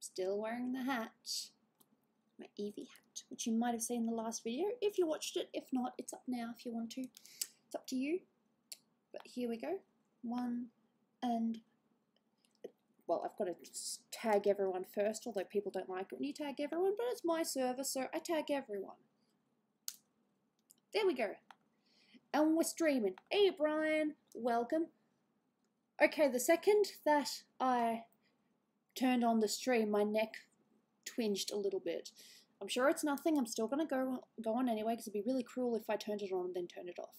Still wearing the hat. My Eevee hat, which you might have seen in the last video if you watched it. If not, it's up now if you want to. It's up to you. But here we go. One, and well, I've got to tag everyone first, although people don't like it when you tag everyone, but it's my server, so I tag everyone. There we go. And we're streaming. Hey Brian, welcome. Okay, the second that I turned on the stream, my neck twinged a little bit. I'm sure it's nothing. I'm still going to go on anyway, because it'd be really cruel if I turned it on and then turned it off.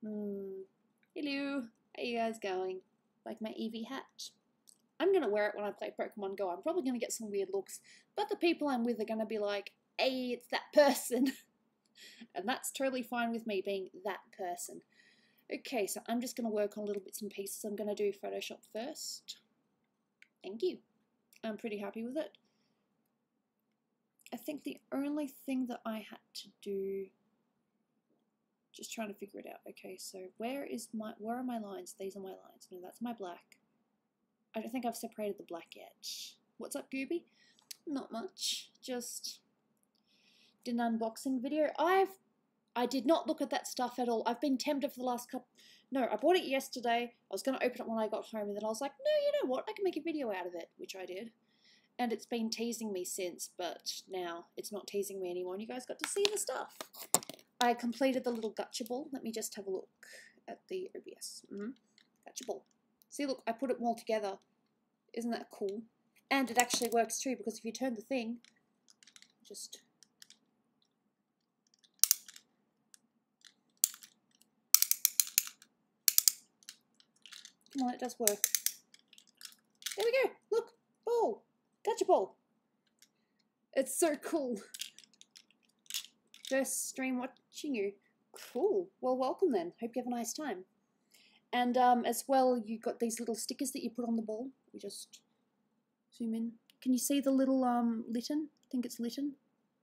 Hello. How you guys going? Like my Eevee hat. I'm going to wear it when I play Pokemon Go. I'm probably going to get some weird looks, but the people I'm with are going to be like, hey, it's that person. And that's totally fine with me being that person. Okay, so I'm just going to work on little bits and pieces. I'm going to do Photoshop first. Thank you. I'm pretty happy with it. I think the only thing that I had to do, just trying to figure it out. Okay, so where are my lines? These are my lines. No, that's my black. I don't think I've separated the black yet. What's up, Gooby? Not much. Just did an unboxing video. I did not look at that stuff at all. I've been tempted for the last couple. No, I bought it yesterday. I was going to open it when I got home, and then I was like, no, you know what? I can make a video out of it, which I did. And it's been teasing me since, but now it's not teasing me anymore, and you guys got to see the stuff. I completed the little gotcha ball. Let me just have a look at the OBS. Gotcha ball. See, look, I put it all together. Isn't that cool? And it actually works too, because if you turn the thing, just... Come on, it does work. There we go. Look, ball. Gotcha ball. It's so cool. First stream watching you. Cool. Well, welcome then. Hope you have a nice time. And as well, you got these little stickers that you put on the ball. We just zoom in. Can you see the little litten? I think it's litten.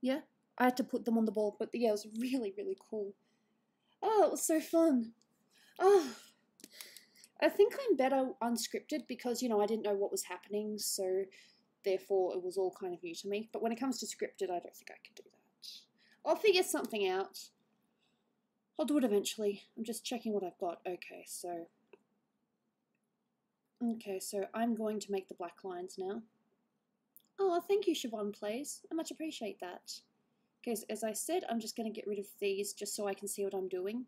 Yeah. I had to put them on the ball, but yeah, it was really, really cool. Oh, it was so fun. Oh. I think I'm better unscripted because, you know, I didn't know what was happening, so therefore it was all kind of new to me. But when it comes to scripted, I don't think I can do that. I'll figure something out. I'll do it eventually. I'm just checking what I've got. Okay, so I'm going to make the black lines now. Oh, thank you, Siobhan Plays. I much appreciate that. Okay, so as I said, I'm just going to get rid of these just so I can see what I'm doing.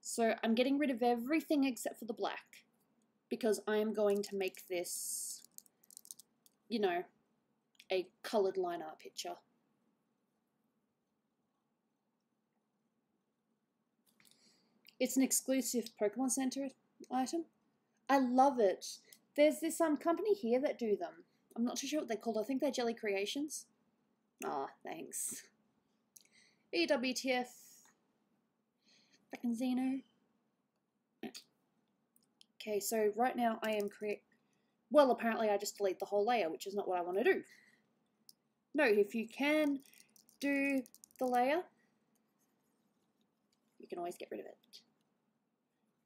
So I'm getting rid of everything except for the black, because I am going to make this, you know, a coloured line art picture. It's an exclusive Pokemon Center item. I love it. There's this company here that do them. I'm not too sure what they're called. I think they're Jelly Creations. Ah, thanks. EWTF. Frickin' Xeno. Okay, so right now I am well, apparently I just delete the whole layer, which is not what I want to do. No, if you can do the layer, you can always get rid of it.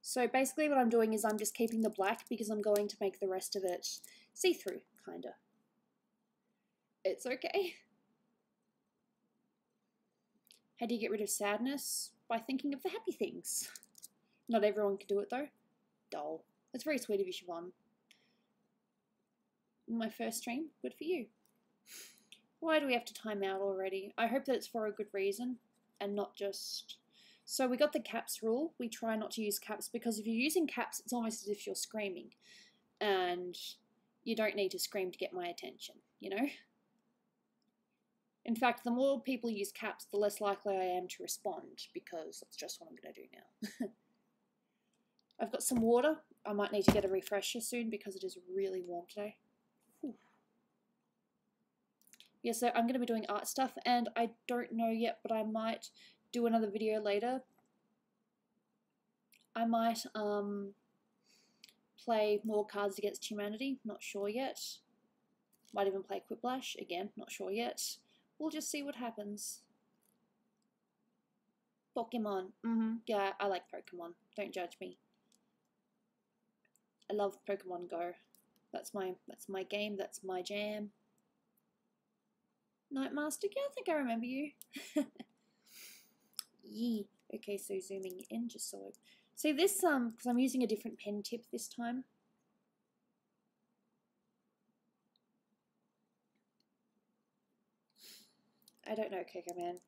So basically what I'm doing is I'm just keeping the black because I'm going to make the rest of it see-through, kinda. It's okay. How do you get rid of sadness? By thinking of the happy things. Not everyone can do it though. Dull. That's very sweet of you, Siobhan. My first stream, good for you. Why do we have to time out already? I hope that it's for a good reason and not just... So we got the caps rule. We try not to use caps because if you're using caps, it's almost as if you're screaming. And you don't need to scream to get my attention, you know? In fact, the more people use caps, the less likely I am to respond, because that's just what I'm going to do now. I've got some water. I might need to get a refresher soon because it is really warm today. Whew. Yeah, so I'm going to be doing art stuff, and I don't know yet, but I might do another video later. I might play more Cards Against Humanity, not sure yet. Might even play Quiplash, again, not sure yet. We'll just see what happens. Pokemon, yeah, I like Pokemon, don't judge me. I love Pokemon Go. That's my game, that's my jam. Nightmaster, yeah, I think I remember you. Yeah. Okay, so zooming in just so see this because I'm using a different pen tip this time. I don't know, Coco Man.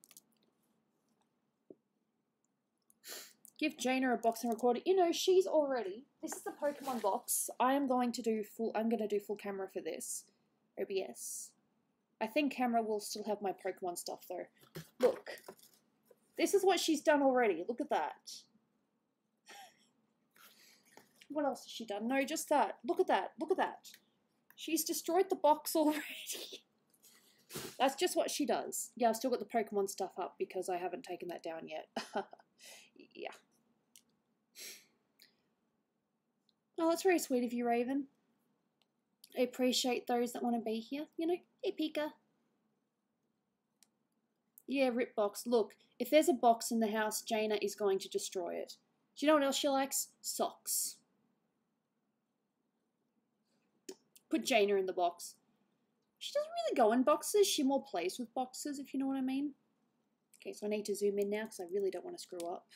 Give Jaina a box and record it. You know, she's already. This is the Pokemon box. I'm going to do full camera for this. OBS. I think camera will still have my Pokemon stuff though. Look. This is what she's done already. Look at that. What else has she done? No, just that. Look at that. Look at that. She's destroyed the box already. That's just what she does. Yeah, I've still got the Pokemon stuff up because I haven't taken that down yet. Yeah. Oh, that's very sweet of you, Raven. I appreciate those that want to be here. You know, hey, Pika. Yeah, rip box. Look, if there's a box in the house, Jaina is going to destroy it. Do you know what else she likes? Socks. Put Jaina in the box. She doesn't really go in boxes. She more plays with boxes, if you know what I mean. Okay, so I need to zoom in now because I really don't want to screw up.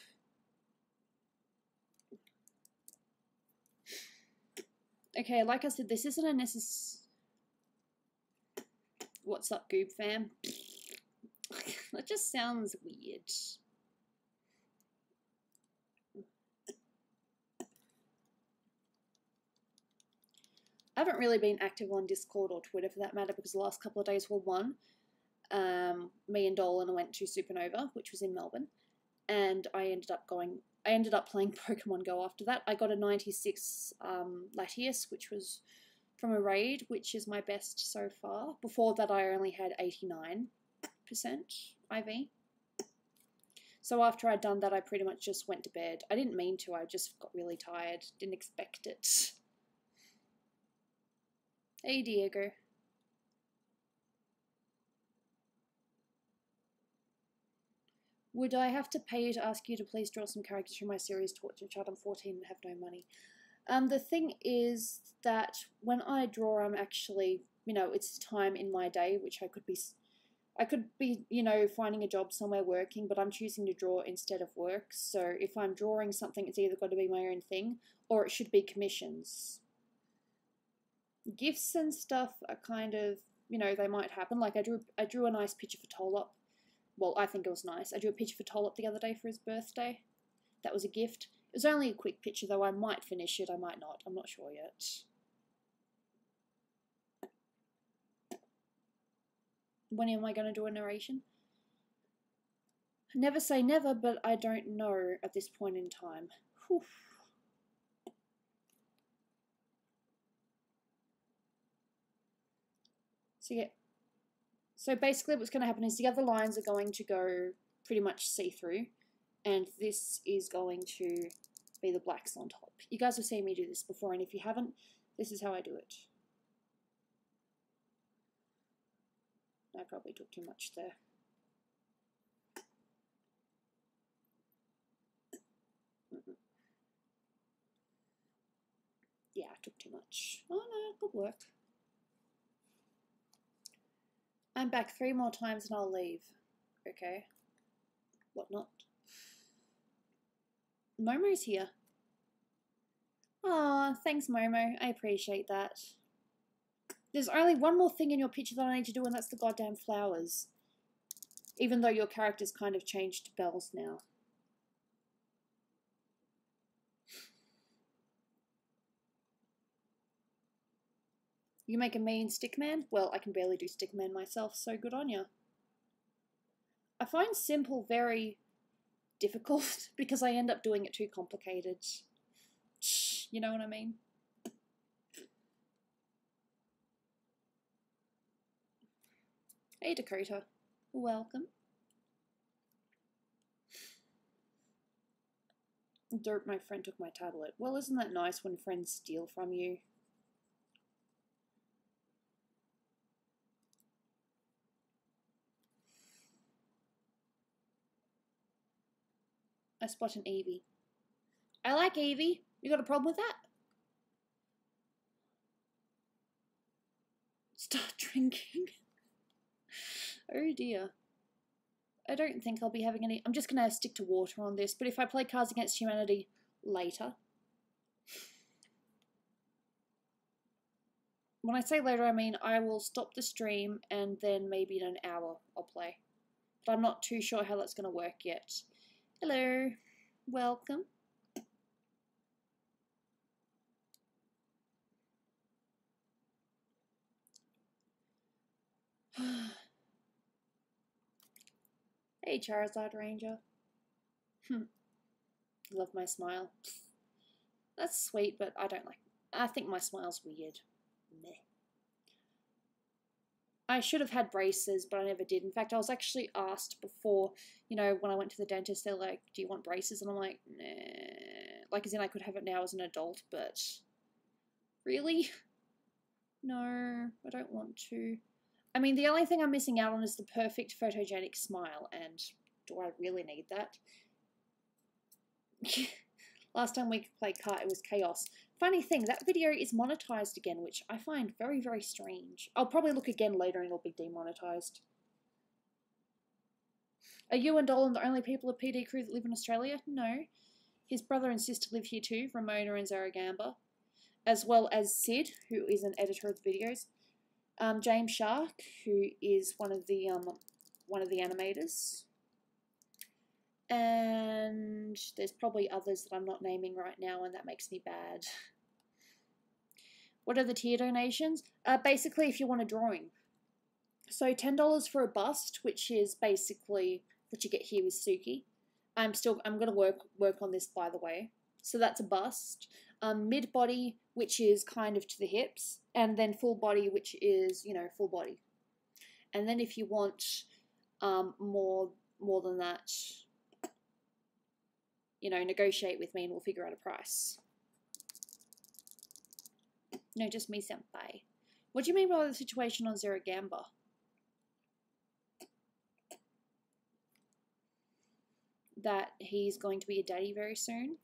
Okay, like I said, this isn't a necessary... What's up, Goob fam? That just sounds weird. I haven't really been active on Discord or Twitter for that matter because the last couple of days were one. Me and Dolan went to Supernova, which was in Melbourne, and I ended up playing Pokemon Go after that. I got a 96 Latias, which was from a raid, which is my best so far. Before that, I only had 89% IV. So after I'd done that, I pretty much just went to bed. I didn't mean to, I just got really tired. Didn't expect it. Hey, Diego. Would I have to pay you to ask you to please draw some characters from my series Torture Child? I'm 14 and have no money. The thing is that when I draw, I'm actually, you know, it's time in my day, which I could be, you know, finding a job somewhere working, but I'm choosing to draw instead of work. So if I'm drawing something, it's either got to be my own thing or it should be commissions. Gifts and stuff are kind of, you know, they might happen. Like I drew a nice picture for Tolop. Well, I think it was nice. I drew a picture for Tolop the other day for his birthday. That was a gift. It was only a quick picture, though. I might finish it, I might not. I'm not sure yet. When am I going to do a narration? Never say never, but I don't know at this point in time. Whew. So yeah. So basically what's going to happen is the other lines are going to go pretty much see-through, and this is going to be the blacks on top. You guys have seen me do this before, and if you haven't, this is how I do it. I probably took too much there. Yeah, I took too much. Oh no, good work. I'm back 3 more times and I'll leave. Okay. What not? Momo's here. Aw, thanks Momo. I appreciate that. There's only one more thing in your picture that I need to do, and that's the goddamn flowers. Even though your character's kind of changed to bells now. You make a mean stickman? Well, I can barely do stickman myself, so good on ya. I find simple very difficult because I end up doing it too complicated. You know what I mean? Hey Dakota, welcome. Dirt, my friend took my tablet. Well, isn't that nice when friends steal from you? I spot an Eevee. I like Eevee. You got a problem with that? Start drinking. Oh dear. I don't think I'll be having any... I'm just going to stick to water on this, but if I play Cards Against Humanity later... When I say later, I mean I will stop the stream and then maybe in an hour I'll play. But I'm not too sure how that's going to work yet. Hello. Welcome. Hey, Charizard Ranger. Love my smile. That's sweet, but I don't like it. I think my smile's weird. Meh. I should have had braces, but I never did. In fact, I was actually asked before, you know, when I went to the dentist, they're like, do you want braces? And I'm like, nah. Like, as in I could have it now as an adult, but really? No, I don't want to. I mean, the only thing I'm missing out on is the perfect photogenic smile, and do I really need that? Last time we played kart, it was chaos. Funny thing, that video is monetized again, which I find very, very strange. I'll probably look again later and it'll be demonetized. Are you and Dolan the only people of PD crew that live in Australia? No. His brother and sister live here too, Ramona and Zaragamba, as well as Sid, who is an editor of the videos. James Shark, who is one of the animators. And there's probably others that I'm not naming right now, and that makes me bad. What are the tier donations? Basically, if you want a drawing. So $10 for a bust, which is basically what you get here with Suki. I'm going to work on this, by the way. So that's a bust. Mid body, which is kind of to the hips, and then full body, which is, you know, full body. And then if you want more than that, you know, negotiate with me and we'll figure out a price. No, just me, senpai. What do you mean by the situation on Zaragamba? That he's going to be a daddy very soon.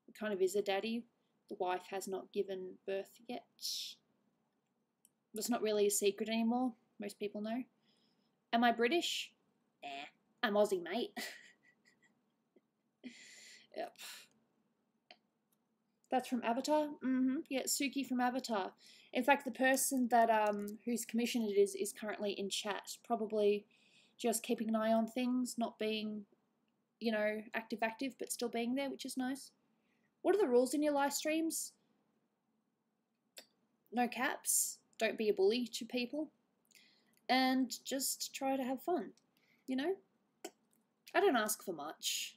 He kind of is a daddy. The wife has not given birth yet. It's not really a secret anymore. Most people know. Am I British? Nah, I'm Aussie, mate. Yep. That's from Avatar? Yeah, Suki from Avatar. In fact, the person that whose commission it is currently in chat. Probably just keeping an eye on things, not being, you know, active, but still being there, which is nice. What are the rules in your live streams? No caps. Don't be a bully to people. And just try to have fun, you know? I don't ask for much.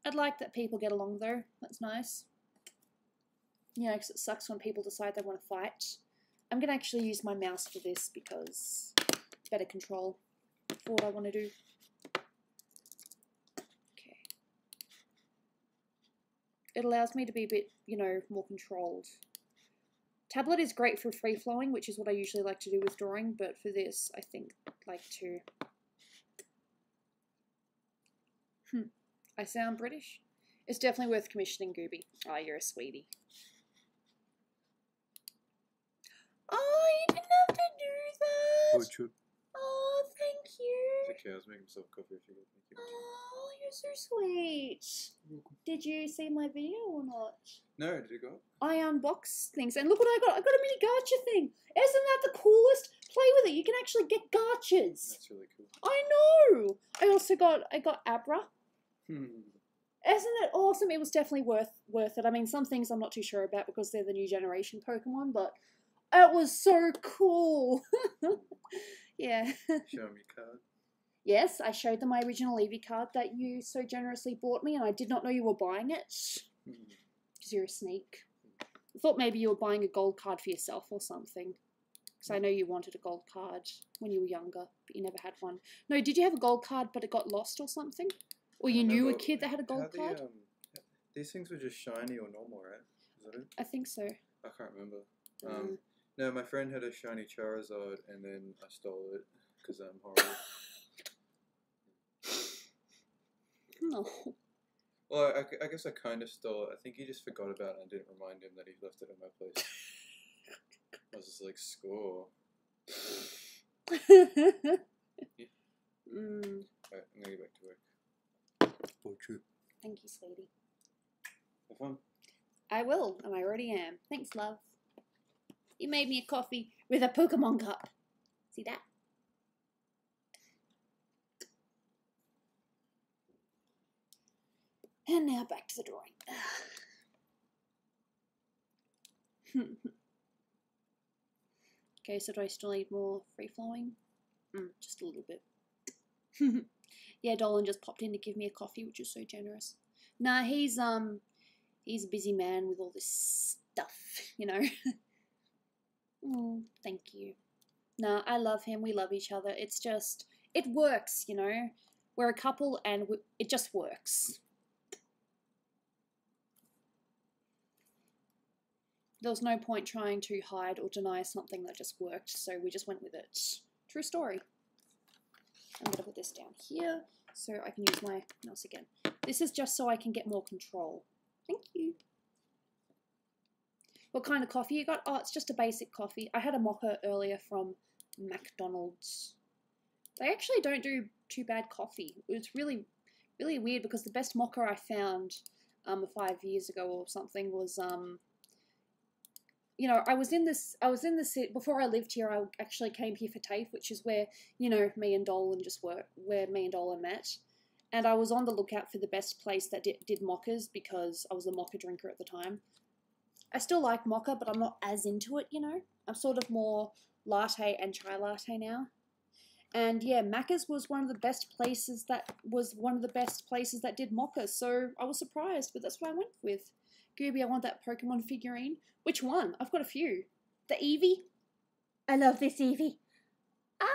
I'd like that people get along though. That's nice. You know, because it sucks when people decide they want to fight. I'm going to actually use my mouse for this because better control for what I want to do. Okay. It allows me to be a bit, you know, more controlled. Tablet is great for free-flowing, which is what I usually like to do with drawing, but for this, I think I'd like to... I sound British? It's definitely worth commissioning, Gooby. Oh, you're a sweetie. Oh, you didn't have to do that! True. Oh, thank you. It's okay, I was making myself coffee if you could. Thank you. Oh, you're so sweet. Did you see my video or not? No, did it go up? I unboxed things, and look what I got. I got a mini gacha thing. Isn't that the coolest? Play with it. You can actually get gachas. That's really cool. I know. I got Abra. Isn't it awesome? It was definitely worth it. I mean, some things I'm not too sure about because they're the new generation Pokemon, but it was so cool. Yeah. Show me card. Yes, I showed them my original Eevee card that you so generously bought me, and I did not know you were buying it. Because you're a sneak. I thought maybe you were buying a gold card for yourself or something. Because I know you wanted a gold card when you were younger, but you never had one. No, did you have a gold card but it got lost or something? Or you knew a kid that had a gold card? These things were just shiny or normal, right? Is that it? I think so. I can't remember. No, my friend had a shiny Charizard and then I stole it because I'm horrible. No. Well, I guess I kind of stole it. I think he just forgot about it and didn't remind him that he left it at my place. I was just like, score. Mm. Alright, I'm gonna get back to work. Oh, true. Thank you, sweetie. Have fun. I will, and I already am. Thanks, love. You made me a coffee with a Pokemon cup. See that? And now back to the drawing. Okay, so do I still need more free-flowing? Just a little bit. Yeah, Dolan just popped in to give me a coffee, which is so generous. Nah, he's a busy man with all this stuff, you know. Oh, thank you. Nah, I love him. We love each other. It's just, it works, you know. We're a couple and it just works. There was no point trying to hide or deny something that just worked, so we just went with it. True story. I'm going to put this down here so I can use my mouse again. This is just so I can get more control. Thank you. What kind of coffee you got? Oh, it's just a basic coffee. I had a mocha earlier from McDonald's. They actually don't do too bad coffee. It's really, really weird because the best mocha I found 5 years ago or something was you know, I was in this before I lived here. I actually came here for TAFE, which is where, you know, me and Dolan met. And I was on the lookout for the best place that did mochas because I was a mocha drinker at the time. I still like mocha, but I'm not as into it, you know. I'm sort of more latte and chai latte now. And yeah, Macca's was one of the best places that did mochas. So I was surprised, but that's what I went with. Gooby, I want that Pokemon figurine. Which one? I've got a few. The Eevee? I love this Eevee. Ah!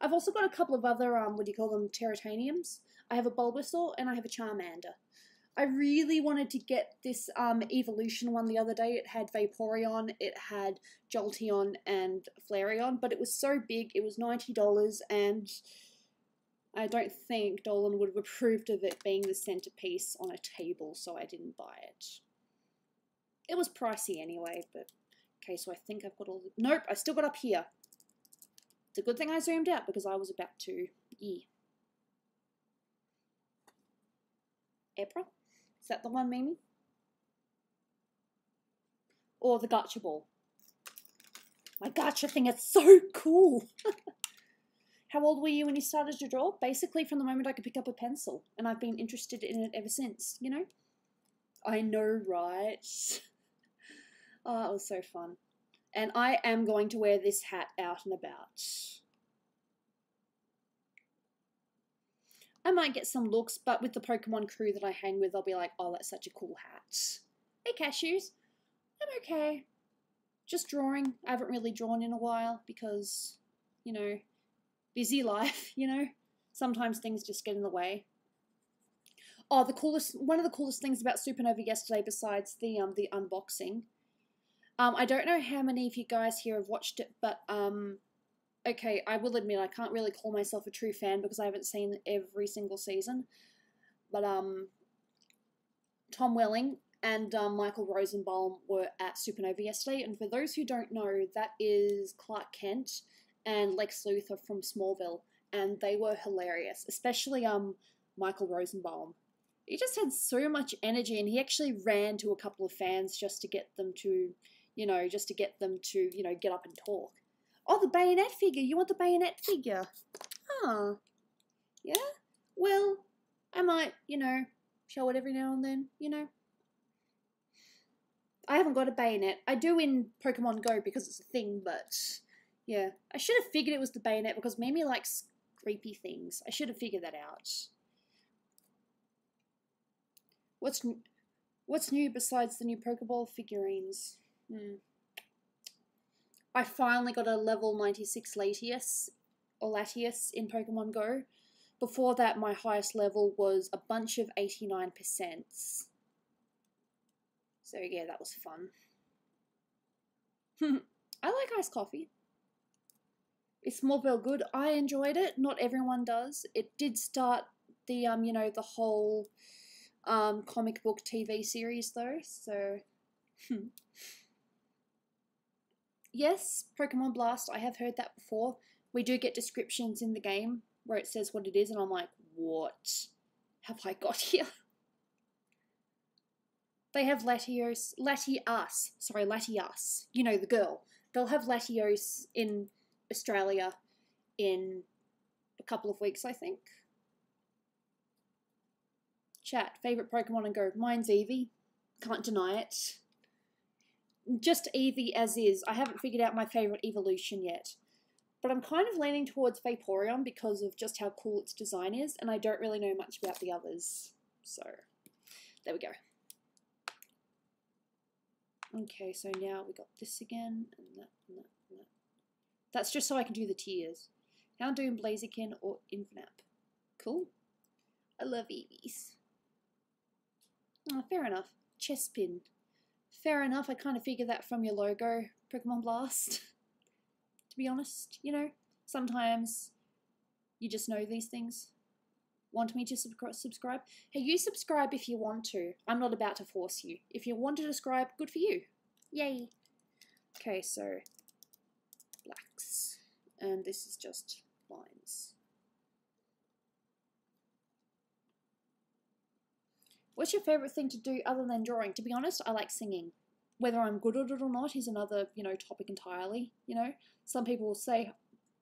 I've also got a couple of other, Terrataniums. I have a Bulbasaur and I have a Charmander. I really wanted to get this Evolution one the other day. It had Vaporeon, it had Jolteon and Flareon, but it was so big, it was $90, and I don't think Dolan would have approved of it being the centerpiece on a table, so I didn't buy it. It was pricey anyway, but... Okay, so I think I've got all the... Nope, I still got up here. It's a good thing I zoomed out, because I was about to... April? Is that the one, Mimi? Or the Gacha Ball? My Gacha thing is so cool! How old were you when you started to draw? Basically from the moment I could pick up a pencil, and I've been interested in it ever since, you know? I know, right? Oh, it was so fun. And I am going to wear this hat out and about. I might get some looks, but with the Pokemon crew that I hang with, I'll be like, oh, that's such a cool hat. Hey, Cashews. I'm okay. Just drawing. I haven't really drawn in a while because, you know, busy life, you know? Sometimes things just get in the way. Oh, one of the coolest things about Supernova yesterday, besides the unboxing, I don't know how many of you guys here have watched it, but okay, I will admit I can't really call myself a true fan because I haven't seen every single season. But Tom Welling and Michael Rosenbaum were at Supernova yesterday, and for those who don't know, that is Clark Kent and Lex Luthor from Smallville, and they were hilarious, especially Michael Rosenbaum. He just had so much energy, and he actually ran to a couple of fans just to get them to, you know, get up and talk. Oh, the Bayonet figure. You want the Bayonet figure? Huh. Yeah? Well, I might, you know, show it every now and then, you know. I haven't got a Bayonet. I do in Pokemon Go because it's a thing, but yeah. I should have figured it was the Bayonet because Mimi likes creepy things. I should have figured that out. What's new besides the new Pokeball figurines? I finally got a level 96 Latias in Pokemon Go. Before that, my highest level was a bunch of 89%. So yeah, that was fun. I like iced coffee. Is Smallville good? I enjoyed it. Not everyone does. It did start the, you know, the whole comic book TV series though, so... Yes, Pokemon Blast, I have heard that before. We do get descriptions in the game where it says what it is, and I'm like, what have I got here? They have Latios, Latias, you know, the girl. They'll have Latios in Australia in a couple of weeks, I think. Chat, favourite Pokemon and Go. Mine's Eevee. Can't deny it. Just Eevee as is. I haven't figured out my favourite evolution yet. But I'm kind of leaning towards Vaporeon because of just how cool its design is, and I don't really know much about the others. So, there we go. Okay, so now we got this again, and that, and that, and that. That's just so I can do the tiers. Houndoom, Blaziken, or Infinap. Cool. I love Eevees. Oh, fair enough. Chespin. Fair enough, I kind of figured that from your logo, Pokemon Blast. To be honest, you know, sometimes you just know these things. Want me to subscribe? Hey, you subscribe if you want to. I'm not about to force you. If you want to subscribe, good for you. Yay. Okay, so blacks. And this is just lines. What's your favourite thing to do other than drawing? To be honest, I like singing. Whether I'm good at it or not is another, you know, topic entirely, you know. Some people will say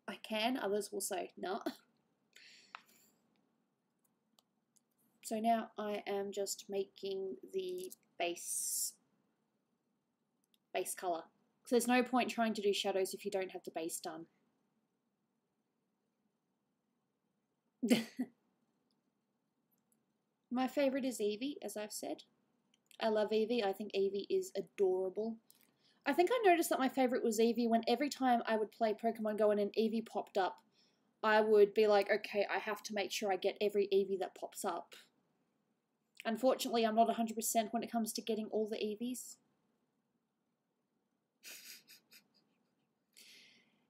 I can, others will say no. So now I am just making the base colour. So there's no point trying to do shadows if you don't have the base done. My favourite is Eevee, as I've said. I love Eevee. I think Eevee is adorable. I think I noticed that my favourite was Eevee when every time I would play Pokemon Go and an Eevee popped up, I would be like, okay, I have to make sure I get every Eevee that pops up. Unfortunately, I'm not 100% when it comes to getting all the Eevees.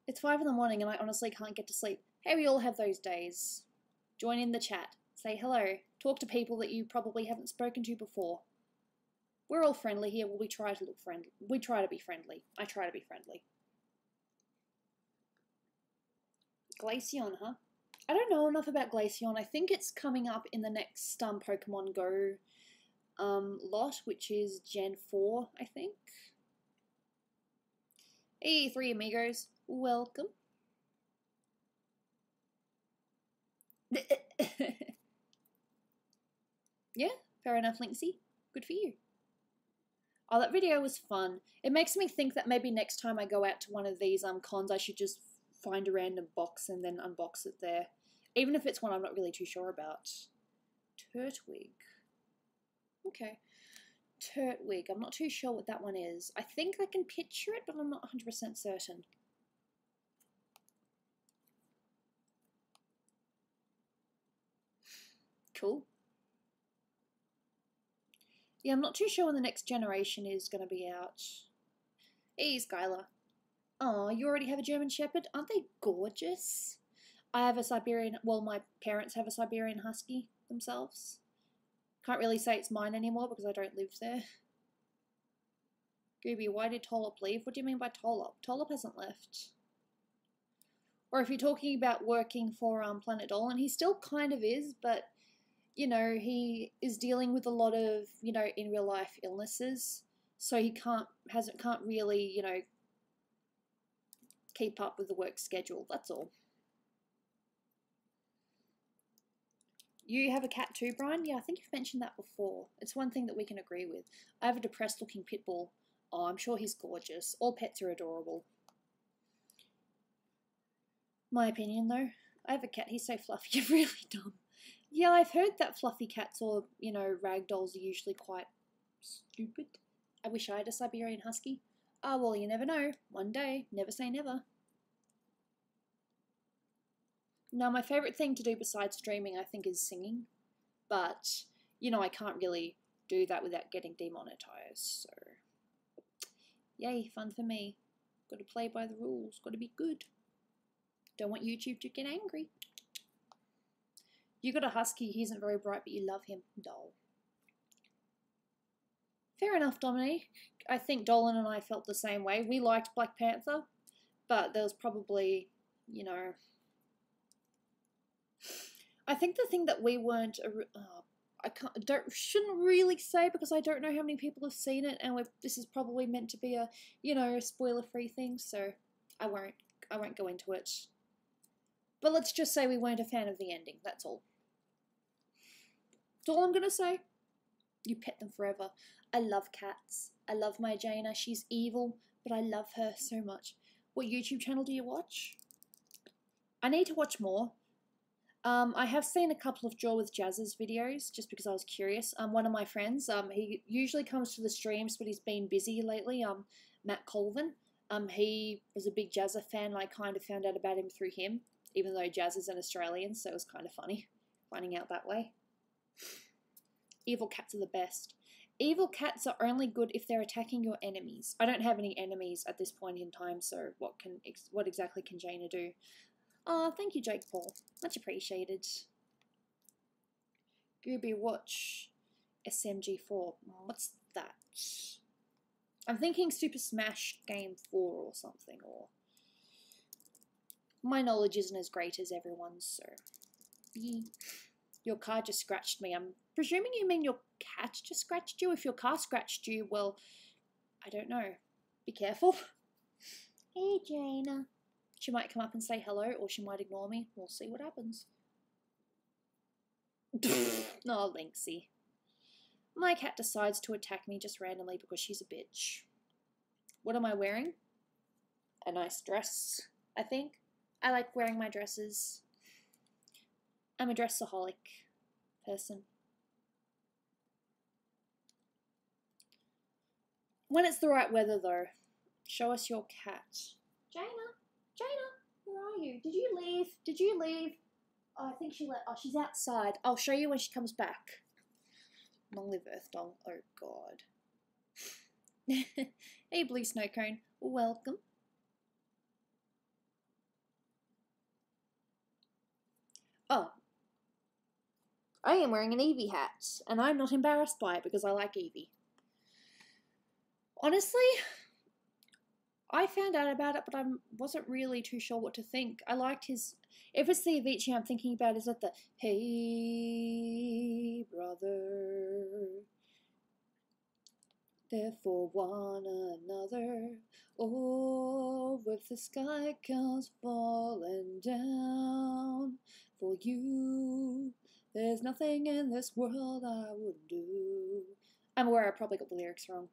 It's 5 in the morning and I honestly can't get to sleep. Hey, we all have those days. Join in the chat. Say hello. Talk to people that you probably haven't spoken to before. We're all friendly here. Well, we try to look friendly. We try to be friendly. I try to be friendly. Glaceon, huh? I don't know enough about Glaceon. I think it's coming up in the next Pokemon Go lot, which is Gen 4, I think. Hey, 3 amigos. Welcome. Yeah, fair enough, Linksy. Good for you. Oh, that video was fun. It makes me think that maybe next time I go out to one of these cons, I should just find a random box and then unbox it there. Even if it's one I'm not really too sure about. Turtwig. Okay. Turtwig. I'm not too sure what that one is. I think I can picture it, but I'm not 100% certain. Cool. Yeah, I'm not too sure when the next generation is going to be out. Hey, Skylar. Oh, you already have a German Shepherd? Aren't they gorgeous? I have a Siberian, well, my parents have a Siberian Husky themselves. Can't really say it's mine anymore because I don't live there. Gooby, why did Tolop leave? What do you mean by Tolop? Tolop hasn't left. Or if you're talking about working for Planet Dolan, he still kind of is, but, you know, he is dealing with a lot of, you know, in real life illnesses. So he can't really, you know, keep up with the work schedule. That's all. You have a cat too, Brian? Yeah, I think you've mentioned that before. It's one thing that we can agree with. I have a depressed looking pit bull. Oh, I'm sure he's gorgeous. All pets are adorable. My opinion, though. I have a cat. He's so fluffy. You're really dumb. Yeah, I've heard that fluffy cats or, you know, ragdolls are usually quite stupid. I wish I had a Siberian Husky. Ah, well, you never know. One day. Never say never. Now, my favourite thing to do besides streaming, I think, is singing. But, you know, I can't really do that without getting demonetized, so... Yay, fun for me. Got to play by the rules. Got to be good. Don't want YouTube to get angry. You got a husky. He isn't very bright, but you love him. Dull. Fair enough, Dominic. I think Dolan and I felt the same way. We liked Black Panther, but there was probably, you know, I think the thing that we weren't, shouldn't really say because I don't know how many people have seen it, and this is probably meant to be a, you know, spoiler-free thing, so I won't go into it. But let's just say we weren't a fan of the ending. That's all. That's all I'm gonna say. You pet them forever. I love cats. I love my Jaina. She's evil, but I love her so much. What YouTube channel do you watch? I need to watch more. I have seen a couple of Draw with Jazz's videos just because I was curious. One of my friends, he usually comes to the streams, but he's been busy lately. Matt Colvin. He was a big Jazza fan, and I kind of found out about him through him, even though Jazz is an Australian, so it was kind of funny finding out that way. Evil cats are the best. Evil cats are only good if they're attacking your enemies. I don't have any enemies at this point in time, so what exactly can Jaina do? Oh, thank you, Jake Paul. Much appreciated. Gooby, watch SMG4. What's that? I'm thinking Super Smash Game 4 or something, or... My knowledge isn't as great as everyone's, so... Your car just scratched me. I'm presuming you mean your cat just scratched you? If your car scratched you, well, I don't know. Be careful. Hey, Jaina. She might come up and say hello, or she might ignore me. We'll see what happens. Oh, Lynxie. My cat decides to attack me just randomly because she's a bitch. What am I wearing? A nice dress, I think. I like wearing my dresses. I'm a dressaholic person. When it's the right weather, though, show us your cat. Jaina? Jaina, where are you? Did you leave? Did you leave? Oh, I think she left. Oh, she's outside. I'll show you when she comes back. Long live Earth Dong. Oh, God. Hey, Blue Snow Cone. Welcome. Oh. I am wearing an Eevee hat, and I'm not embarrassed by it because I like Eevee. Honestly, I found out about it, but I wasn't really too sure what to think. I liked his... If it's the Avicii I'm thinking about, is that the, hey, brother, there for one another. Oh, if the sky comes falling down for you, there's nothing in this world I wouldn't do. I'm aware I probably got the lyrics wrong.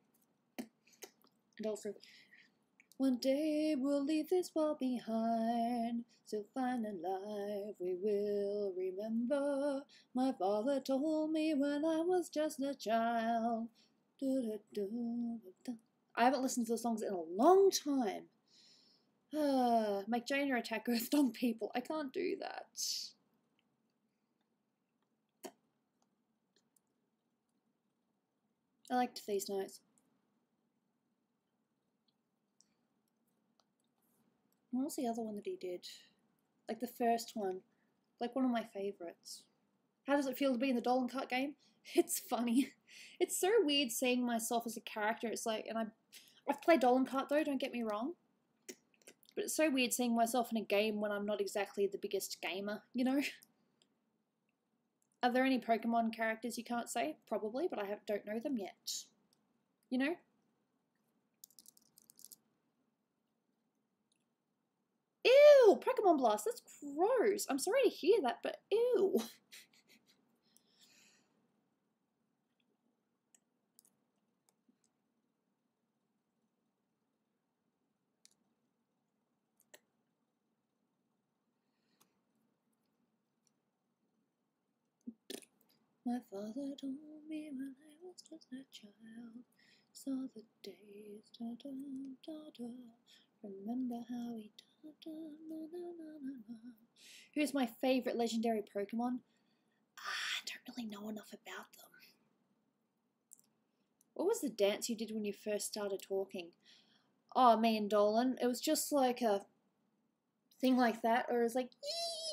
And also... One day we'll leave this world behind, so fine and life we will remember. My father told me when I was just a child. I haven't listened to the songs in a long time. Make Jaina attack Earth Dong people. I can't do that. I liked these notes. What was the other one that he did? Like the first one. Like one of my favourites. How does it feel to be in the Dolan Kart game? It's funny. It's so weird seeing myself as a character. It's like, and I've played Dolan Kart though, don't get me wrong. But it's so weird seeing myself in a game when I'm not exactly the biggest gamer, you know? Are there any Pokemon characters you can't say? Probably, but I don't know them yet. You know? Ew! Pokemon Blast, that's gross. I'm sorry to hear that, but ew. My father told me when I was just a child, saw the days, remember how he Who's my favourite legendary Pokemon? I don't really know enough about them. What was the dance you did when you first started talking? Oh, me and Dolan. It was just like a thing like that, or it was like,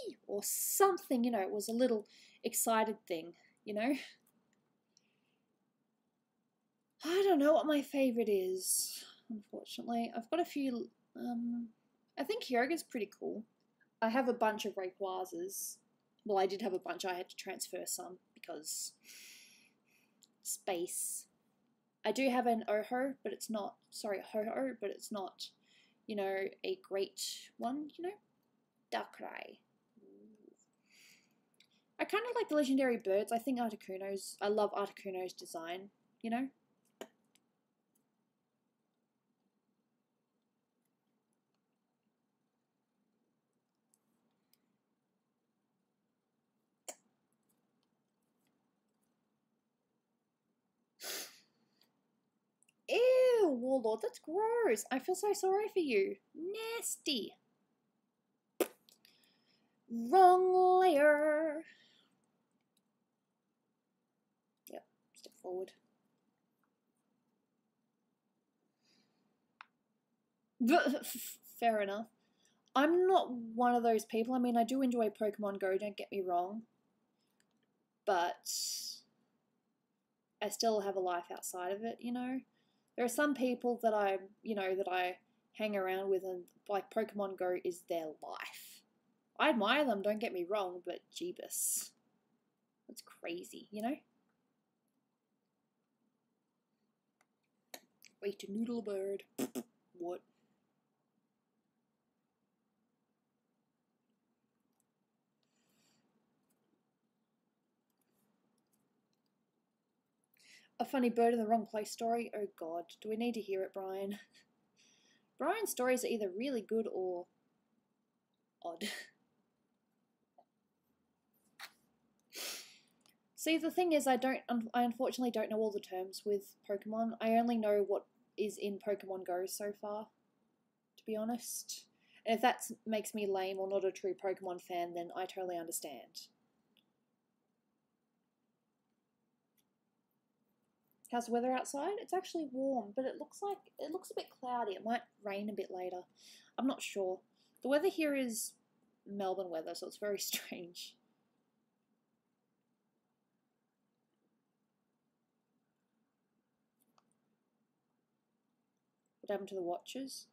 yee! Or something, you know, it was a little excited thing, you know? I don't know what my favourite is, unfortunately. I've got a few, I think Yoga's pretty cool. I have a bunch of Rayquazas. Well, I did have a bunch. I had to transfer some because space. I do have an Oho, but it's not, sorry, Ho-Ho, but it's not, you know, a great one, you know? Darkrai. I kind of like the legendary birds. I think Articuno's, I love Articuno's design, you know? Ew, Warlord, that's gross. I feel so sorry for you. Nasty. Wrong layer. Yep, step forward. Fair enough. I'm not one of those people. I mean, I do enjoy Pokemon Go, don't get me wrong. But I still have a life outside of it, you know? There are some people that I, you know, that I hang around with and like Pokemon Go is their life. I admire them, don't get me wrong, but jeebus. That's crazy, you know? Wait a noodle bird. What? A funny bird in the wrong place story? Oh god, do we need to hear it, Brian? Brian's stories are either really good or odd. See, the thing is, I unfortunately don't know all the terms with Pokemon. I only know what is in Pokemon Go so far, to be honest. And if that makes me lame or not a true Pokemon fan, then I totally understand. How's the weather outside? It's actually warm, but it looks a bit cloudy. It might rain a bit later. I'm not sure. The weather here is Melbourne weather, so it's very strange. What happened to the watchers?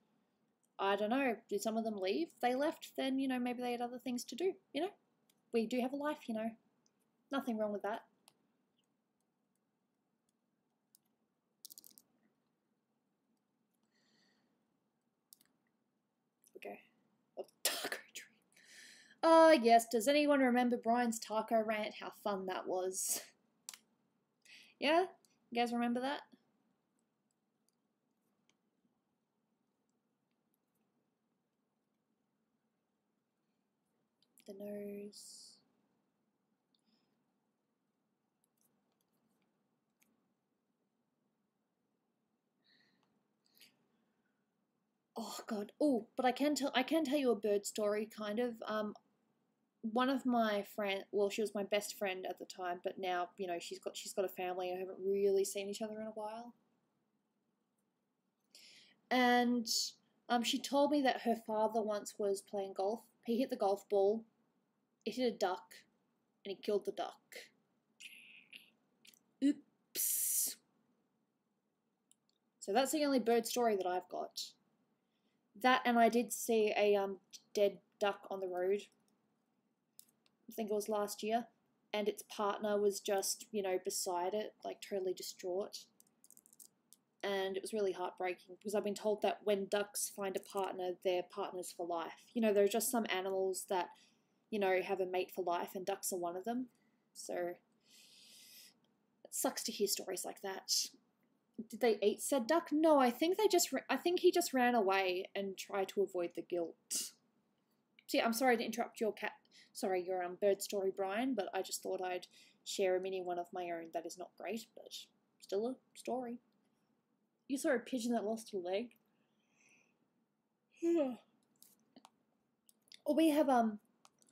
I don't know. Did some of them leave? If they left, then, you know, maybe they had other things to do, you know? We do have a life, you know. Nothing wrong with that. Okay. Oh, taco tree. Yes. Does anyone remember Brian's taco rant? How fun that was. Yeah? You guys remember that? The nose. Oh god. Oh, but I can tell you a bird story kind of. One of my friend, well, she was my best friend at the time, but now, you know, she's got a family. I haven't really seen each other in a while. And she told me that her father once was playing golf. He hit the golf ball, it hit a duck, and he killed the duck. Oops. So that's the only bird story that I've got. That, and I did see a dead duck on the road. I think it was last year, and its partner was just, you know, beside it, like totally distraught. And it was really heartbreaking because I've been told that when ducks find a partner, they're partners for life. You know, there are just some animals that, you know, have a mate for life, and ducks are one of them. So it sucks to hear stories like that. Did they eat said duck? No, I think he just ran away and tried to avoid the guilt. See, I'm sorry to interrupt your bird story, Brian, but I just thought I'd share a mini one of my own that is not great, but still a story. You saw a pigeon that lost a leg? Or we have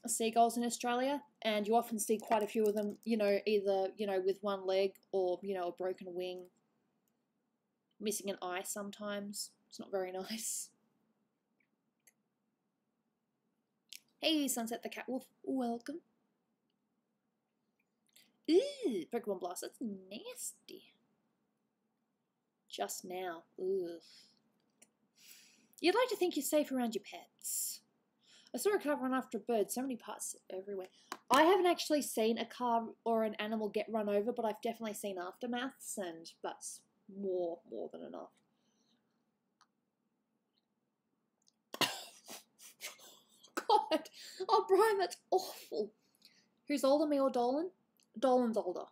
seagulls in Australia, and you often see quite a few of them, you know, either, you know, with one leg or, you know, a broken wing, missing an eye sometimes. It's not very nice. Hey, Sunset the Catwolf, welcome. Ooh, Pokemon Blast, that's nasty. just now. Ugh. You'd like to think you're safe around your pets. I saw a car run after a bird, so many parts everywhere. I haven't actually seen a car or an animal get run over, but I've definitely seen aftermaths, and that's more than enough. God! Oh, Brian, that's awful. Who's older, me or Dolan? Dolan's older.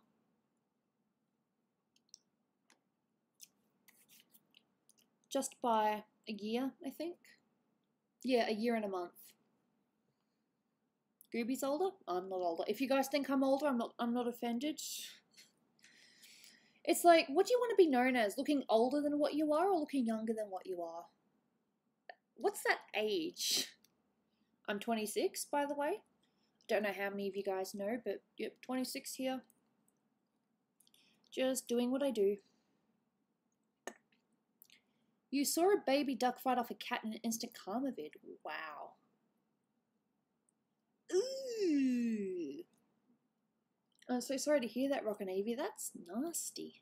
Just by a year, I think. Yeah, a year and a month. Gooby's older? I'm not older. If you guys think I'm older, I'm not offended. It's like, what do you want to be known as? Looking older than what you are or looking younger than what you are? What's that age? I'm 26, by the way. Don't know how many of you guys know, but yep, 26 here. Just doing what I do. You saw a baby duck fight off a cat in an instant karma vid. Wow. Ooh. I'm so sorry to hear that, Rockin' Evie. That's nasty.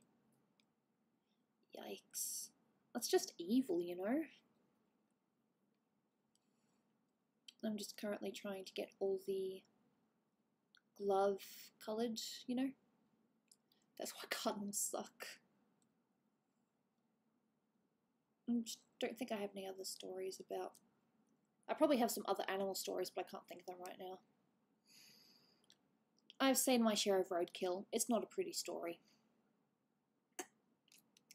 Yikes. That's just evil, you know? I'm just currently trying to get all the glove coloured, you know? That's why cartons suck. I just don't think I have any other stories about... I probably have some other animal stories, but I can't think of them right now. I've seen my share of roadkill. It's not a pretty story.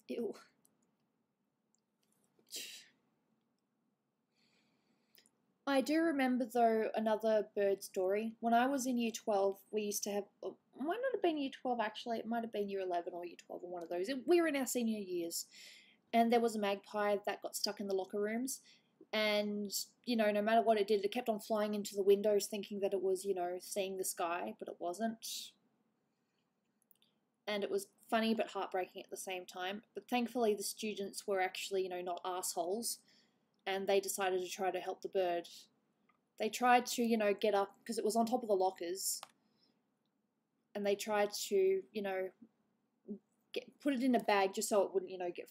Ew. I do remember, though, another bird story. When I was in year 12, we used to have... It might not have been year 12, actually. It might have been year 11 or year 12 or one of those. We were in our senior years. And there was a magpie that got stuck in the locker rooms. And, you know, no matter what it did, it kept on flying into the windows thinking that it was, you know, seeing the sky, but it wasn't. And it was funny but heartbreaking at the same time. But thankfully the students were actually, you know, not assholes, and they decided to try to help the bird. They tried to, you know, get up, because it was on top of the lockers, and they tried to, you know, put it in a bag just so it wouldn't, you know, get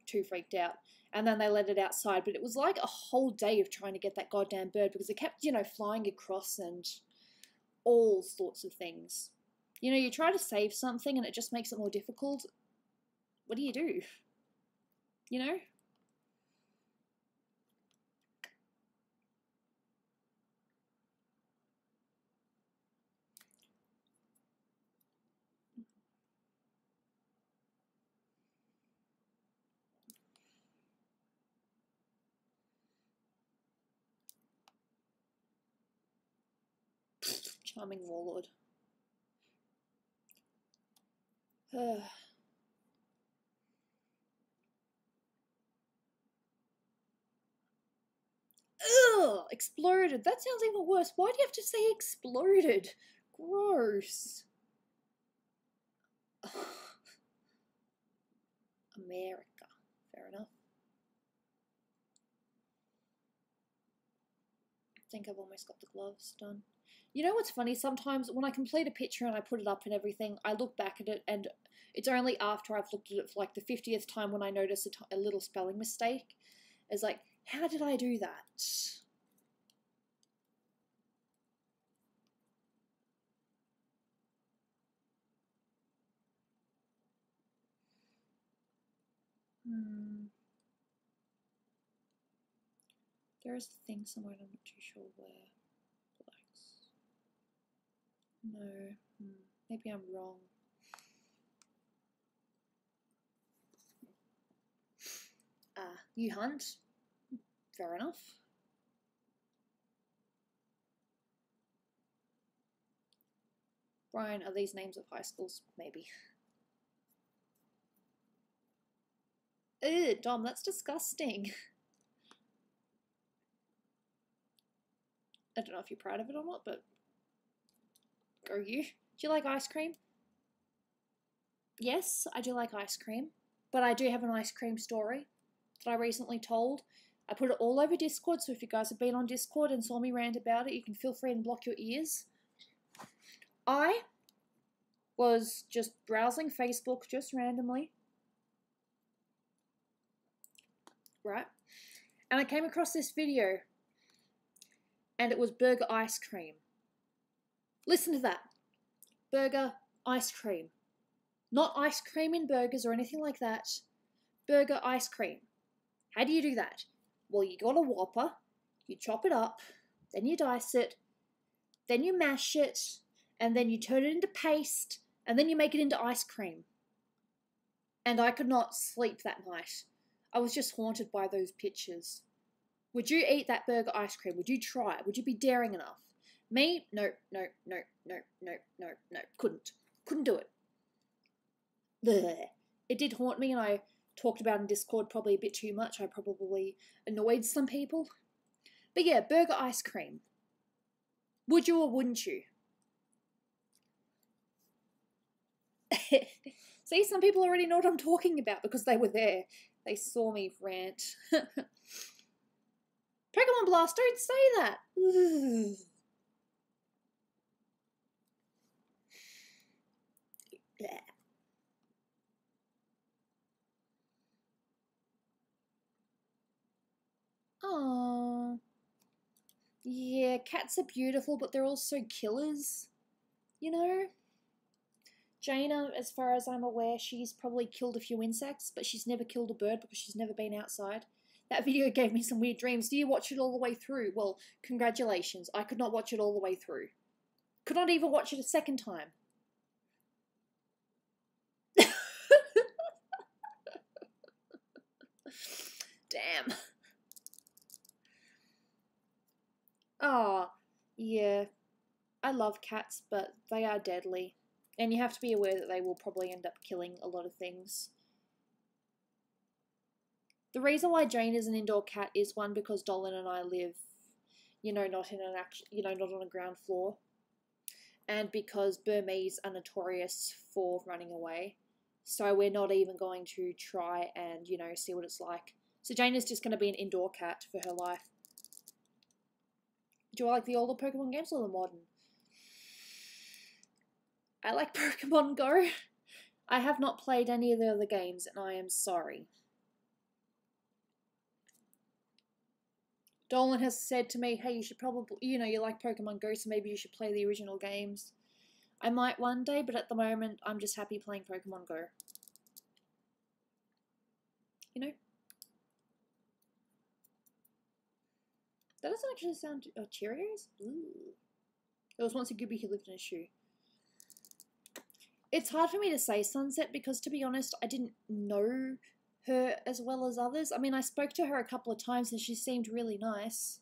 too freaked out. And then they let it outside, but it was like a whole day of trying to get that goddamn bird because it kept, you know, flying across and all sorts of things. You know, you try to save something and it just makes it more difficult. What do? You know? Charming warlord. Ugh. Ugh, exploded. That sounds even worse. Why do you have to say exploded? Gross. America. Fair enough. I think I've almost got the gloves done. You know what's funny? Sometimes when I complete a picture and I put it up and everything, I look back at it and it's only after I've looked at it for like the 50th time when I notice a little spelling mistake. It's like, how did I do that? There is a thing somewhere and I'm not too sure where. No, maybe I'm wrong. You hunt? Fair enough. Brian, are these names of high schools? Maybe. Ew, Dom, that's disgusting. I don't know if you're proud of it or not, but go you. Do you like ice cream? Yes, I do like ice cream, but I do have an ice cream story that I recently told. I put it all over Discord, so if you guys have been on Discord and saw me rant about it, you can feel free and block your ears. I was just browsing Facebook just randomly, right? And I came across this video, and it was burger ice cream. Listen to that. Burger ice cream. Not ice cream in burgers or anything like that. Burger ice cream. How do you do that? Well, you got a Whopper, you chop it up, then you dice it, then you mash it, and then you turn it into paste, and then you make it into ice cream. And I could not sleep that night. I was just haunted by those pictures. Would you eat that burger ice cream? Would you try it? Would you be daring enough? Me? No. Couldn't do it. Blech. It did haunt me, and I talked about in Discord probably a bit too much. I probably annoyed some people. But yeah, burger ice cream. Would you or wouldn't you? See, some people already know what I'm talking about because they were there. They saw me rant. Pokemon Blast, don't say that. Yeah. Aww. Yeah, cats are beautiful, but they're also killers. You know? Jaina, as far as I'm aware, she's probably killed a few insects, but she's never killed a bird because she's never been outside. That video gave me some weird dreams. Do you watch it all the way through? Well, congratulations. I could not watch it all the way through. Could not even watch it a second time. Damn. Oh, yeah. I love cats, but they are deadly. And you have to be aware that they will probably end up killing a lot of things. The reason why Jane is an indoor cat is one, because Dolan and I live, not in not on a ground floor. And because Burmese are notorious for running away. So we're not even going to try and, see what it's like. So Jane is just going to be an indoor cat for her life. Do I like the older Pokemon games or the modern? I like Pokemon Go. I have not played any of the other games, and I am sorry. Dolan has said to me, hey, you should probably, you like Pokemon Go, so maybe you should play the original games. I might one day, but at the moment, I'm just happy playing Pokemon Go. That doesn't actually sound... Oh, Cheerios? Ooh. There was once a Gooby who lived in a shoe. It's hard for me to say Sunset because, to be honest, I didn't know her as well as others. I mean, I spoke to her a couple of times and she seemed really nice.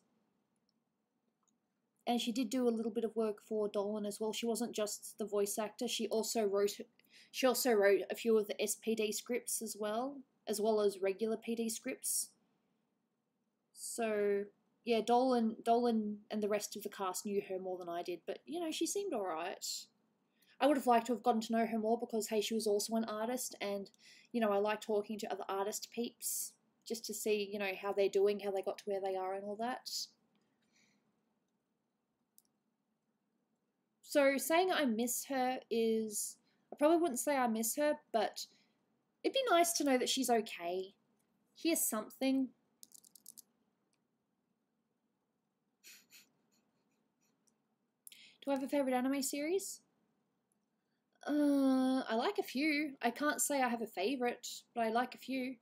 And she did do a little bit of work for Dolan as well. She wasn't just the voice actor. She also wrote a few of the SPD scripts as well as regular PD scripts. So... yeah, Dolan and the rest of the cast knew her more than I did, but, she seemed alright. I would have liked to have gotten to know her more because, hey, she was also an artist, and, I like talking to other artist peeps, just to see, how they're doing, how they got to where they are and all that. So, saying I miss her is... I probably wouldn't say I miss her, but it'd be nice to know that she's okay. Here's something... Do I have a favourite anime series? I like a few. I can't say I have a favourite, but I like a few.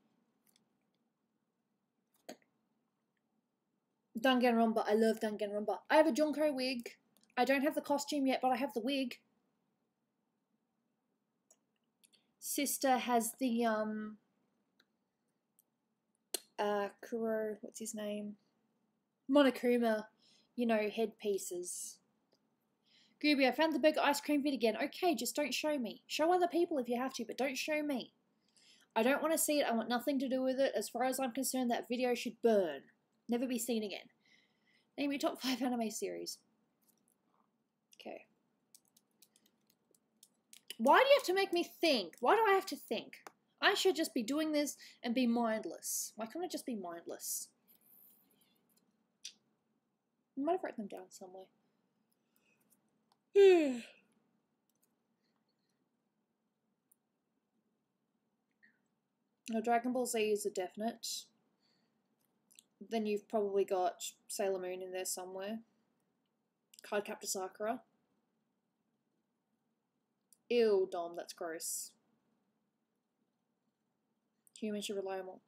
Danganronpa. I love Danganronpa. I have a Junko wig. I don't have the costume yet, but I have the wig. Sister has the, Kuro, what's his name? Monokuma, headpieces. Gooby, I found the burger ice cream vid again. Okay, just don't show me. Show other people if you have to, but don't show me. I don't want to see it. I want nothing to do with it. As far as I'm concerned, that video should burn. Never be seen again. Name your top 5 anime series. Okay. Why do you have to make me think? Why do I have to think? I should just be doing this and be mindless. Why can't I just be mindless? I might have written them down somewhere. No, Dragon Ball Z is a definite. Then you've probably got Sailor Moon in there somewhere. Cardcaptor Sakura. Ew, Dom, that's gross. Humans should rely more.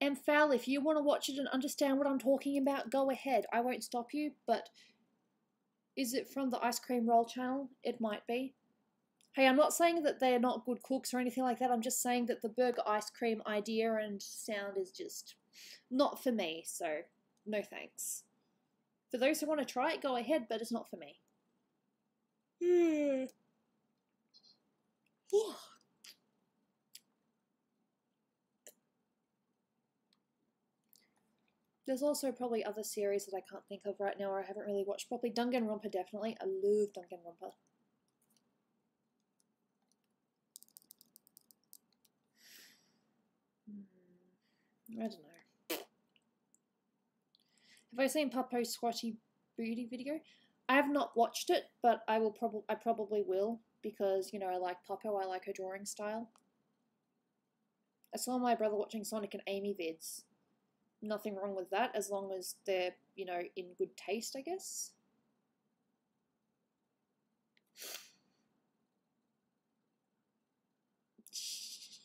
And Foul, if you want to watch it and understand what I'm talking about, go ahead. I won't stop you, but is it from the Ice Cream Roll channel? It might be. Hey, I'm not saying that they're not good cooks or anything like that. I'm just saying that the burger ice cream idea and sound is just not for me, so no thanks. For those who want to try it, go ahead, but it's not for me. There's also probably other series that I can't think of right now or I haven't really watched properly. Danganronpa, definitely. I love Danganronpa. I don't know. Have I seen Papo's squatty booty video? I have not watched it, but I probably will because, you know, I like Papo, I like her drawing style. I saw my brother watching Sonic and Amy vids. Nothing wrong with that, as long as they're, you know, in good taste, I guess.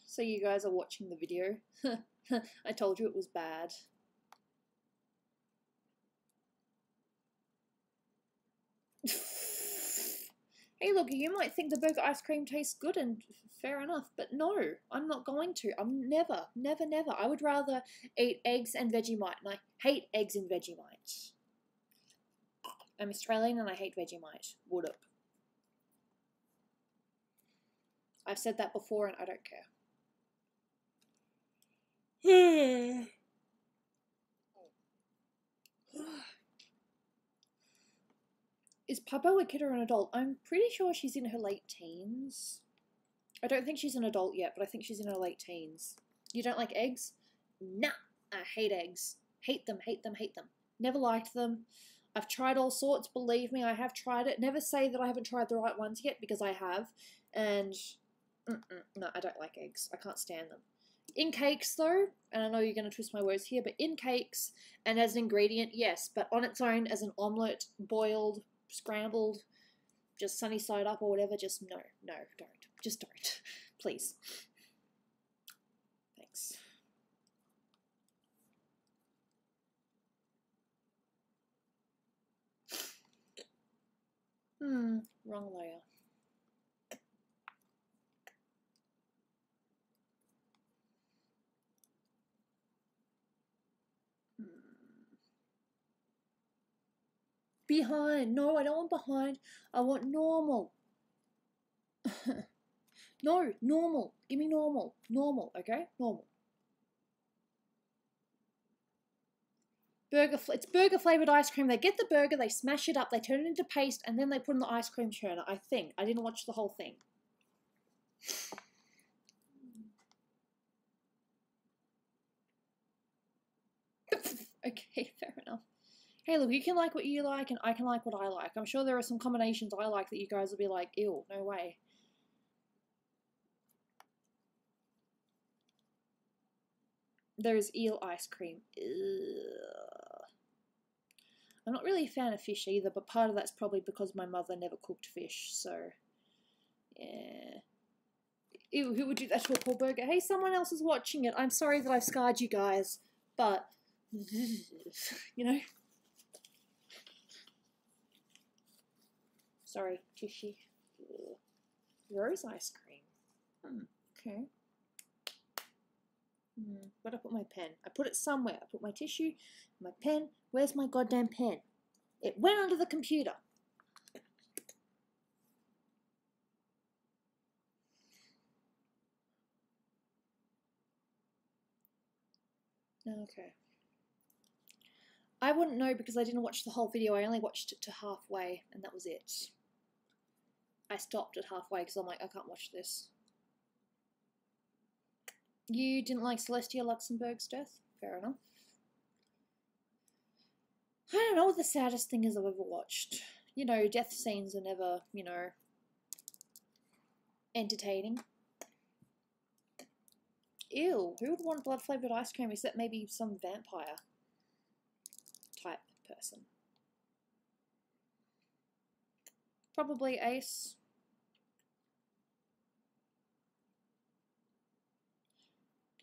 So you guys are watching the video. I told you it was bad. Hey, look, you might think the burger ice cream tastes good, and fair enough, but no, I'm not going to. I'm never. I would rather eat eggs and Vegemite, and I hate eggs and Vegemite. I'm Australian and I hate Vegemite. Wood up. I've said that before and I don't care. Is Papo a kid or an adult? I'm pretty sure she's in her late teens. I don't think she's an adult yet, but I think she's in her late teens. You don't like eggs? Nah, I hate eggs. Hate them. Never liked them. I've tried all sorts, believe me, I have tried it. Never say that I haven't tried the right ones yet, because I have. And, no, I don't like eggs. I can't stand them. In cakes, though, and I know you're going to twist my words here, but in cakes, and as an ingredient, yes. But on its own, as an omelette, boiled, scrambled, just sunny side up or whatever, just no, don't. Just don't. Please. Thanks. Wrong layer. Behind. No, I don't want behind. I want normal. No, normal. Give me normal. Normal, okay? Normal. It's burger flavored ice cream. They get the burger, they smash it up, they turn it into paste, and then they put in the ice cream churner, I think. I didn't watch the whole thing. Okay, fair enough. Hey, look, you can like what you like, and I can like what I like. I'm sure there are some combinations I like that you guys will be like, ew, no way. There's eel ice cream. Ugh. I'm not really a fan of fish either, but part of that's probably because my mother never cooked fish, so yeah. Ew, who would do that to a poor burger? Hey, someone else is watching it. I'm sorry that I've scarred you guys, but, you know. Sorry, tishy. Rose ice cream. Okay. Where'd I put my pen? I put it somewhere. I put my tissue, my pen. Where's my goddamn pen? It went under the computer. Okay. I wouldn't know because I didn't watch the whole video. I only watched it to halfway, and that was it. I stopped at halfway because I'm like, I can't watch this. You didn't like Celestia Luxemburg's death? Fair enough. I don't know what the saddest thing is I've ever watched. You know, death scenes are never, you know, entertaining. Ew, who would want blood-flavoured ice cream except maybe some vampire type person? Probably Ace.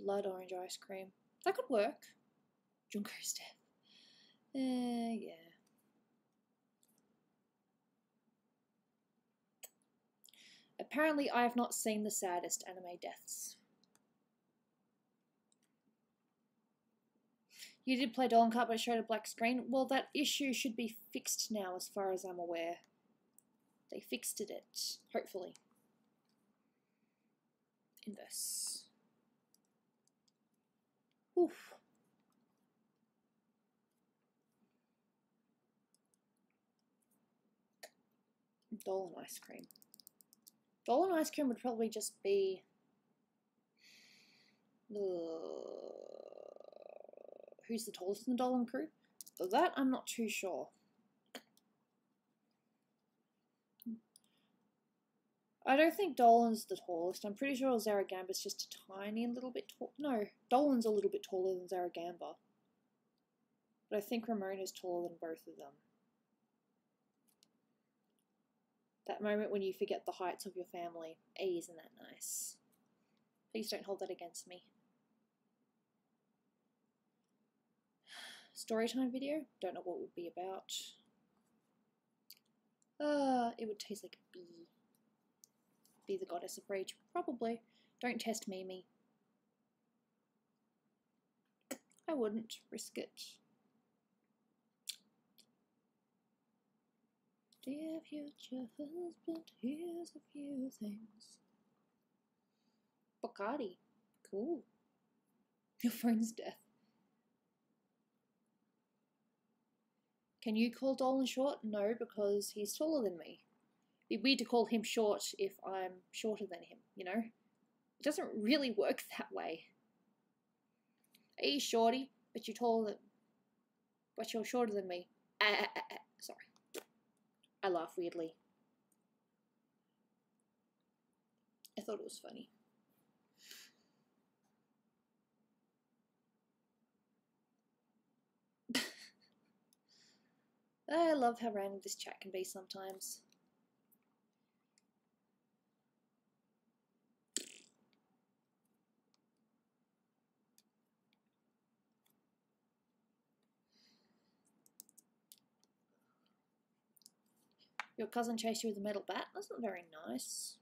Blood orange ice cream. That could work. Junko's death. Yeah. Apparently I have not seen the saddest anime deaths. You did play Dolan Kart but it showed a black screen. Well, that issue should be fixed now as far as I'm aware. They fixed it, hopefully. In this. Oof. Dolan ice cream. Dolan ice cream would probably just be... who's the tallest in the Dolan crew? That I'm not too sure. I don't think Dolan's the tallest. I'm pretty sure Zaragamba's just a tiny little bit tall. No, Dolan's a little bit taller than Zaragamba. But I think Ramona's taller than both of them. That moment when you forget the heights of your family. Isn't that nice? Please don't hold that against me. Storytime video? Don't know what it would be about. It would taste like a bee. Be the goddess of rage? Probably. Don't test Mimi. I wouldn't risk it. Dear future husband, here's a few things. Bacardi. Cool. Your phone's deaf. Can you call Dolan short? No, because he's taller than me. It'd be weird to call him short if I'm shorter than him, you know? It doesn't really work that way. Hey, shorty, but you're taller than... but you're shorter than me. Sorry. I laugh weirdly. I thought it was funny. I love how random this chat can be sometimes. Your cousin chased you with a metal bat? That's not very nice.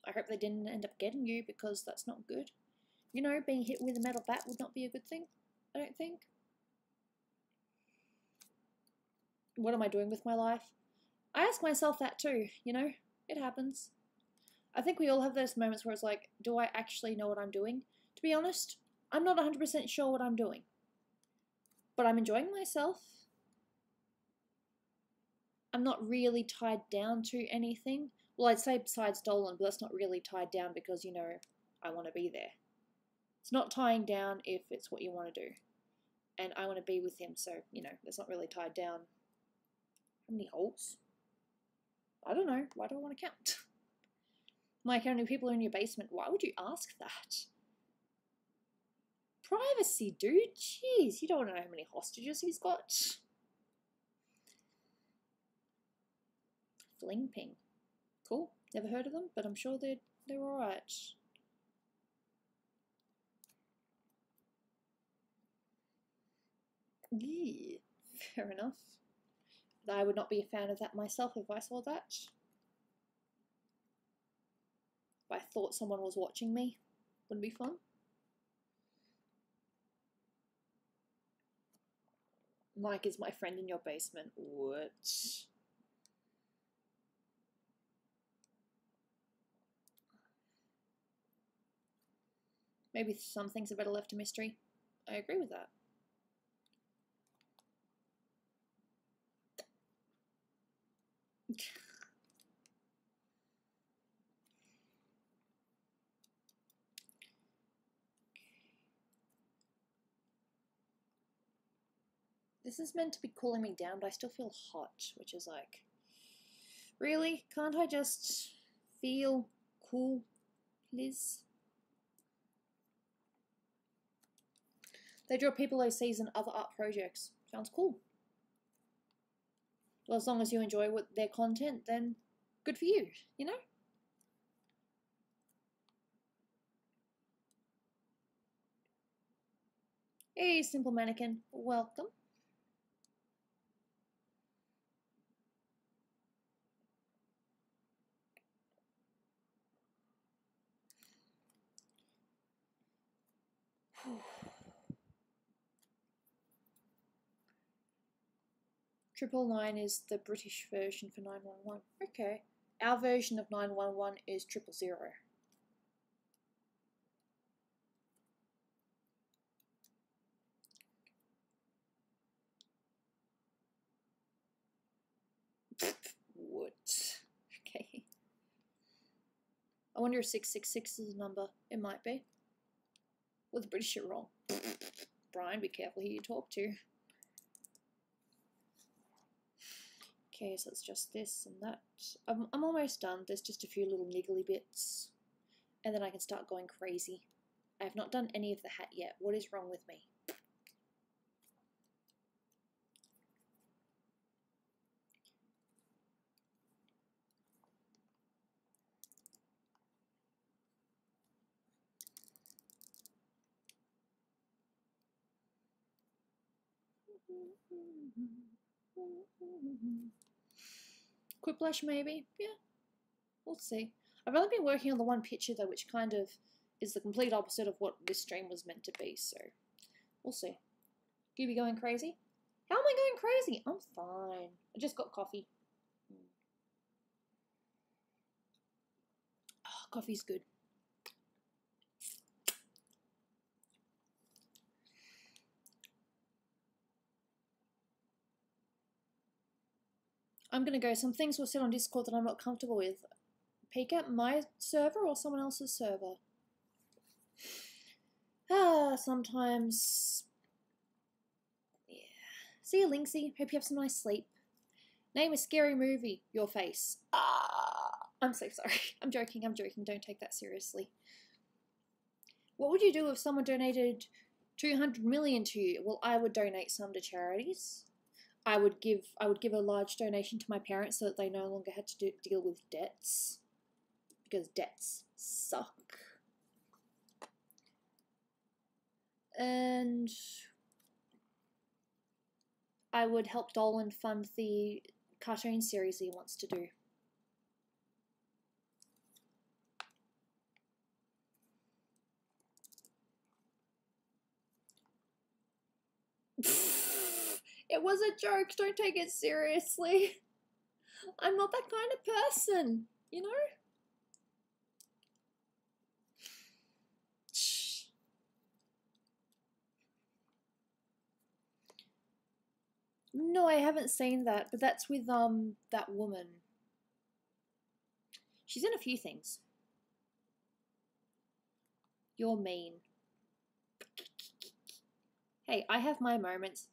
I hope they didn't end up getting you because that's not good. You know, being hit with a metal bat would not be a good thing, I don't think. What am I doing with my life? I ask myself that too, you know? It happens. I think we all have those moments where it's like, do I actually know what I'm doing? To be honest, I'm not 100% sure what I'm doing. But I'm enjoying myself. I'm not really tied down to anything. Well, I'd say besides Dolan, but that's not really tied down because, you know, I want to be there. It's not tying down if it's what you want to do. And I want to be with him, so, you know, it's not really tied down. How many holes? I don't know. Why do I want to count? Mike, how many people are in your basement? Why would you ask that? Privacy, dude. Jeez, you don't know how many hostages he's got. Fling ping. Cool. Never heard of them, but I'm sure they're alright. Yeah, fair enough. I would not be a fan of that myself if I saw that. If I thought someone was watching me, wouldn't be fun. Mike is my friend in your basement. What? Maybe some things are better left a mystery. I agree with that. This is meant to be cooling me down, but I still feel hot, which is like, really? Can't I just feel cool, please? They draw people overseas and other art projects. Sounds cool. Well, as long as you enjoy their content, then good for you, you know? Hey, simple mannequin. Welcome. Triple nine is the British version for 911. Okay. Our version of 911 is 000. What? Okay. I wonder if 666 is a number. It might be. Well, the British are wrong. Brian, be careful who you talk to. Okay, so it's just this and that. I'm almost done. There's just a few little niggly bits. And then I can start going crazy. I have not done any of the hat yet. What is wrong with me? Quiplash maybe? Yeah. We'll see. I've only been working on the one picture though, which kind of is the complete opposite of what this stream was meant to be, so we'll see. Gooby going crazy? How am I going crazy? I'm fine. I just got coffee. Oh, coffee's good. I'm gonna go. Some things were said on Discord that I'm not comfortable with. Peek at my server or someone else's server? Sometimes. Yeah. See you, Linksy. Hope you have some nice sleep. Name a scary movie. Your face. I'm so sorry. I'm joking. Don't take that seriously. What would you do if someone donated 200 million to you? Well, I would donate some to charities. I would give a large donation to my parents so that they no longer had to deal with debts. Because debts suck. And I would help Dolan fund the cartoon series he wants to do. It was a joke, don't take it seriously. I'm not that kind of person, you know? No, I haven't seen that, but that's with that woman. She's in a few things. You're mean. Hey, I have my moments.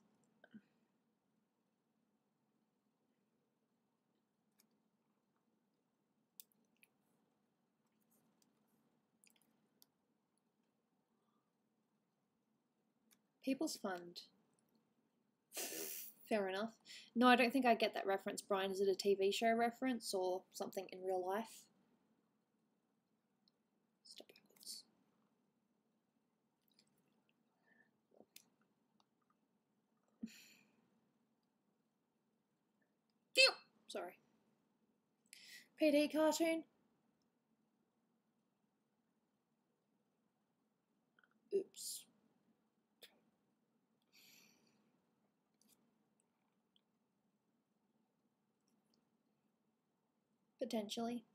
People's Fund. Fair enough. No, I don't think I get that reference, Brian. Is it a TV show reference or something in real life? Step backwards. Sorry. PD cartoon? Oops. Potentially.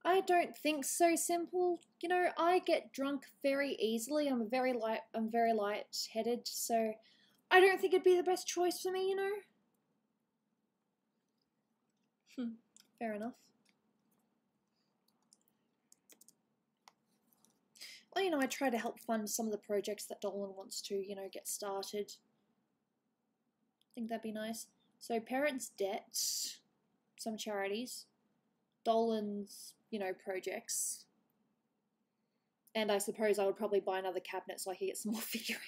I don't think so, Simple. You know, I get drunk very easily. I'm very light-headed, so I don't think it'd be the best choice for me, you know? Fair enough. Well, you know, I try to help fund some of the projects that Dolan wants to, you know, get started. I think that'd be nice. So, parents' debts. some charities, Dolan's, you know, projects, and I suppose I would probably buy another cabinet so I could get some more figurines.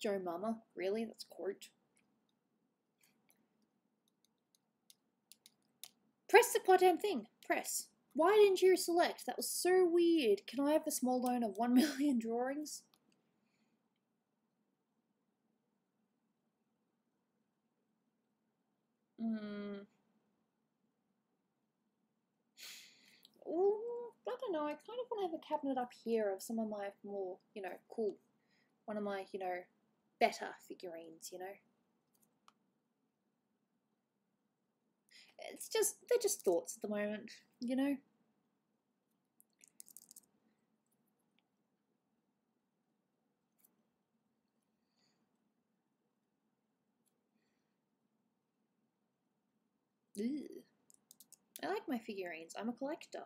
Joe Mama, really? That's quote. Press the goddamn thing. Press. Why didn't you select? That was so weird. Can I have a small loan of 1 million drawings? Well, I don't know. I kind of want to have a cabinet up here of some of my more, you know, cool, one of my, you know, better figurines, you know. It's just, they're just thoughts at the moment, you know. Ew. I like my figurines. I'm a collector.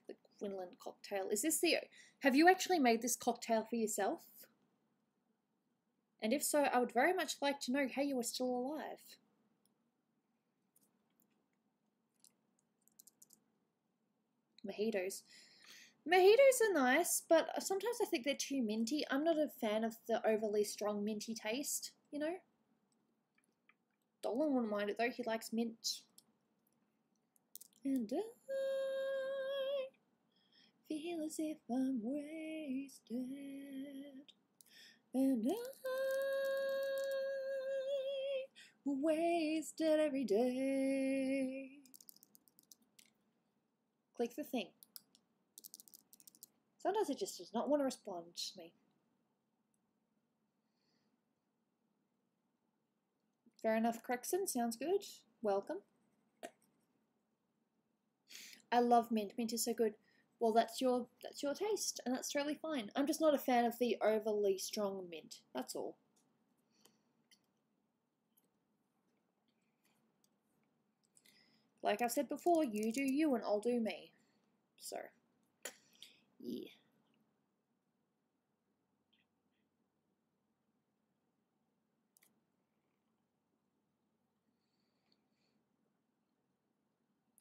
The Quinlan cocktail. Is this the... Have you actually made this cocktail for yourself? And if so, I would very much like to know how you are still alive. Mojitos. Mojitos are nice, but sometimes I think they're too minty. I'm not a fan of the overly strong minty taste, you know? Dolan wouldn't mind it though, he likes mint. And I feel as if I'm wasted. And I'm wasted every day. Click the thing. Sometimes it just does not want to respond to me. Fair enough, Crexon. Sounds good. Welcome. I love mint. Mint is so good. Well, that's your taste, and that's totally fine. I'm just not a fan of the overly strong mint. That's all. Like I've said before, you do you and I'll do me. So, yeah.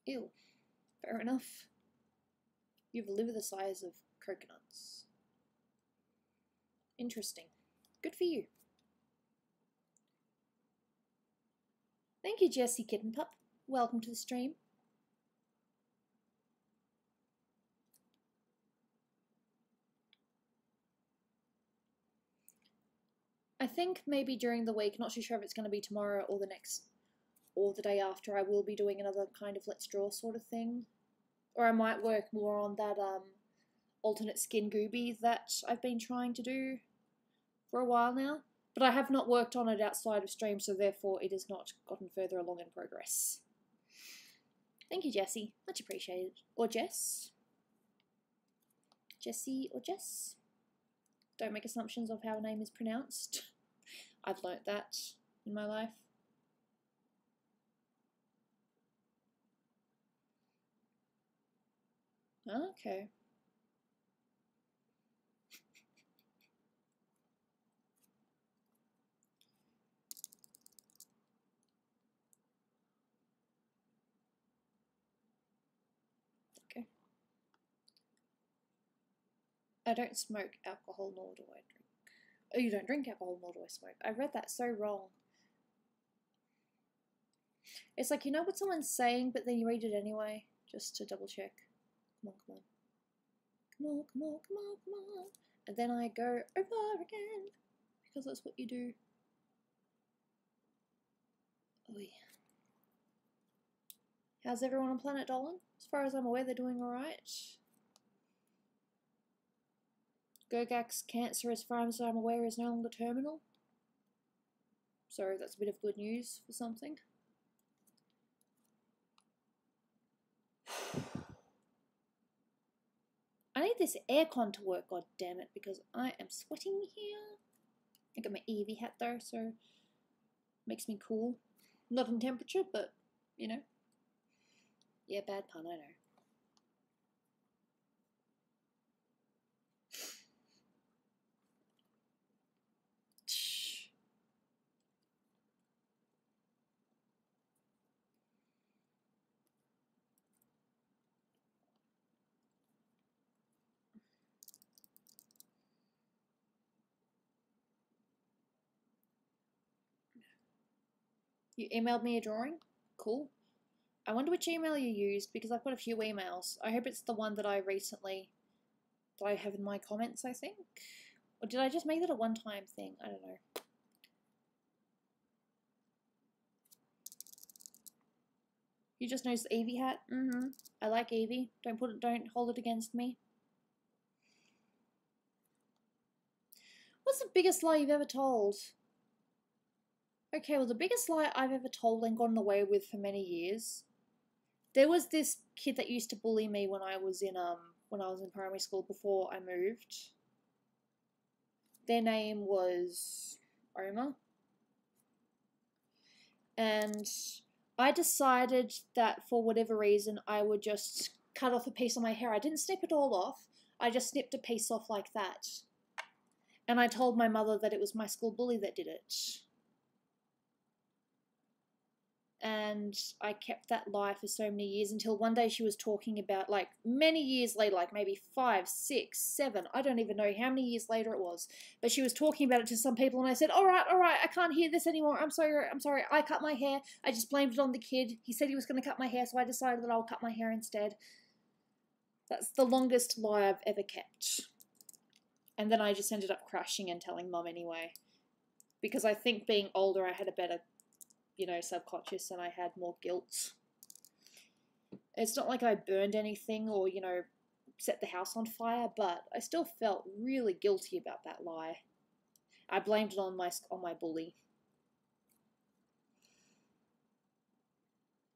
Ew. Fair enough. You have a liver the size of coconuts. Interesting. Good for you. Thank you, Jessie Kitten Pup. Welcome to the stream. I think maybe during the week, not too sure if it's going to be tomorrow or the next, or the day after, I will be doing another kind of Let's Draw sort of thing. Or I might work more on that alternate skin Gooby that I've been trying to do for a while now. But I have not worked on it outside of stream, so therefore it has not gotten further along in progress. Thank you, Jessie. Much appreciated. Or Jess. Jessie or Jess. Don't make assumptions of how a name is pronounced. I've learnt that in my life. Okay. Okay. I don't smoke alcohol, nor do I drink. Oh, you don't drink alcohol, nor do I smoke. I read that so wrong. It's like, you know what someone's saying, but then you read it anyway, just to double check. Come on, come on. Come on, come on, come on, come on. And then I go over again, because that's what you do. Oh yeah. How's everyone on Planet Dolan? As far as I'm aware, they're doing alright. Gogak's cancer, as far as I'm aware, is no longer terminal. So that's a bit of good news for something. this aircon to work, god damn it, because I am sweating here. I got my Eevee hat though, so makes me cool. Not in temperature, but you know. Yeah, bad pun, I know. You emailed me a drawing? Cool. I wonder which email you used, because I've got a few emails. I hope it's the one that I have in my comments, I think? Or did I just make that a one-time thing? I don't know. You just noticed the Eevee hat? Mm-hmm. I like Eevee. Don't hold it against me. What's the biggest lie you've ever told? Okay, well, the biggest lie I've ever told and gotten away with for many years. There was this kid that used to bully me when I was in primary school before I moved. Their name was Omar. And I decided that for whatever reason I would just cut off a piece of my hair. I didn't snip it all off. I just snipped a piece off like that. And I told my mother that it was my school bully that did it. And I kept that lie for so many years until one day she was talking about, like, many years later, like maybe 5, 6, 7, I don't even know how many years later it was, but she was talking about it to some people and I said, all right, I can't hear this anymore, I'm sorry, I cut my hair, I just blamed it on the kid, he said he was going to cut my hair, so I decided that I'll cut my hair instead. That's the longest lie I've ever kept. And then I just ended up crashing and telling Mum anyway, because I think being older I had a better, you know, subconscious, and I had more guilt. It's not like I burned anything or, you know, set the house on fire, but I still felt really guilty about that lie. I blamed it on my bully.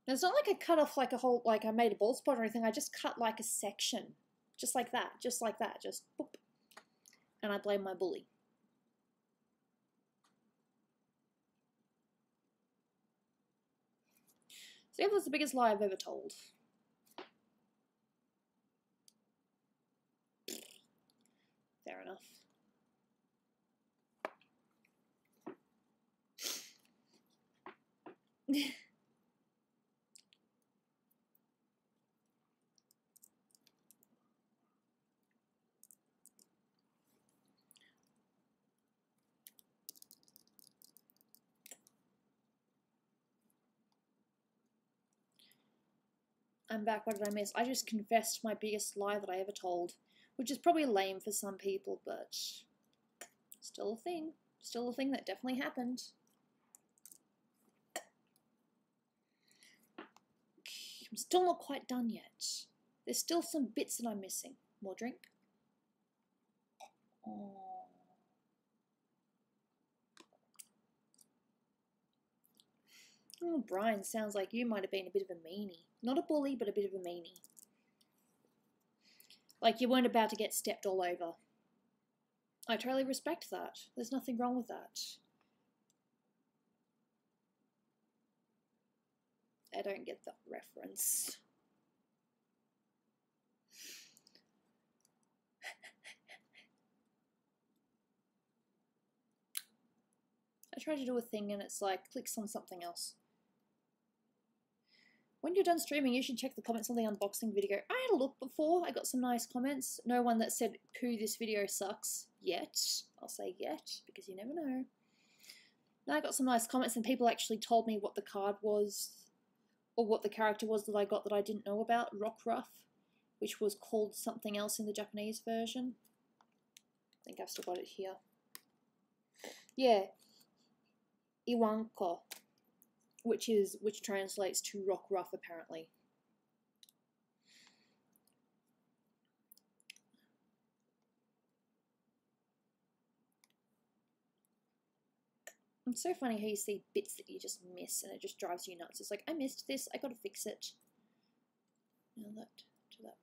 And it's not like I cut off like a whole, like I made a bald spot or anything, I just cut like a section. Just like that, just boop. And I blame my bully. So yeah, that's the biggest lie I've ever told. Fair enough. I'm back, what did I miss? I just confessed my biggest lie that I ever told, which is probably lame for some people, but still a thing. Still a thing that definitely happened. I'm still not quite done yet. There's still some bits that I'm missing. More drink? Oh, Brian, sounds like you might have been a bit of a meanie. Not a bully, but a bit of a meanie. Like you weren't about to get stepped all over. I totally respect that. There's nothing wrong with that. I don't get that reference. I try to do a thing and it's like, clicks on something else. When you're done streaming, you should check the comments on the unboxing video. I had a look before, I got some nice comments. No one that said, poo, this video sucks, yet. I'll say yet, because you never know. Now I got some nice comments and people actually told me what the card was, or what the character was that I got that I didn't know about, Rockruff, which was called something else in the Japanese version. I think I've still got it here. Yeah. Iwanko. Which translates to Rockruff, apparently. It's so funny how you see bits that you just miss and it just drives you nuts. It's like, I missed this, I gotta fix it. Now that, to that,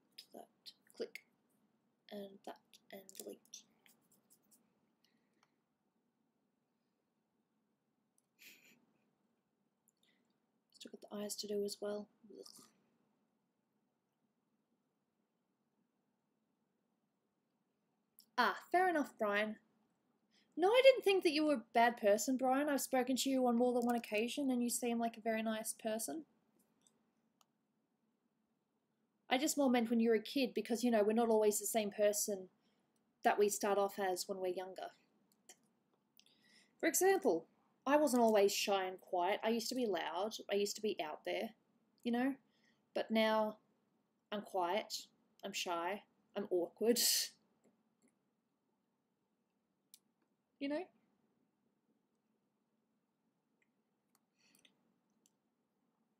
click. and that, and delete. Still got the eyes to do as well. Ugh. Ah, fair enough, Brian. No, I didn't think that you were a bad person, Brian. I've spoken to you on more than one occasion and you seem like a very nice person. I just more meant when you were a kid because, you know, we're not always the same person that we start off as when we're younger. For example, I wasn't always shy and quiet. I used to be loud. I used to be out there, you know? But now I'm quiet. I'm shy. I'm awkward. You know?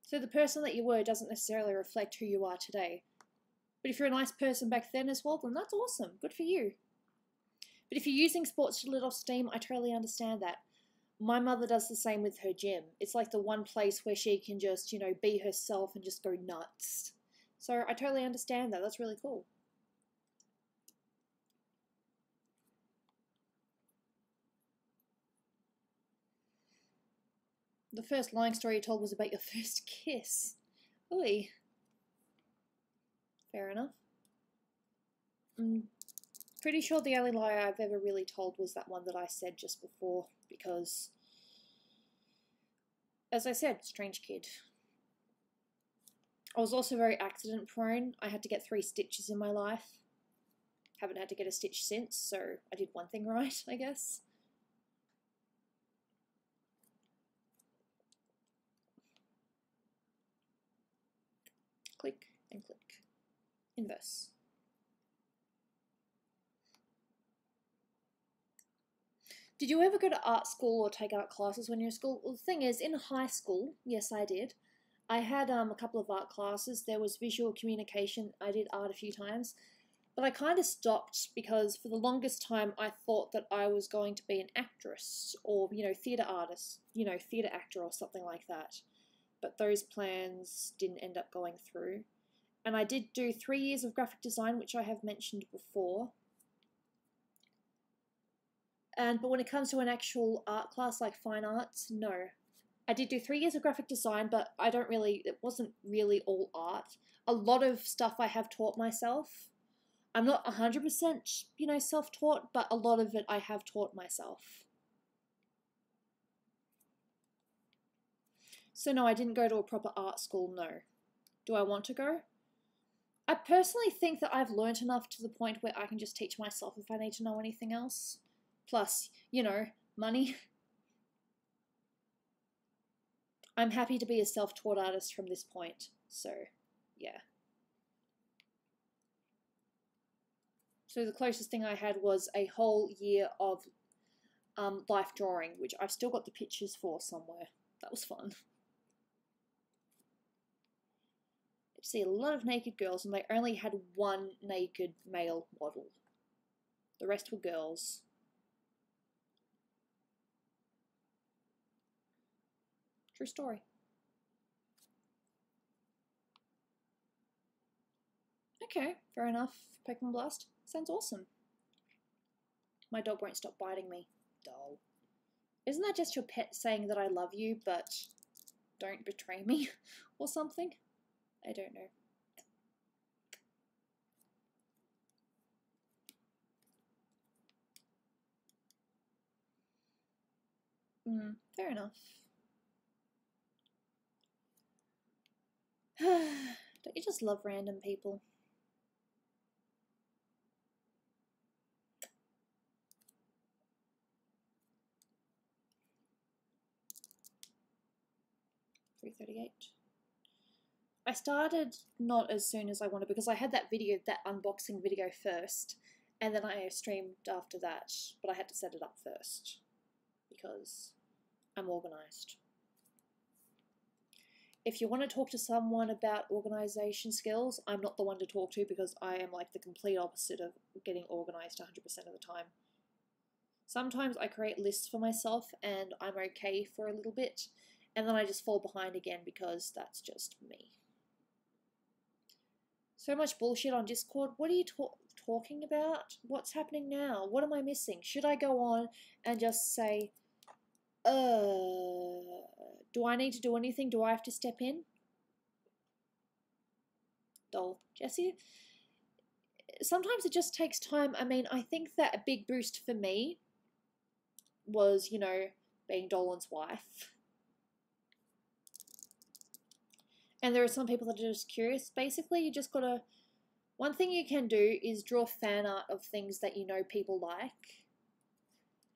So the person that you were doesn't necessarily reflect who you are today. But if you're a nice person back then as well, then that's awesome. Good for you. But if you're using sports to let off steam, I totally understand that. My mother does the same with her gym. It's like the one place where she can just, you know, be herself and just go nuts. So I totally understand that. That's really cool. The first lying story you told was about your first kiss. Oy. Fair enough. I'm pretty sure the only lie I've ever really told was that one that I said just before, because, as I said, strange kid. I was also very accident prone. I had to get 3 stitches in my life. Haven't had to get a stitch since, so I did one thing right, I guess. Click and click. Inverse. Did you ever go to art school or take art classes when you were in school? Well, the thing is, in high school, yes, I did. I had a couple of art classes. There was visual communication. I did art a few times. But I kind of stopped because for the longest time I thought that I was going to be an actress or, you know, theatre artist, you know, theatre actor or something like that. But those plans didn't end up going through. And I did do 3 years of graphic design, which I have mentioned before. But when it comes to an actual art class like fine arts, no. I did do 3 years of graphic design, but it wasn't really all art. A lot of stuff I have taught myself. I'm not 100%, you know, self-taught, but a lot of it I have taught myself. So no, I didn't go to a proper art school, no. Do I want to go? I personally think that I've learnt enough to the point where I can just teach myself if I need to know anything else. Plus, you know, money. I'm happy to be a self-taught artist from this point, so yeah. So the closest thing I had was a whole year of life drawing, which I've still got the pictures for somewhere. That was fun. I see a lot of naked girls, and they only had one naked male model. The rest were girls. True story. Okay, fair enough. Pokemon Blast. Sounds awesome. My dog won't stop biting me. Dull. Isn't that just your pet saying that I love you, but don't betray me or something? I don't know. Fair enough. Don't you just love random people? $3.38. I started not as soon as I wanted because I had that unboxing video first, and then I streamed after that, but I had to set it up first because I'm organised. If you want to talk to someone about organisation skills, I'm not the one to talk to because I am like the complete opposite of getting organised 100% of the time. Sometimes I create lists for myself and I'm okay for a little bit, and then I just fall behind again because that's just me. So much bullshit on Discord. What are you talking about? What's happening now? What am I missing? Should I go on and just say, do I need to do anything? Do I have to step in? Dol. Jessie? Sometimes it just takes time. I mean, I think that a big boost for me was, you know, being Dolan's wife. And there are some people that are just curious. Basically, you just gotta... One thing you can do is draw fan art of things that you know people like.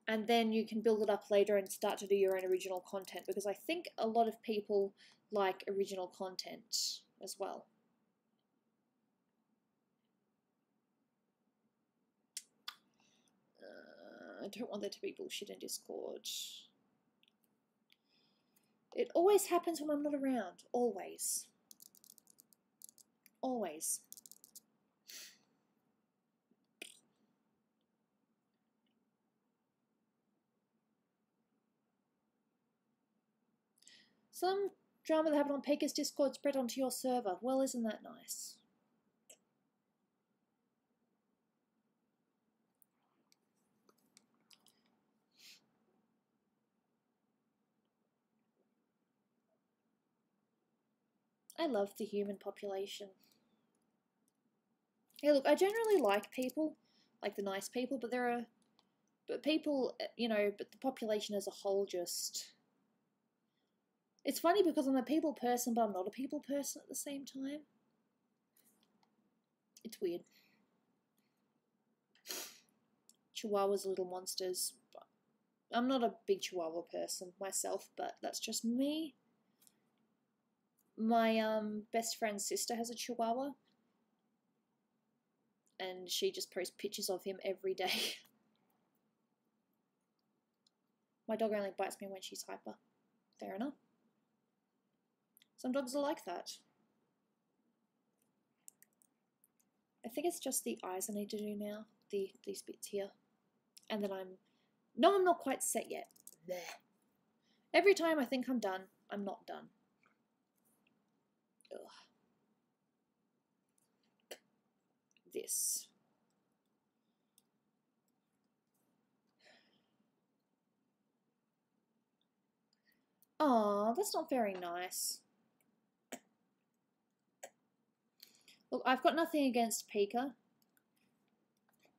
And then you can build it up later and start to do your own original content. Because I think a lot of people like original content as well. I don't want there to be bullshit in Discord. It always happens when I'm not around. Always. Always. Some drama that happened on Peka's Discord spread onto your server. Well, isn't that nice? I love the human population. Hey, look, I generally like people, like the nice people, but there are, but people, you know, but the population as a whole just... It's funny because I'm a people person, but I'm not a people person at the same time. It's weird. Chihuahuas are little monsters. I'm not a big Chihuahua person myself, but that's just me. My best friend's sister has a Chihuahua. And she just posts pictures of him every day. My dog only bites me when she's hyper. Fair enough. Some dogs are like that. I think it's just the eyes I need to do now. These bits here. And then I'm not quite set yet. Blech. Every time I think I'm done, I'm not done. Ugh. This. Aw, that's not very nice. Look, I've got nothing against Pika,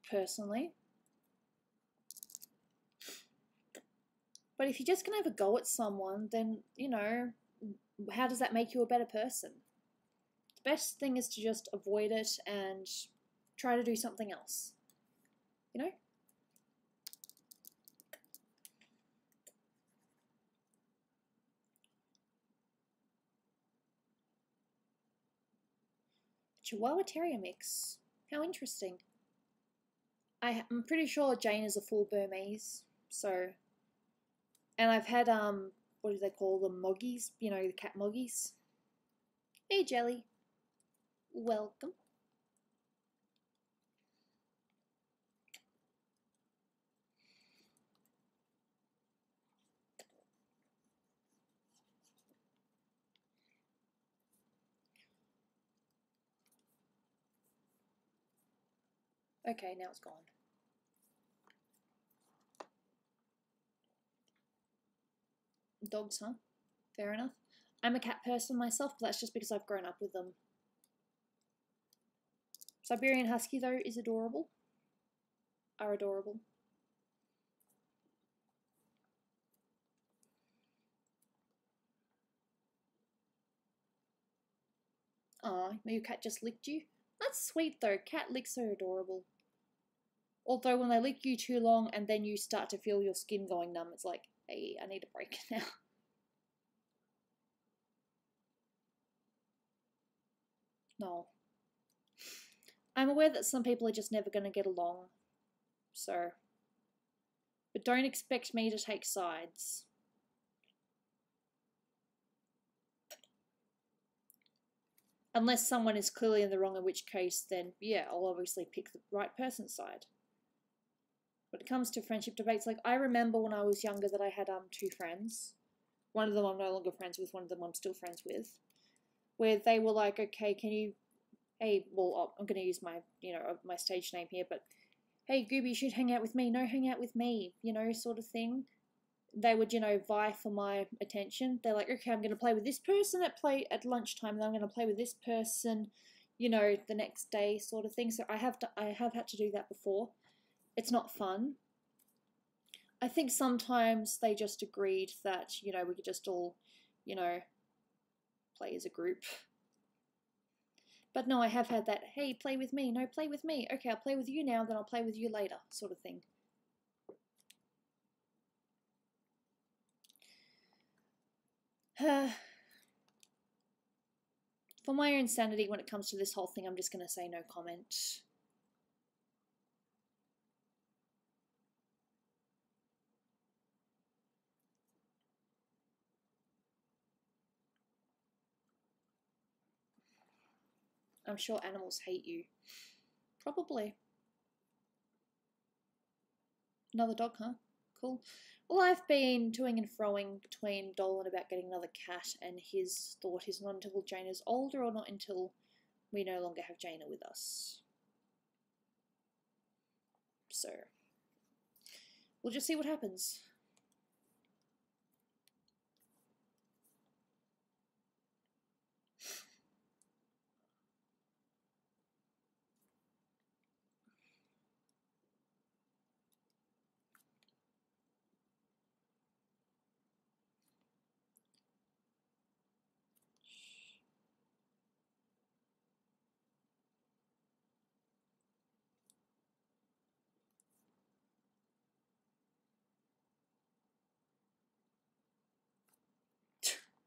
personally. But if you're just going to have a go at someone, then, you know, how does that make you a better person? The best thing is to just avoid it and try to do something else. You know? Chihuahua Terrier mix. How interesting. I'm pretty sure Jane is a full Burmese, so... And I've had, what do they call them? Moggies? You know, the cat moggies. Hey, Jelly. Welcome. Okay, now it's gone. Dogs, huh? Fair enough. I'm a cat person myself, but that's just because I've grown up with them. Siberian Husky, though, is adorable. Are adorable. Aw, your cat just licked you? That's sweet, though. Cat licks are adorable. Although when they lick you too long and then you start to feel your skin going numb, it's like, hey, I need a break now. No. I'm aware that some people are just never going to get along, so... But don't expect me to take sides. Unless someone is clearly in the wrong, in which case, then, yeah, I'll obviously pick the right person's side. When it comes to friendship debates, like, I remember when I was younger that I had two friends. One of them I'm no longer friends with, one of them I'm still friends with. Where they were like, okay, can you hey, well, I'm going to use my, my stage name here, but hey, Gooby, you should hang out with me. No, hang out with me, sort of thing. They would, vie for my attention. They're like, okay, I'm going to play with this person at lunchtime, and I'm going to play with this person, the next day, sort of thing. So I have had to do that before. It's not fun. I think sometimes they just agreed that, we could just all, play as a group. But no, I have had that, hey, play with me. No, play with me. Okay, I'll play with you now, then I'll play with you later, sort of thing. For my own sanity when it comes to this whole thing, I'm just going to say no comment. I'm sure animals hate you. Probably. Another dog, huh? Cool. Well, I've been toing and froing between Dolan about getting another cat, and his thought is not until Jaina's older or not until we no longer have Jaina with us. So, we'll just see what happens.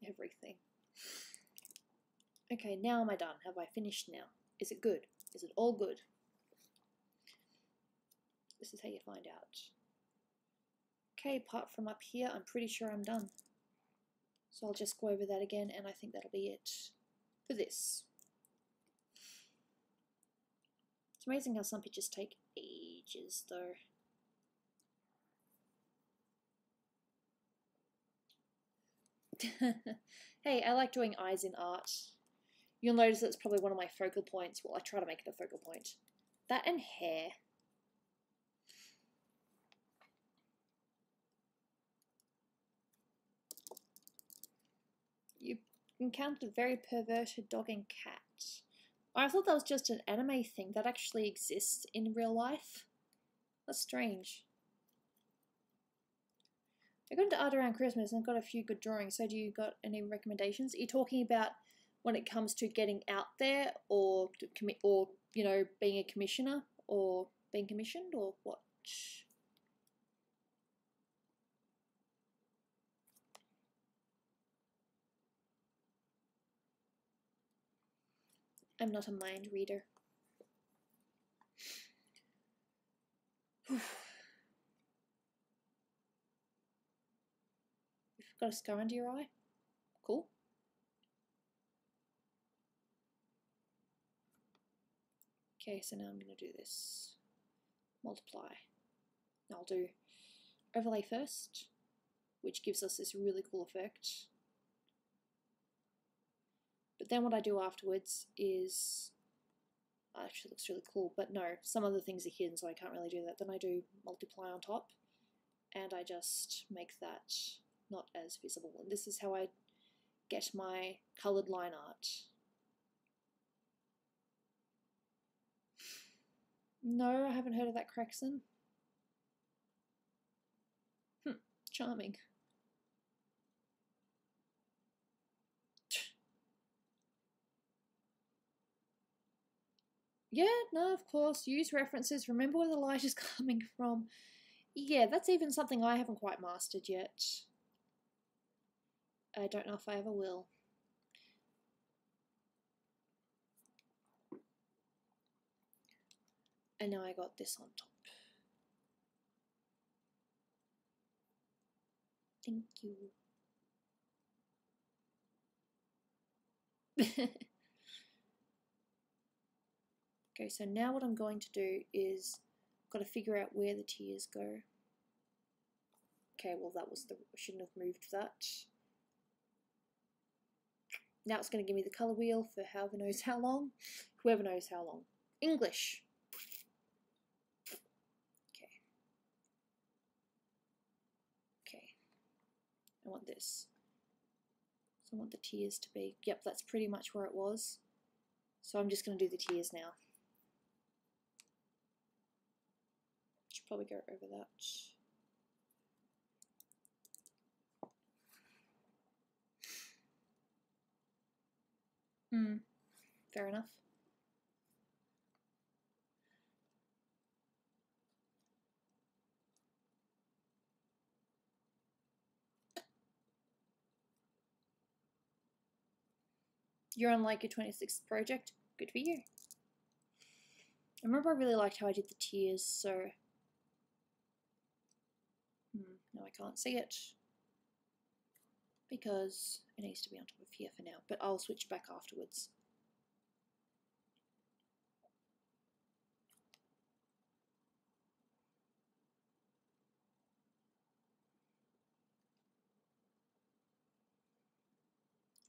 Everything. Okay, now am I done? Have I finished now? Is it good? Is it all good? This is how you find out. Okay, apart from up here, I'm pretty sure I'm done. So I'll just go over that again, and I think that'll be it for this. It's amazing how some pictures take ages, though. Hey, I like doing eyes in art. You'll notice that it's probably one of my focal points. Well, I try to make it a focal point. That and hair. You encountered a very perverted dog and cat. I thought that was just an anime thing that actually exists in real life. That's strange. I got into art around Christmas and got a few good drawings, so do you got any recommendations? Are you talking about when it comes to getting out there, or being a commissioner, or being commissioned, or what? I'm not a mind reader. You've got a scar under your eye? Cool. Okay, so now I'm going to do this. Multiply. Now I'll do overlay first, which gives us this really cool effect. But then what I do afterwards is, actually looks really cool, but no, some of the things are hidden, so I can't really do that. Then I do multiply on top, and I just make that not as visible. And this is how I get my coloured line art. No, I haven't heard of that Craxon. Charming. Yeah, no, of course. Use references. Remember where the light is coming from. Yeah, that's even something I haven't quite mastered yet. I don't know if I ever will. And now I got this on top. Thank you. Okay, so now what I'm going to do is I've got to figure out where the tears go. Okay, well that was I shouldn't have moved that. Now it's going to give me the colour wheel for however knows how long. Whoever knows how long. English. Okay. Okay. I want this. So I want the tiers to be... Yep, that's pretty much where it was. So I'm just going to do the tiers now. Should probably go over that. Fair enough. You're on like your 26th project. Good for you. I remember I really liked how I did the tiers, so... now I can't see it. Because it needs to be on top of here for now, but I'll switch back afterwards.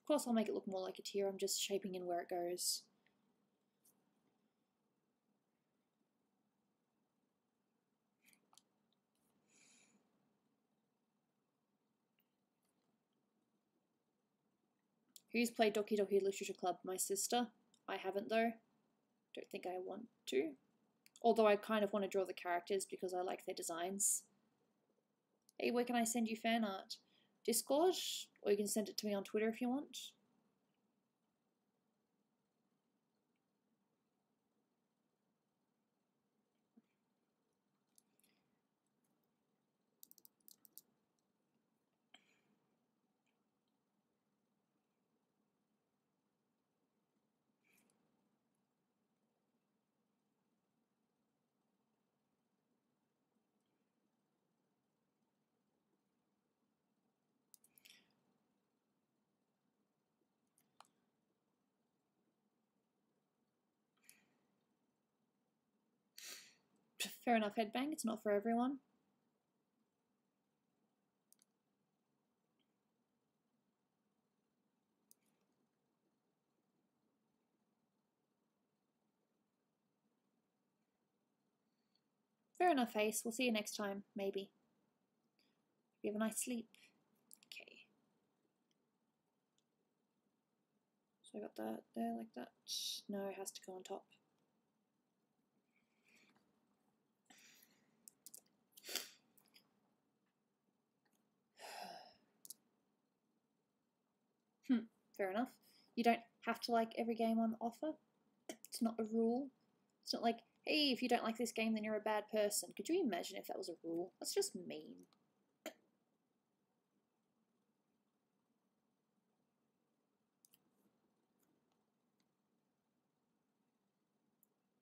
Of course I'll make it look more like a tier, I'm just shaping in where it goes. Who's played Doki Doki Literature Club? My sister. I haven't though. Don't think I want to. Although I kind of want to draw the characters because I like their designs. Hey, where can I send you fan art? Discord? Or you can send it to me on Twitter if you want. Fair enough, headbang. It's not for everyone. Fair enough, Ace. We'll see you next time, maybe. You have a nice sleep. Okay. So I got that there like that. No, it has to go on top. Fair enough. You don't have to like every game on offer. It's not a rule. It's not like, hey, if you don't like this game, then you're a bad person. Could you imagine if that was a rule? That's just mean.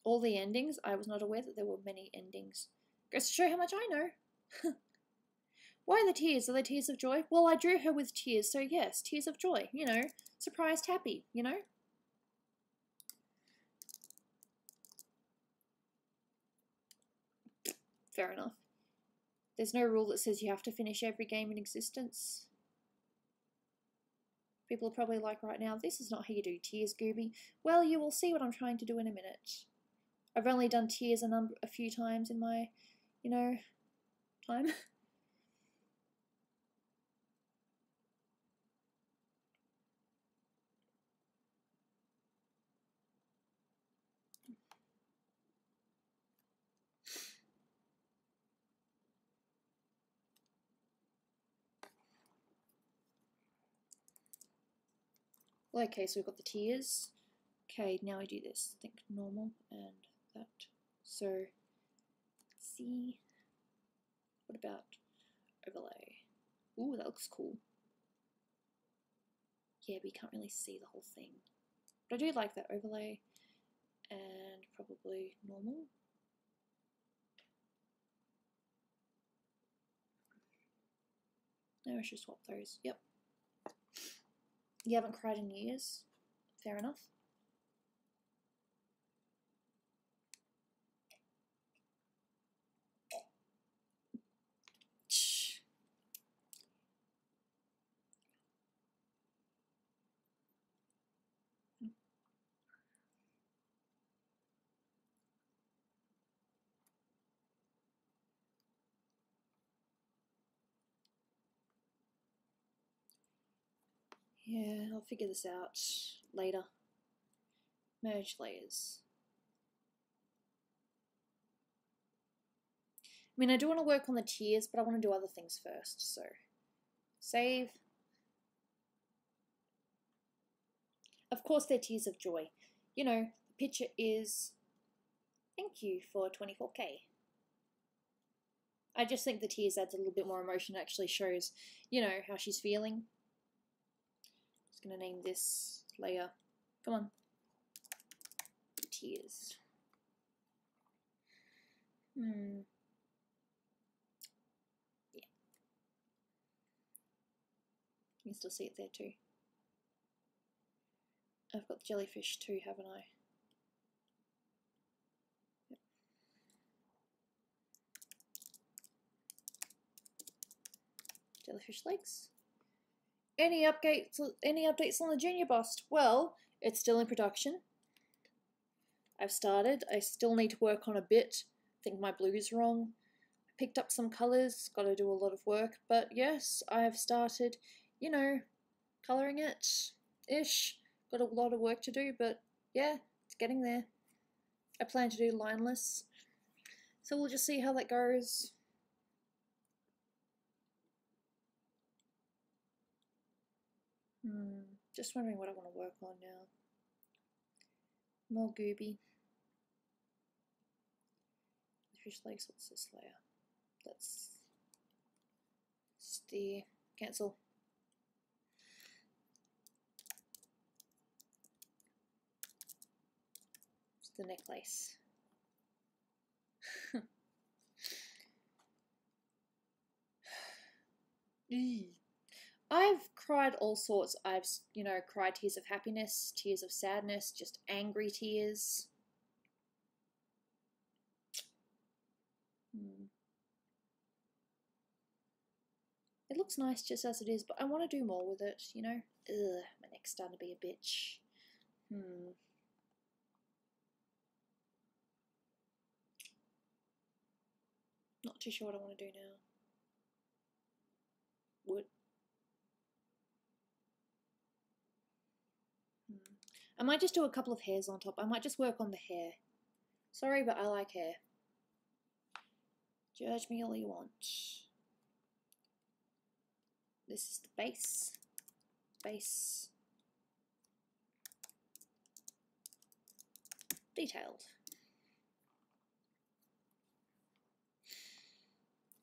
All the endings? I was not aware that there were many endings. Goes to show how much I know. Why the tears? Are they tears of joy? Well, I drew her with tears, so yes, tears of joy. You know, surprised happy, you know? Fair enough. There's no rule that says you have to finish every game in existence. People are probably like right now, this is not how you do tears, Gooby. Well, you will see what I'm trying to do in a minute. I've only done tears a few times in my, you know, time. Well, okay, so we've got the tears. Okay, now we do this. Think normal and that. So, see. What about overlay? Ooh, that looks cool. Yeah, but you can't really see the whole thing. But I do like that overlay. And probably normal. No, I should swap those. Yep. You haven't cried in years. Fair enough. Yeah, I'll figure this out later. Merge layers. I mean, I do want to work on the tears, but I want to do other things first, so save. Of course, they're tears of joy. You know, the picture is thank you for 24K. I just think the tears adds a little bit more emotion. It actually shows, you know, how she's feeling. Just going to name this layer. Come on. Tears. Yeah. You can still see it there too. I've got the jellyfish too, haven't I? Yep. Jellyfish legs. Any updates on the junior bust? Well, it's still in production. I've started. I still need to work on a bit. I think my blue is wrong. I picked up some colours, got to do a lot of work, but yes, I have started, you know, colouring it-ish. Got a lot of work to do, but yeah, it's getting there. I plan to do lineless, so we'll just see how that goes. Just wondering what I want to work on now. More Gooby. Fish legs, what's this layer? That's steer. Cancel. It's the necklace. I've cried all sorts. I've, you know, cried tears of happiness, tears of sadness, just angry tears. It looks nice just as it is, but I want to do more with it, you know? Ugh, my neck's starting to be a bitch. Not too sure what I want to do now. Wood. I might just do a couple of hairs on top. I might just work on the hair. Sorry, but I like hair. Judge me all you want. This is the base. Base. Detailed.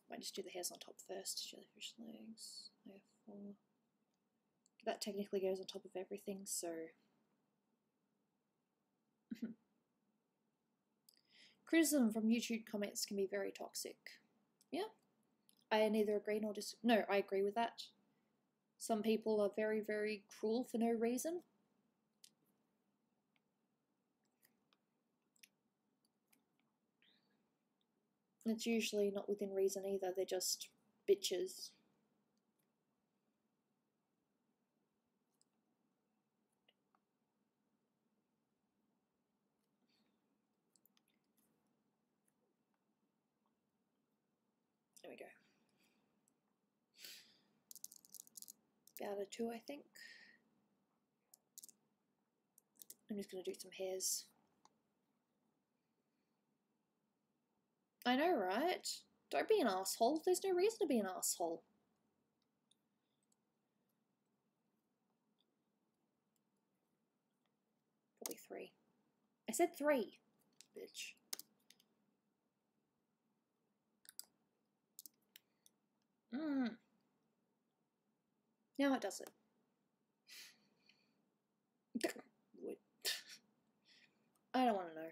Might just do the hairs on top first. Jellyfish legs. Layer 4. That technically goes on top of everything, so... Criticism from YouTube comments can be very toxic. Yeah. I neither agree nor disagree. No, I agree with that. Some people are very, very cruel for no reason. It's usually not within reason either. They're just bitches. There we go. Out of 2, I think. I'm just going to do some hairs. I know, right? Don't be an asshole. There's no reason to be an asshole. Probably 3. I said 3, bitch. Now it does it. Wood. I don't want to know.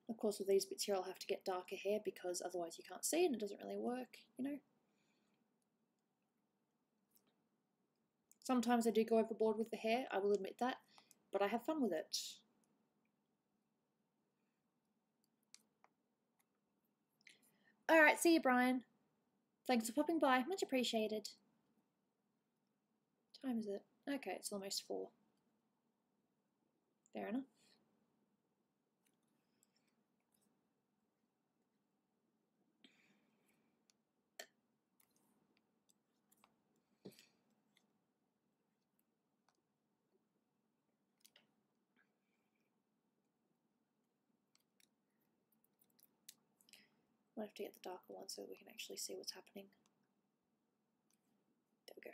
Of course, with these bits here, I'll have to get darker hair because otherwise you can't see and it doesn't really work, you know. Sometimes I do go overboard with the hair, I will admit that, but I have fun with it. Alright, see you, Brian. Thanks for popping by, much appreciated. What time is it? Okay, it's almost 4. Fair enough. Might have to get the darker one so that we can actually see what's happening. There we go.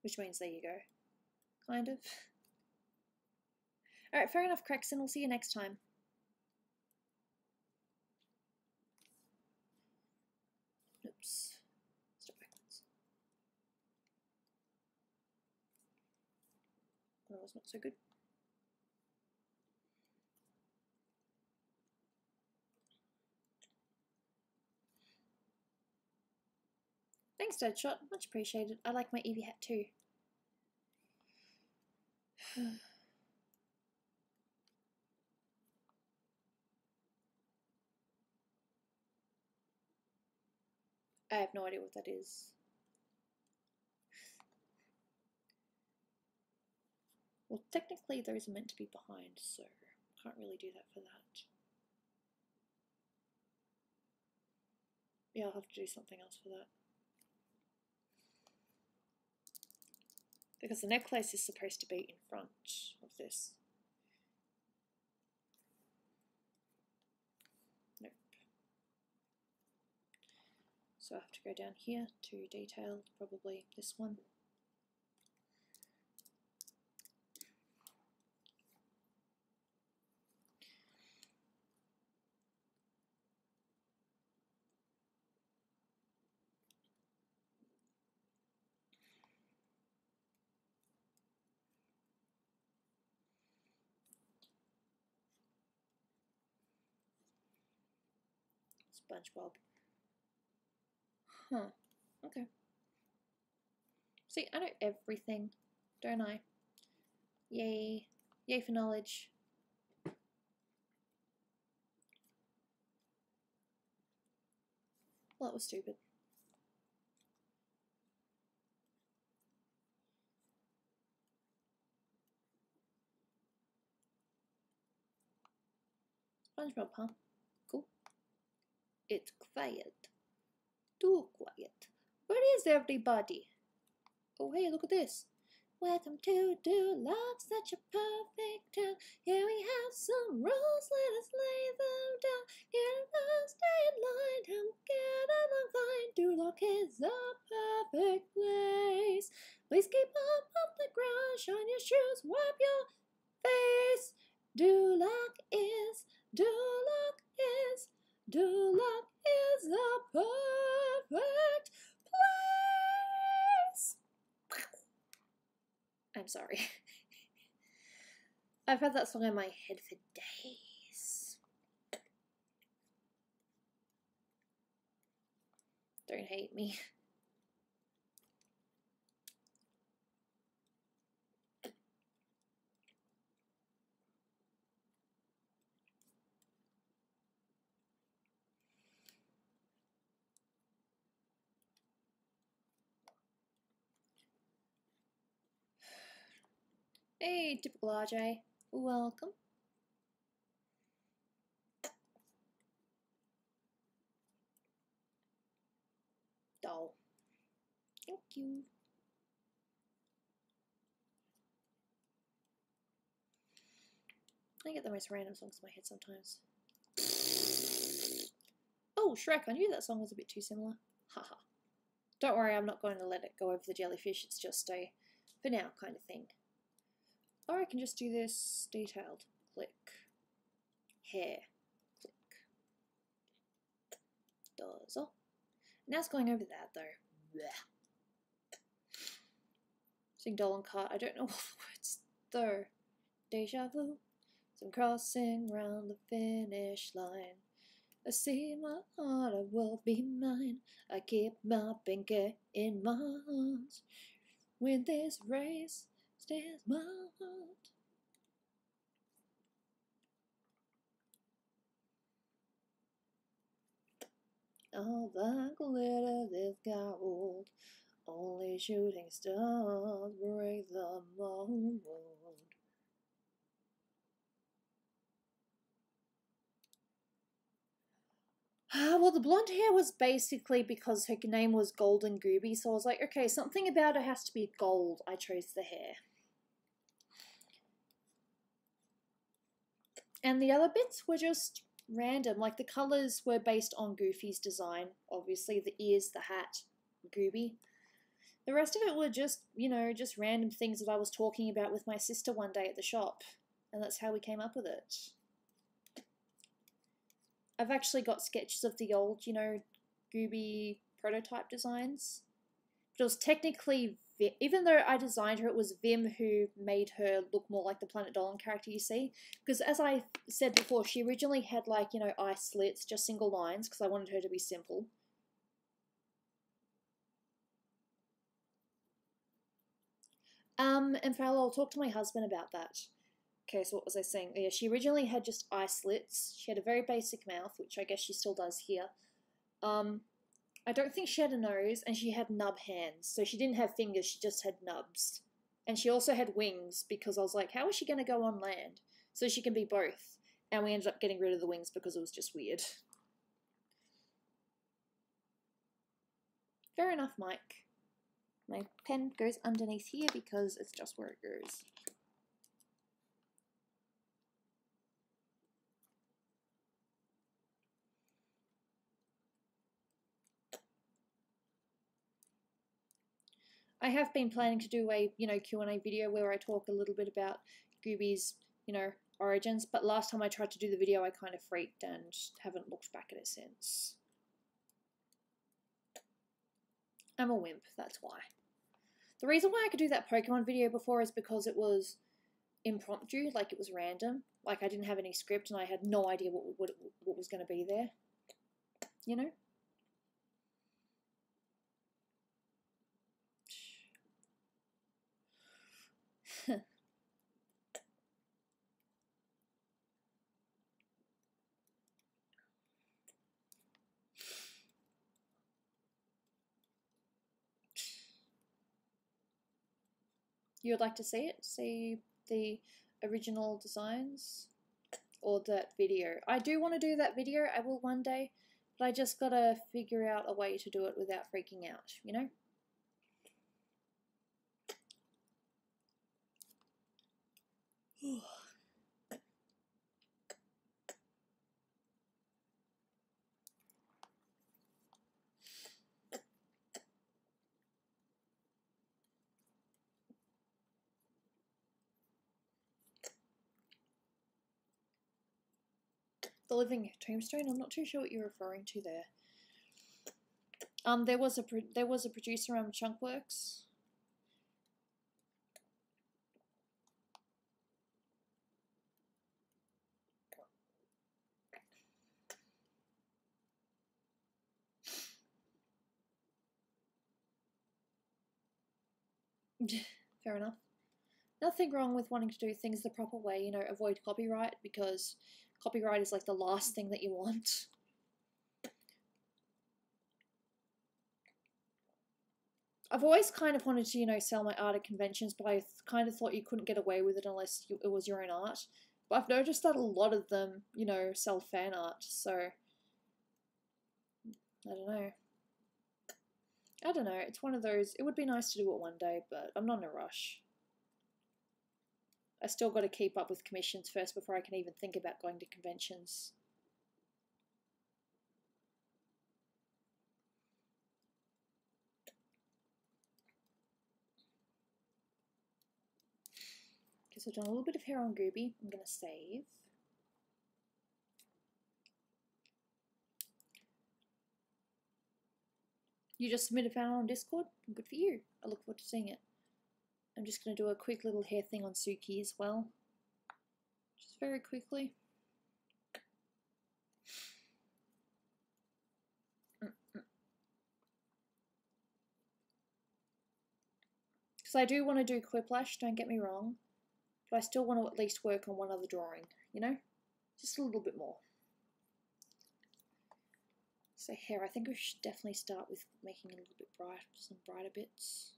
Which means there you go. Kind of. Alright, fair enough, Crexon. We'll see you next time. Oops. Step backwards. That was not so good. Thanks, Deadshot. Much appreciated. I like my Eevee hat too. I have no idea what that is. Well, technically those are meant to be behind, so can't really do that for that. Yeah, I'll have to do something else for that. Because the necklace is supposed to be in front of this. Nope. So I have to go down here to detailed, probably this one. SpongeBob. Huh. Okay. See, I know everything, don't I? Yay. Yay for knowledge. Well, that was stupid. SpongeBob, huh? Cool. It's quiet. Too quiet. Where is everybody? Oh, hey, look at this. Welcome to Duloc, such a perfect town. Here we have some rules, let us lay them down. Get us, stay in line, and get along fine. Duloc is a perfect place. Please keep up off the ground, shine your shoes, wipe your face. Duloc is a perfect place. I'm sorry. I've had that song in my head for days. Don't hate me. Hey, typical RJ. Welcome. Doll. Thank you. I get the most random songs in my head sometimes. Oh, Shrek, I knew that song was a bit too similar. Haha. Don't worry, I'm not going to let it go over the jellyfish, it's just a for now kind of thing. Or I can just do this detailed. Click. Hair. Click. Does all. Now it's going over that though. Blech. Sing Dolan cart. I don't know all the words though. Deja vu. So I'm crossing round the finish line. I see my heart, it will be mine. I keep my pinky in my arms. When this race stays my heart. All the glitter is gold. Only shooting stars break the mold. Well, the blonde hair was basically because her name was Golden Gooby, so I was like, okay, something about her has to be gold. I chose the hair. And the other bits were just random. Like the colours were based on Goofy's design. Obviously, the ears, the hat, Gooby. The rest of it were just, you know, just random things that I was talking about with my sister one day at the shop. And that's how we came up with it. I've actually got sketches of the old, you know, Gooby prototype designs. But it was technically, even though I designed her, it was Vim who made her look more like the Planet Dolan character you see. Because as I said before, she originally had like, you know, eye slits, just single lines, because I wanted her to be simple. And I'll talk to my husband about that. Okay, so what was I saying? Yeah, she originally had just eye slits. She had a very basic mouth, which I guess she still does here. I don't think she had a nose, and she had nub hands. So she didn't have fingers, she just had nubs. And she also had wings, because I was like, how is she going to go on land? So she can be both. And we ended up getting rid of the wings because it was just weird. Fair enough, Mike. My pen goes underneath here because it's just where it goes. I have been planning to do a, you know, Q&A video where I talk a little bit about Gooby's, you know, origins, but last time I tried to do the video I kind of freaked and haven't looked back at it since. I'm a wimp, that's why. The reason why I could do that Pokemon video before is because it was impromptu, like it was random. Like I didn't have any script and I had no idea what was going to be there. You know? You would like to see it? See the original designs? Or that video? I do want to do that video, I will one day, but I just gotta figure out a way to do it without freaking out, you know? The Living Tombstone? I'm not too sure what you're referring to there. There was a producer on Chunkworks. Fair enough. Nothing wrong with wanting to do things the proper way, you know, avoid copyright, because copyright is like the last thing that you want. I've always kind of wanted to, you know, sell my art at conventions, but I kind of thought you couldn't get away with it unless it was your own art. But I've noticed that a lot of them, you know, sell fan art, so I don't know. I don't know, it's one of those, it would be nice to do it one day, but I'm not in a rush. I still got to keep up with commissions first before I can even think about going to conventions. Okay, so I've done a little bit of hair on Gooby. I'm going to save. You just submitted a fan on Discord? Good for you. I look forward to seeing it. I'm just going to do a quick little hair thing on Suki as well. Just very quickly. Because I do want to do Quiplash, don't get me wrong. But I still want to at least work on one other drawing, you know? Just a little bit more. So hair, I think we should definitely start with making it a little bit bright, some brighter bits.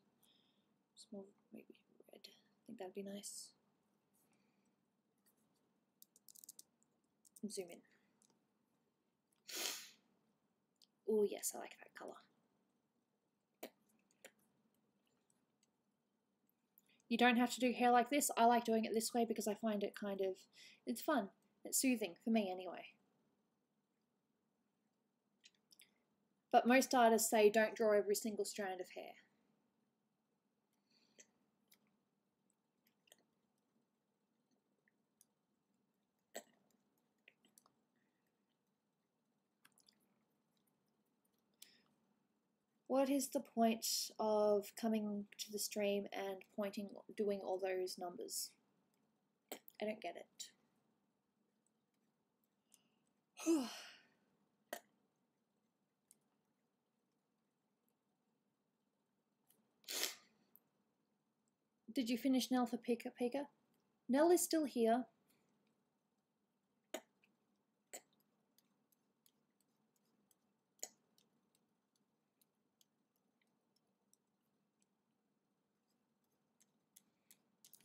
Some more, maybe red. I think that'd be nice. Zoom in. Oh yes, I like that colour. You don't have to do hair like this. I like doing it this way because I find it kind of, it's fun. It's soothing, for me anyway. But most artists say don't draw every single strand of hair. What is the point of coming to the stream and doing all those numbers? I don't get it. Did you finish Nell for Pika Pika? Nell is still here.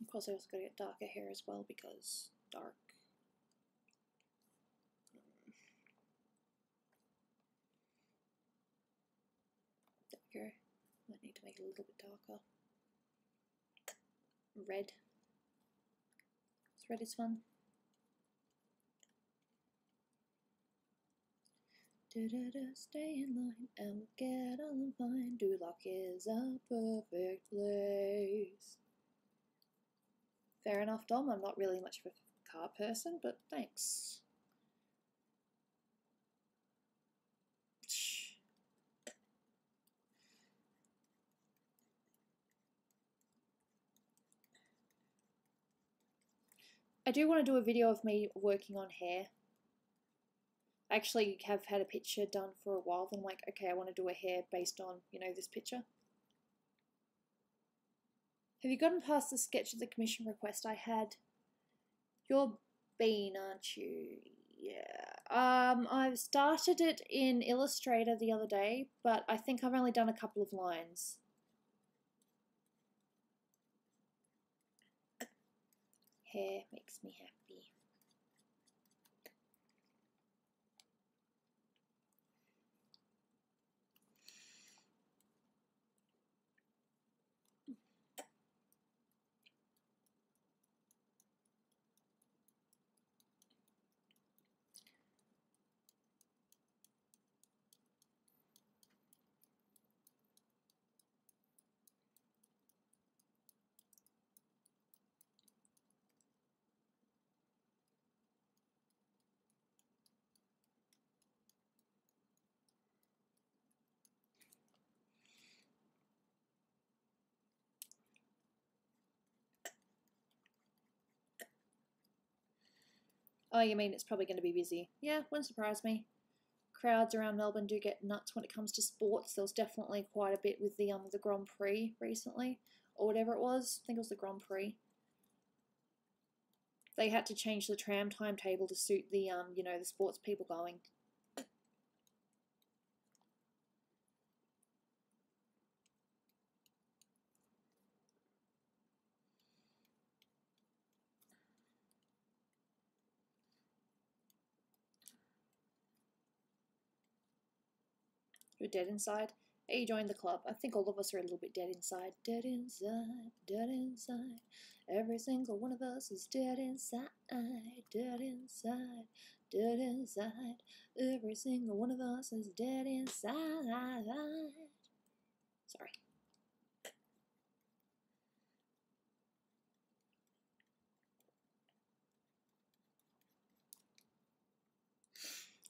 Of course, I also got to get darker hair as well because dark. There we go. Might need to make it a little bit darker. Red. Red is fun. Stay in line and we'll get on fine. Duloc is a perfect place. Fair enough, Dom. I'm not really much of a car person, but thanks. I do want to do a video of me working on hair. I actually have had a picture done for a while, then I'm like, okay, I want to do a hair based on, you know, this picture. Have you gotten past the sketch of the commission request I had? You're Bean, aren't you? Yeah. I've started it in Illustrator the other day, but I think I've only done a couple of lines. Hair makes me happy. Oh, you mean it's probably going to be busy? Yeah, wouldn't surprise me. Crowds around Melbourne do get nuts when it comes to sports. There was definitely quite a bit with the Grand Prix recently, or whatever it was. I think it was the Grand Prix. They had to change the tram timetable to suit the you know, the sports people going. You're dead inside? Hey, you joined the club. I think all of us are a little bit dead inside. Dead inside, dead inside. Every single one of us is dead inside. Dead inside, dead inside. Every single one of us is dead inside. Sorry.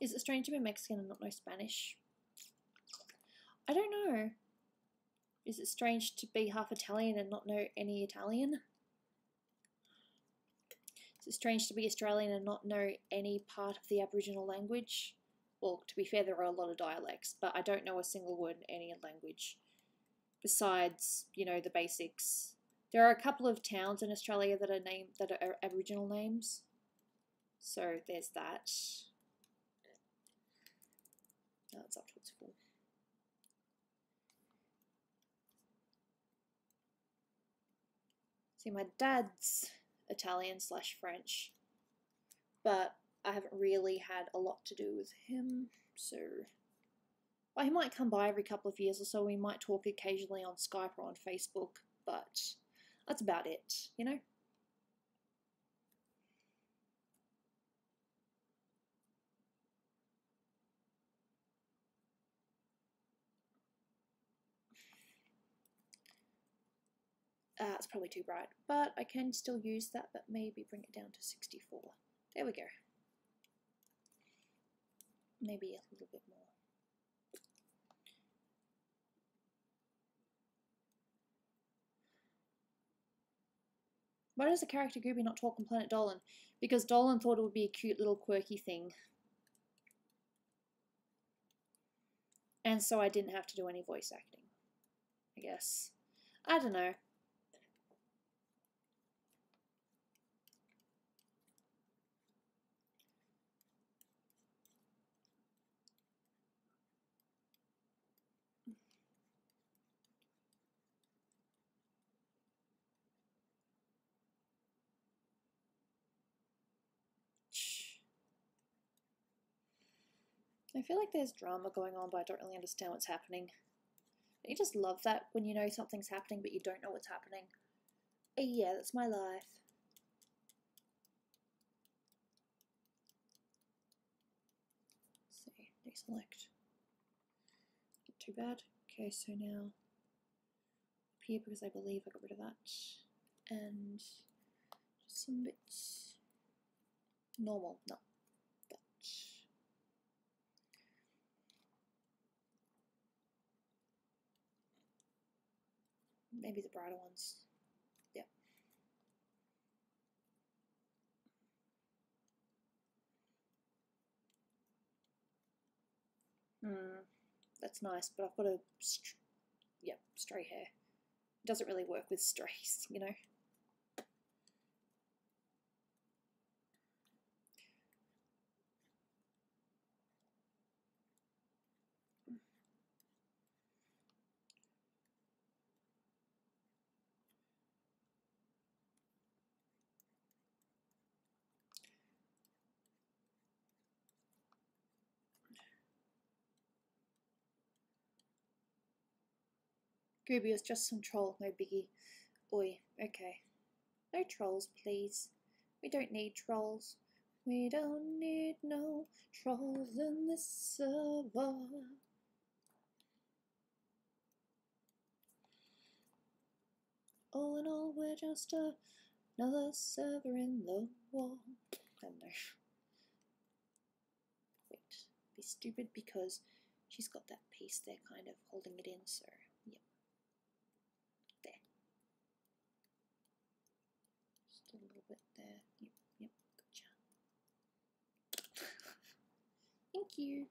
Is it strange to be Mexican and not know Spanish? I don't know. Is it strange to be half Italian and not know any Italian? Is it strange to be Australian and not know any part of the Aboriginal language? Well, to be fair, there are a lot of dialects, but I don't know a single word in any language. Besides, you know, the basics. There are a couple of towns in Australia that are Aboriginal names. So there's that. No, it's up towards 4. See, my dad's Italian/French, but I haven't really had a lot to do with him, so... Well, he might come by every couple of years or so, we might talk occasionally on Skype or on Facebook, but that's about it, you know? It's probably too bright, but I can still use that, but maybe bring it down to 64. There we go. Maybe a little bit more. Why does the character Gooby not talk on Planet Dolan? Because Dolan thought it would be a cute little quirky thing. And so I didn't have to do any voice acting, I guess. I don't know. I feel like there's drama going on, but I don't really understand what's happening. You just love that when you know something's happening, but you don't know what's happening. Yeah, that's my life. Let's see, deselect. Not too bad. Okay, so now up here, because I believe I got rid of that. And just some bits. Normal, no. That. Maybe the brighter ones. Yep. That's nice, but I've got a stray hair. It doesn't really work with strays, you know. Gooby was just some troll, no biggie. Oi, okay. No trolls, please. We don't need trolls. We don't need no trolls in this server. All in all, we're just another server in the wall. I don't know. Wait, be stupid because she's got that piece there kind of holding it in, so yep. There. Just a little bit there. Yep, gotcha. Thank you.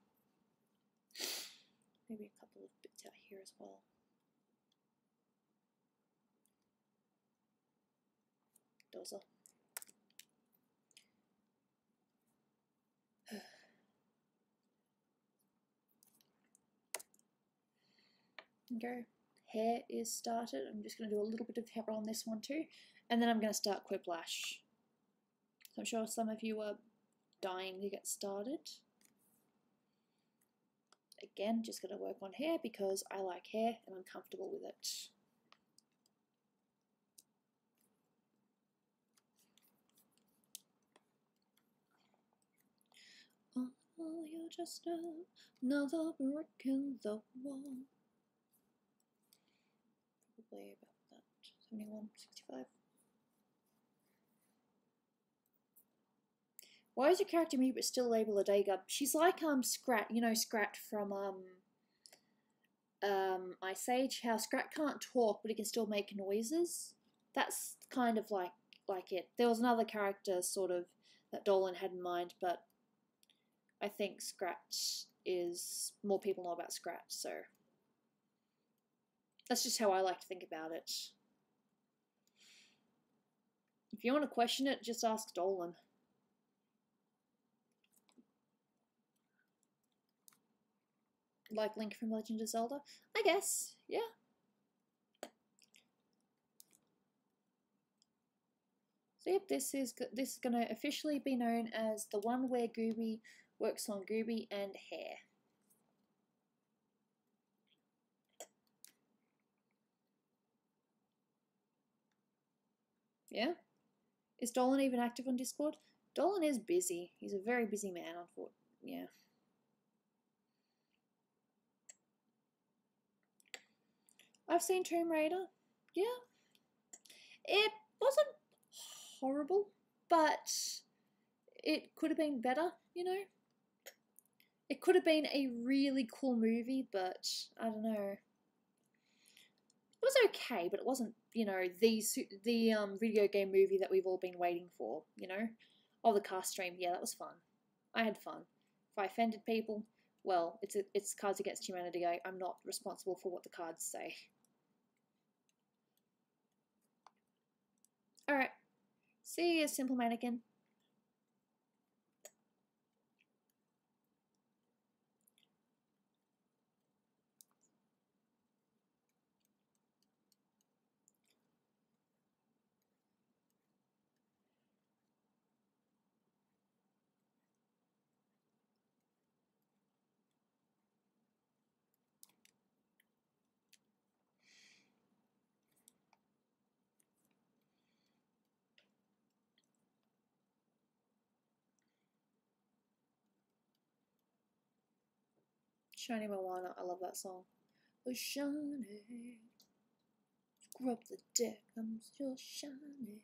Maybe a couple of bits out here as well. Dozer. Okay, hair is started. I'm just going to do a little bit of hair on this one too, and then I'm going to start Quiplash. So I'm sure some of you are dying to get started. Again, just going to work on hair because I like hair and I'm comfortable with it. Oh, you're just another brick in the wall. Probably about that. 71, 65. Why is your character mute but still label a day gub? She's like Scrat, you know Scrat from Ice Age, how Scrat can't talk but he can still make noises. That's kind of like it. There was another character sort of that Dolan had in mind, but I think Scrat is more people know about Scrat, so that's just how I like to think about it. If you want to question it, just ask Dolan. Like Link from Legend of Zelda? I guess, yeah. So yep, this is going to officially be known as the one where Gooby works on Gooby and hair. Yeah? Is Dolan even active on Discord? Dolan is busy. He's a very busy man, unfortunately. Yeah. I've seen Tomb Raider. Yeah. It wasn't horrible, but it could have been better, you know? It could have been a really cool movie, but I don't know. It was okay, but it wasn't, you know, the video game movie that we've all been waiting for, you know? Oh, the cast stream, yeah, that was fun. I had fun. If I offended people, well, it's Cards Against Humanity. I'm not responsible for what the cards say. Alright. See you, Simple Mannequin. Shiny Moana, I love that song. Oh, shiny, scrub the deck, I'm still shiny.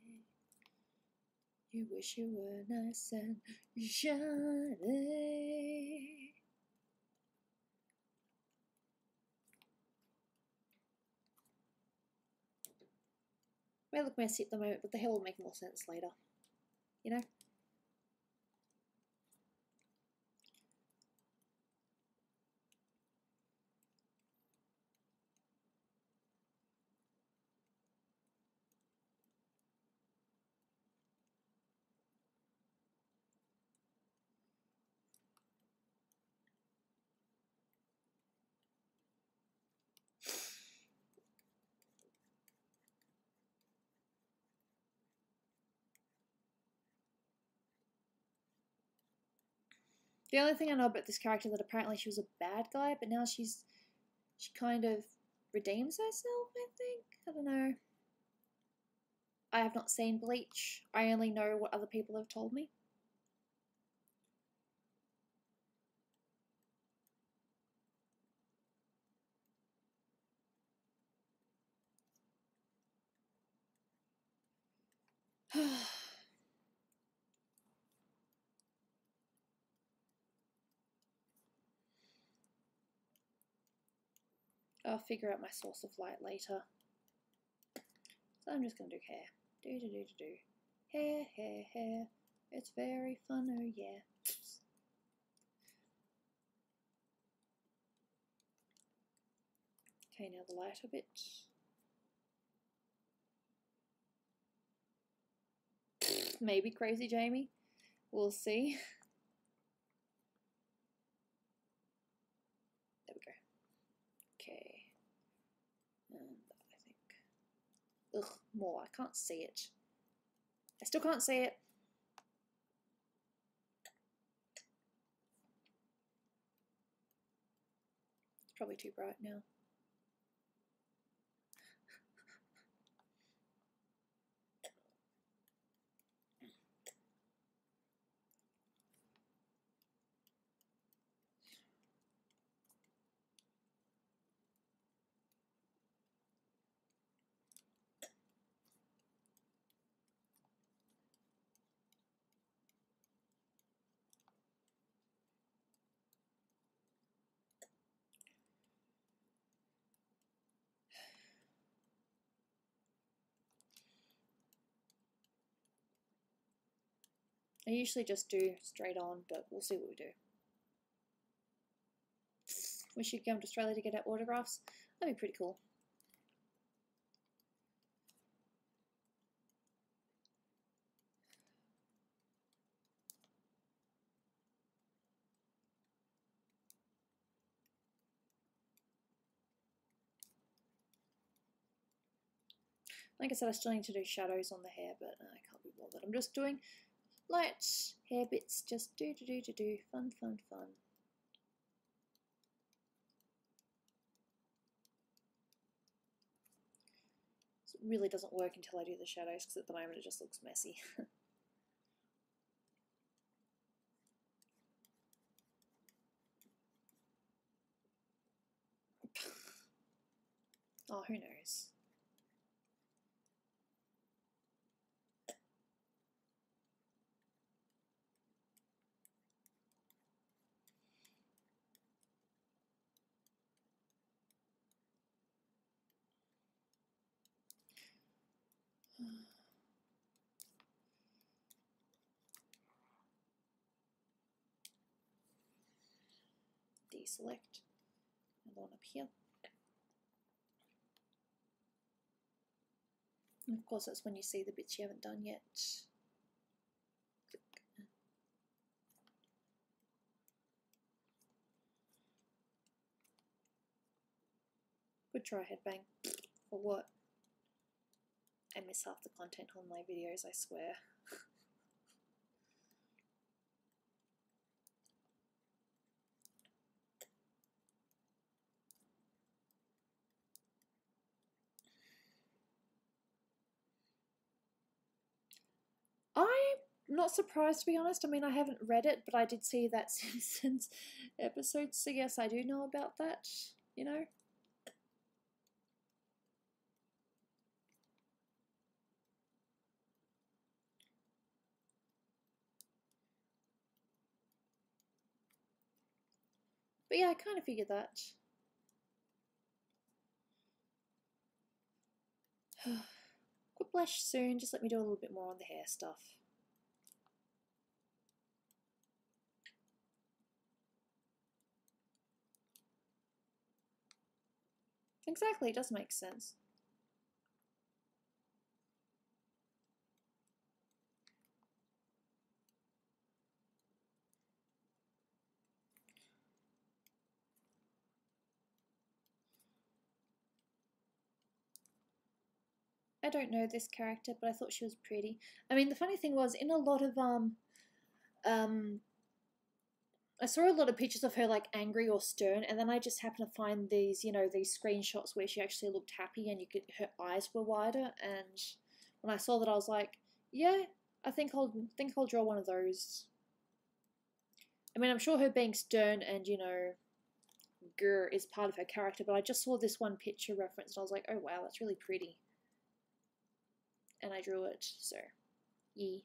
You wish you were nice and shiny. May look messy at the moment, but the hair will make more sense later. You know? The only thing I know about this character that apparently she was a bad guy, but now she kind of redeems herself, I think? I don't know. I have not seen Bleach. I only know what other people have told me. I'll figure out my source of light later. So I'm just gonna do hair. Do. Hair. It's very fun, oh yeah. Okay, now the light a bit. Maybe Crazy Jamie. We'll see. There we go. Okay. And I think. Ugh, more. I can't see it. I still can't see it. It's probably too bright now. I usually just do straight on, but we'll see what we do. We should come to Australia to get our autographs. That'd be pretty cool. Like I said, I still need to do shadows on the hair, but I can't be bothered. I'm just doing light hair bits, just do. Fun. So it really doesn't work until I do the shadows, because at the moment it just looks messy. Oh, who knows? Deselect, and the one up here. And of course, that's when you see the bits you haven't done yet. Click. Good try, headbang. For what? I miss half the content on my videos, I swear. I'm not surprised, to be honest. I mean, I haven't read it, but I did see that Simpsons episode, so yes, I do know about that, you know? But yeah, I kind of figured that. Quit blush soon, just let me do a little bit more on the hair stuff. Exactly, it does make sense. I don't know this character, but I thought she was pretty. I mean, the funny thing was, in a lot of I saw a lot of pictures of her like angry or stern, and then I just happened to find these, you know, these screenshots where she actually looked happy and her eyes were wider. And when I saw that, I was like, yeah, I think I'll draw one of those. I mean, I'm sure her being stern and, you know, grr is part of her character, but I just saw this one picture reference and I was like, oh wow, that's really pretty. And I drew it, so yee.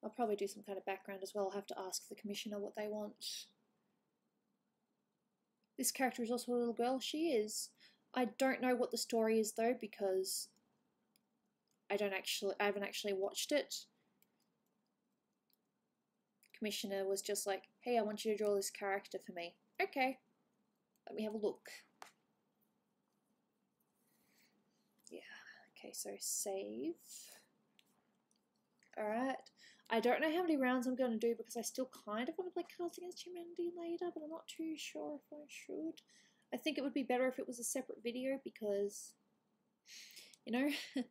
I'll probably do some kind of background as well. I'll have to ask the commissioner what they want. This character is also a little girl. She is. I don't know what the story is though, because I haven't actually watched it. Commissioner was just like, hey, I want you to draw this character for me. Okay, let me have a look. Yeah, okay, so save. Alright, I don't know how many rounds I'm going to do because I still kind of want to play Cards Against Humanity later, but I'm not too sure if I should. I think it would be better if it was a separate video because, you know, and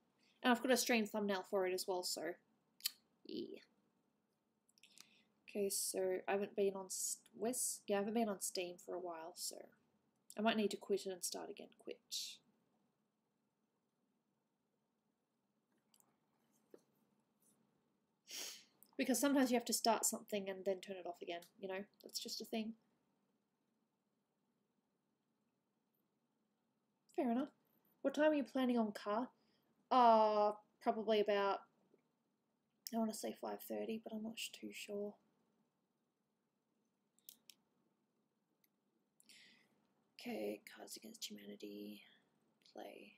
I've got a stream thumbnail for it as well, so yeah. Okay, so I haven't been on I haven't been on Steam for a while, so I might need to quit it and start again. Quit. Because sometimes you have to start something and then turn it off again, you know? That's just a thing. Fair enough. What time are you planning on car? Probably about, I want to say 5:30, but I'm not too sure. Okay, Cards Against Humanity, play.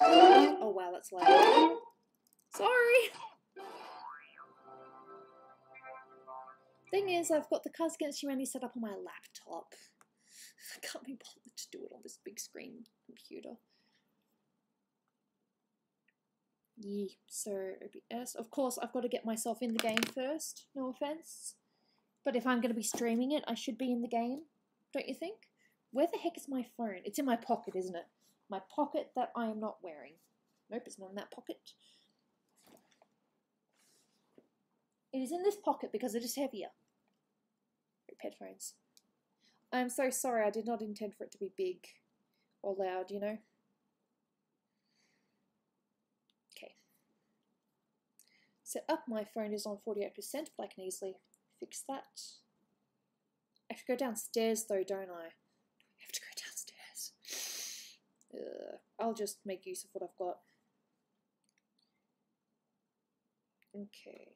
Oh wow, that's loud. Sorry! Thing is, I've got the Cards Against Humanity set up on my laptop. I can't be bothered to do it on this big screen computer. Yeah, so OBS. Of course, I've got to get myself in the game first. No offense. But if I'm going to be streaming it, I should be in the game. Don't you think? Where the heck is my phone? It's in my pocket, isn't it? My pocket that I am not wearing. Nope, it's not in that pocket. It is in this pocket because it is heavier. Headphones. I'm so sorry, I did not intend for it to be big or loud, you know? Okay. Set up, my phone is on 48%, but I can easily fix that. I have to go downstairs though, don't I? I have to go downstairs. I'll just make use of what I've got. Okay.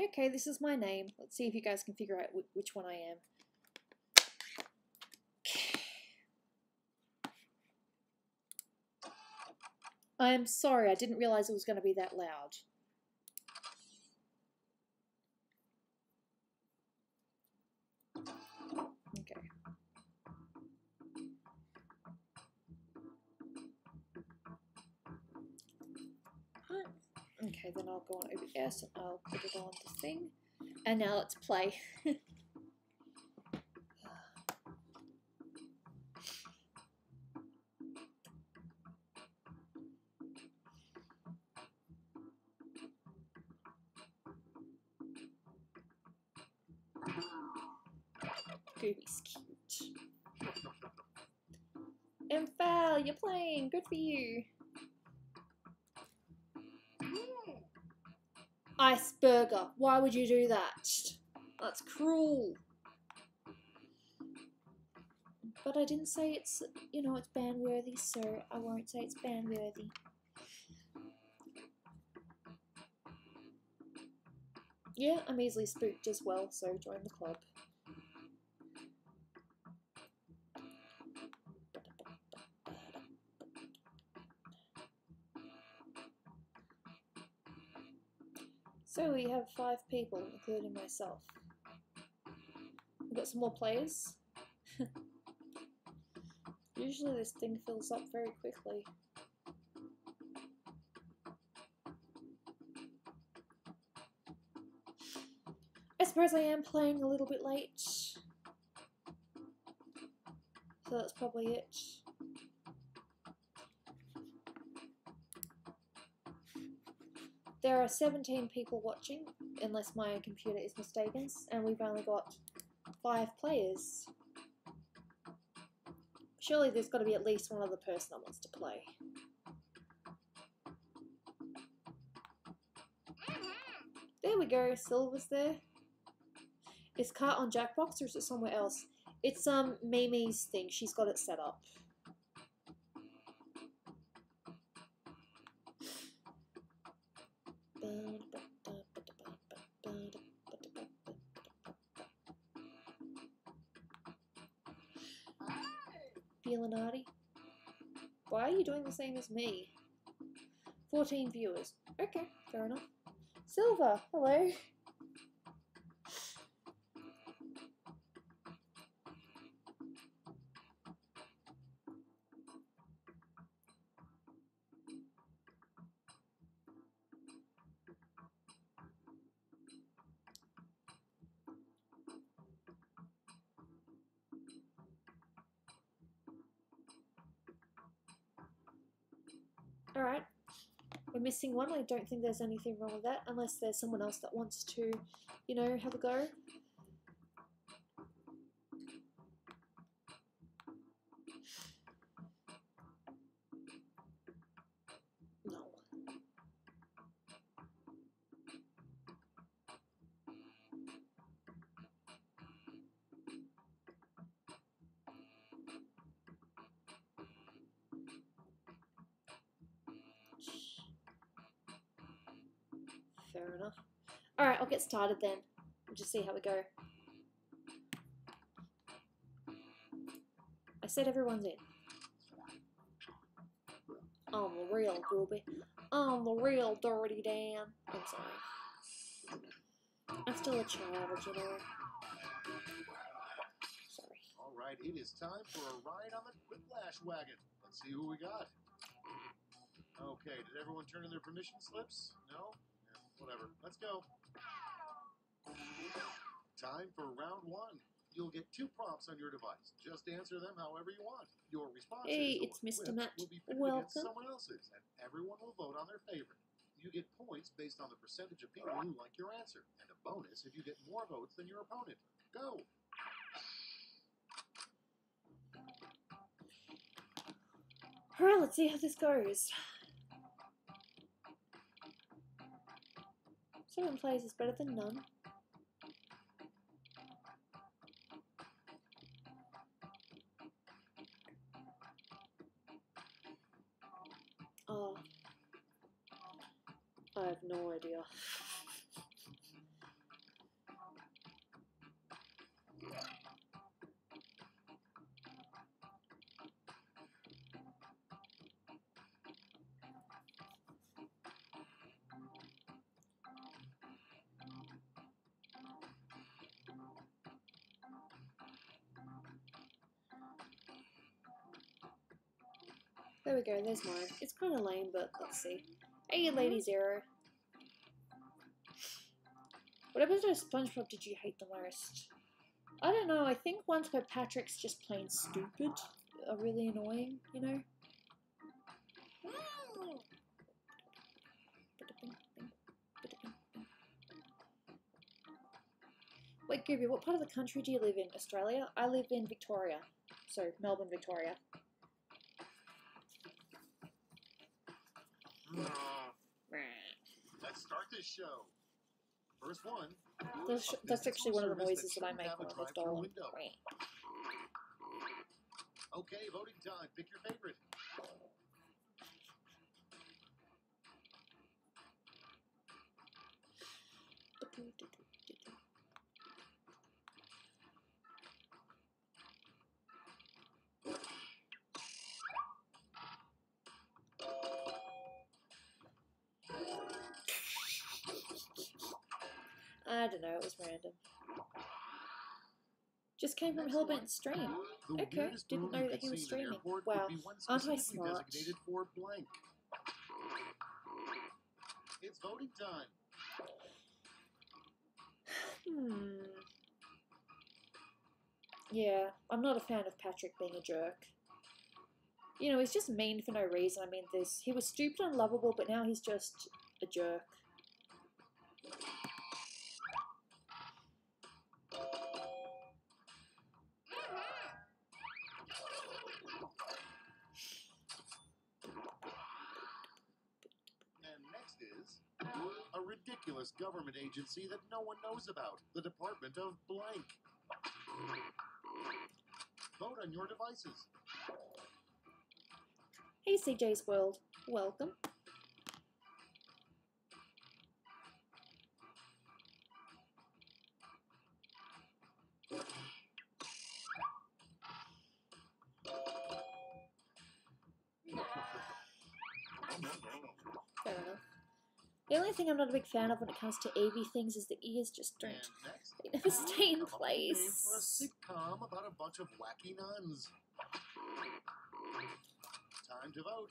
Okay, this is my name. Let's see if you guys can figure out which one I am. I'm sorry, I didn't realize it was going to be that loud. Okay. Okay, then I'll go on OBS and I'll put it on the thing. And now let's play. Gooby's cute. Val, you're playing. Good for you. Iceburger. Why would you do that? That's cruel. But I didn't say it's, you know, it's ban-worthy, so I won't say it's ban-worthy. Yeah, I'm easily spooked as well, so join the club. So we have 5 people, including myself. We've got some more players. Usually this thing fills up very quickly. I suppose I am playing a little bit late. So that's probably it. There are 17 people watching, unless my computer is mistaken, and we've only got 5 players. Surely there's got to be at least one other person that wants to play. There we go, Silver's there. Is Cart on Jackbox or is it somewhere else? It's Mimi's thing, she's got it set up. Feeling arty? Why are you doing the same as me? 14 viewers. Okay, fair enough. Silver, hello. Alright, we're missing one. I don't think there's anything wrong with that, unless there's someone else that wants to, you know, have a go. No. Fair enough. Alright, I'll get started then. We'll just see how we go. I said everyone's in. I'm the real Gooby. I'm the real Dirty Dan. I'm sorry. I'm still a child, you know. Sorry. Alright, it is time for a ride on the Whiplash wagon. Let's see who we got. Okay, did everyone turn in their permission slips? No? Yeah, whatever. Let's go. Time for round one. You'll get 2 prompts on your device. Just answer them however you want. Your responses Hey, it's Mr. Matt. will be pitted against someone else's, and everyone will vote on their favorite. You get points based on the percentage of people who like your answer, and a bonus if you get more votes than your opponent. Go! Alright, let's see how this goes. 7 plays is better than none. Oh, I have no idea. There we go, there's mine. It's kind of lame, but let's see. Hey, Lady Zero. What episode of SpongeBob did you hate the most? I don't know, I think ones where Patrick's just plain stupid are really annoying, you know? Wait, Gooby, what part of the country do you live in? Australia? I live in Victoria. So, Melbourne, Victoria. Let's start this show. First one. That's actually one of the noises that I make when I'm Dolan. Okay, voting time. Pick your favorite. I don't know, it was random. Just came from Hellbent's stream. Okay, didn't know that he was streaming. Wow, aren't I smart? For blank. It's voting time. Yeah, I'm not a fan of Patrick being a jerk. You know, he's just mean for no reason. I mean, he was stupid and lovable, but now he's just a jerk. And next is a ridiculous government agency that no one knows about. The Department of Blank. Vote on your devices. Hey, CJ's World. Welcome. Fair enough. The only thing I'm not a big fan of when it comes to AV things is the ears just don't. They never stay in place. For a sitcom about a bunch of wacky nuns. Time to vote.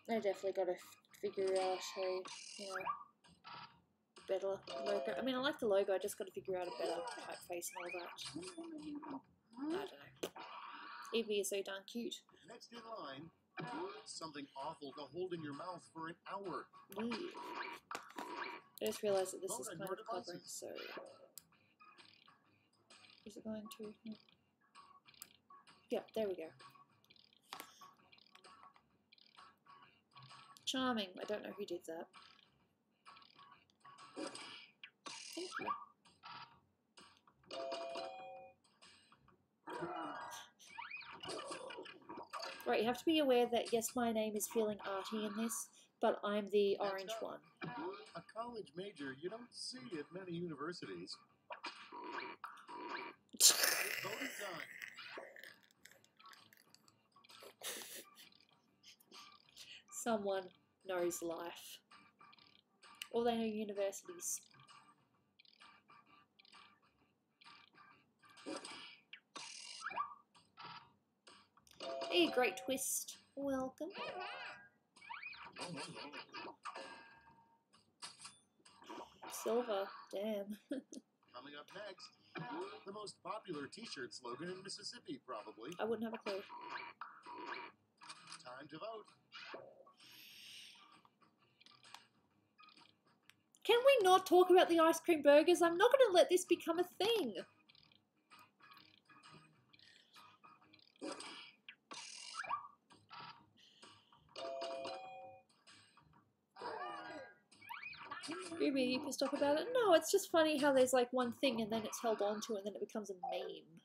I definitely gotta figure out a, you know, better logo. I mean, I like the logo, I just gotta figure out a better typeface and all that. I don't know. Evie is so darn cute. Next in line, something awful to hold in your mouth for an hour. Ew. I just realised that this is kind of covering, so... Is it going to... No. Yep, there we go. Charming. I don't know who did that. Thank you. Right, you have to be aware that, yes, my name is feeling arty in this, but I'm the Next orange up. one. A college major you don't see at many universities. It's voting time. Someone knows life. Or they know universities. Hey, great twist. Welcome. Silver, damn. Coming up next, the most popular t-shirt slogan in Mississippi, probably. I wouldn't have a clue. Time to vote. Can we not talk about the ice cream burgers? I'm not going to let this become a thing. Gooby, you pissed off about it? No, it's just funny how there's like one thing and then it's held on to and then it becomes a meme.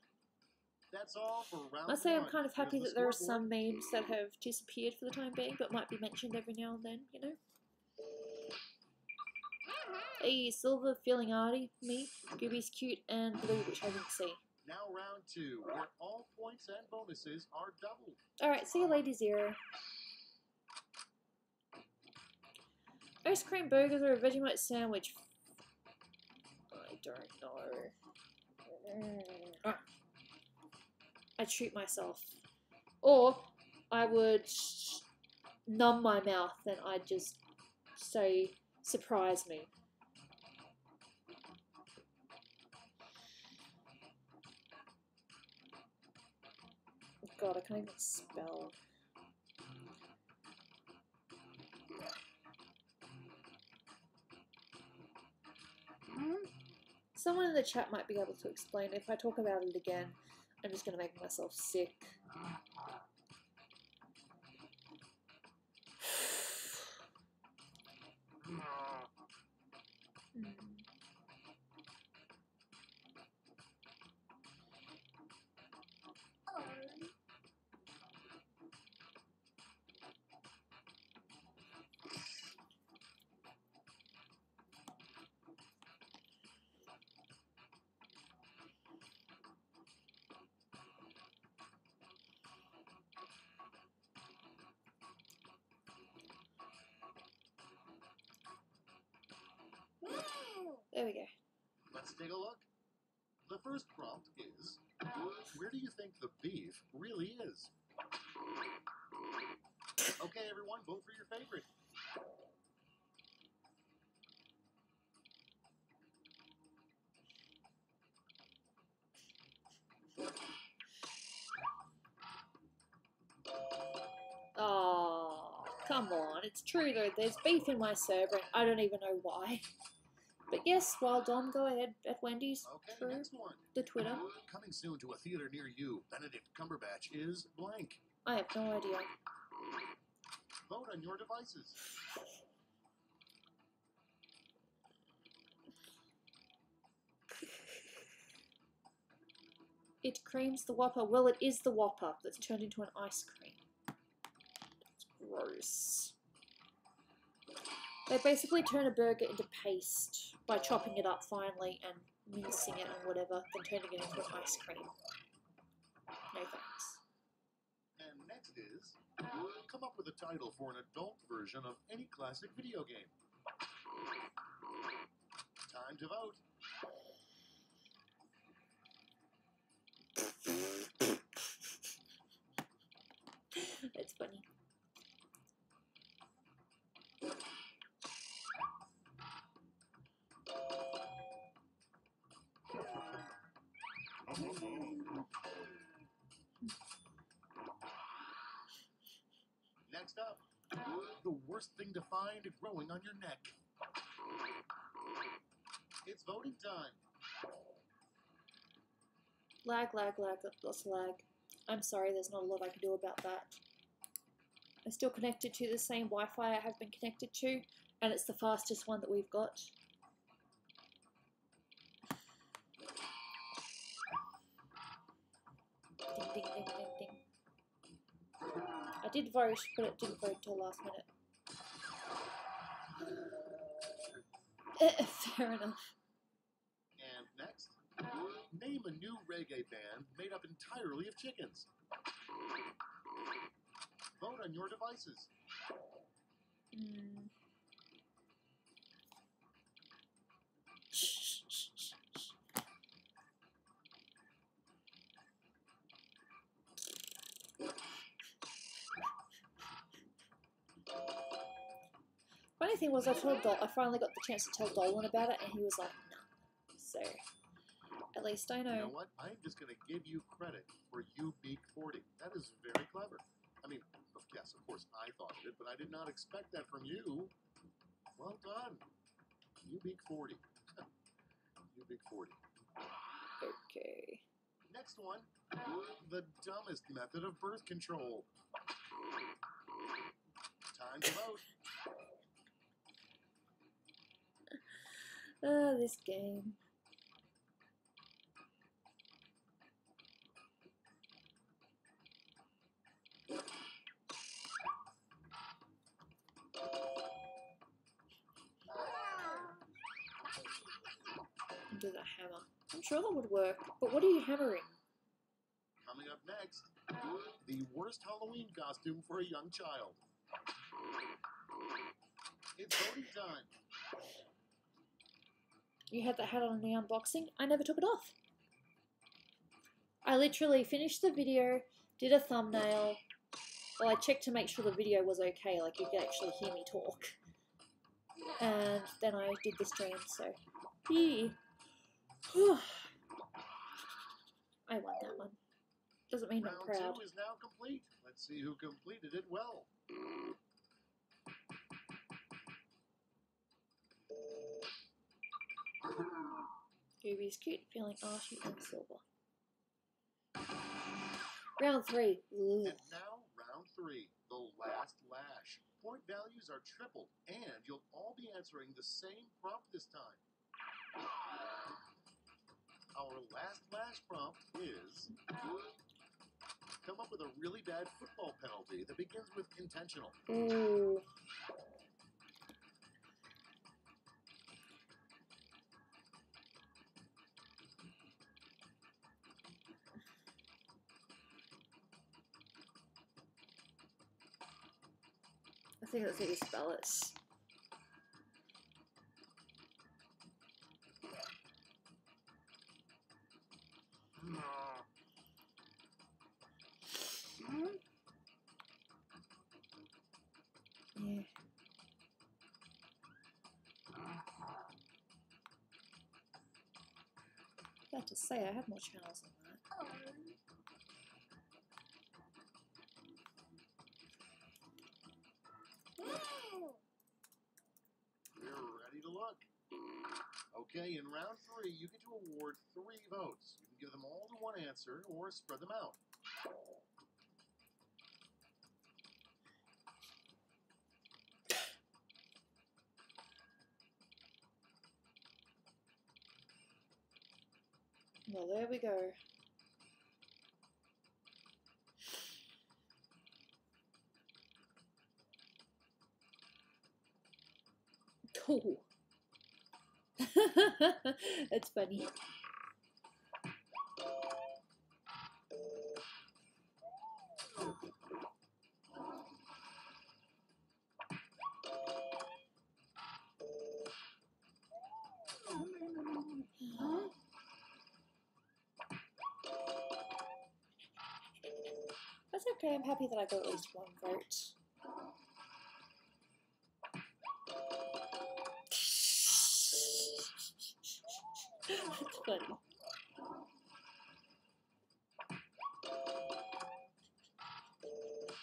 That's all for round I say I'm one. kind of happy Here's that the there are scoreboard. some memes that have disappeared for the time being, but might be mentioned every now and then, you know? Hey, Silver feeling arty, me. Gooby's cute and blue, which I didn't see. Now round two, where all points and bonuses are doubled. Alright, see you Lady Zero. Ice cream burgers or a Vegemite sandwich? I don't know. I'd shoot myself. Or I would numb my mouth and I'd just say, surprise me. God, I can't even spell. Someone in the chat might be able to explain. If I talk about it again, I'm just going to make myself sick. There we go. Let's take a look. The first prompt is, where do you think the beef really is? Okay, everyone, vote for your favorite. Oh, come on. It's true though. There's beef in my server and I don't even know why. But yes, while Dom, go ahead at Wendy's. Okay, True. next one. The Twitter. Coming soon to a theater near you, Benedict Cumberbatch is blank. I have no idea. Vote on your devices. It creams the Whopper. Well, it is the Whopper that's turned into an ice cream. It's gross. They basically turn a burger into paste by chopping it up finely and mincing it and whatever, then turning it into an ice cream. No thanks. And next is, come up with a title for an adult version of any classic video game. Time to vote. It's funny. Next up, the worst thing to find growing on your neck. It's voting time. Lag, lots of lag. I'm sorry, there's not a lot I can do about that. I'm still connected to the same Wi-Fi I have been connected to, and it's the fastest one that we've got. Ding, ding, ding, ding, ding. I did vote, but it didn't vote till last minute. Fair enough. And next, name a new reggae band made up entirely of chickens. Vote on your devices. Funny thing was, I finally got the chance to tell Dolan about it, and he was like, "No." So, at least I know. You know what? I'm just going to give you credit for you being 40. That is very clever. I mean, yes, of course I thought of it, but I did not expect that from you. Well done. You big 40. You big 40. Okay. Next one. The dumbest method of birth control. Time to vote. This game. Do the hammer. I'm sure that would work, but what are you hammering? Coming up next, the worst Halloween costume for a young child. It's voting time. You had that hat on in the unboxing? I never took it off. I literally finished the video, did a thumbnail. Well, I checked to make sure the video was okay, like you could actually hear me talk. And then I did the stream, so yeah. I won that one. Doesn't mean I'm proud. Round 2 is now complete. Let's see who completed it well. Gooby's cute, feeling arty and silver. Round 3. Ugh. And now, round 3, the last lash. Point values are tripled, and you'll all be answering the same prompt this time. Our last lash prompt is: come up with a really bad football penalty that begins with intentional. Ooh. I think that's how you spell it. Yeah. I have to say, I had more channels than that. We're ready to look. Okay, in round 3, you get to award 3 votes. You can give them all to one answer or spread them out. Well, there we go. Cool. That's funny. That's okay, I'm happy that I got at least 1 vote. That's funny.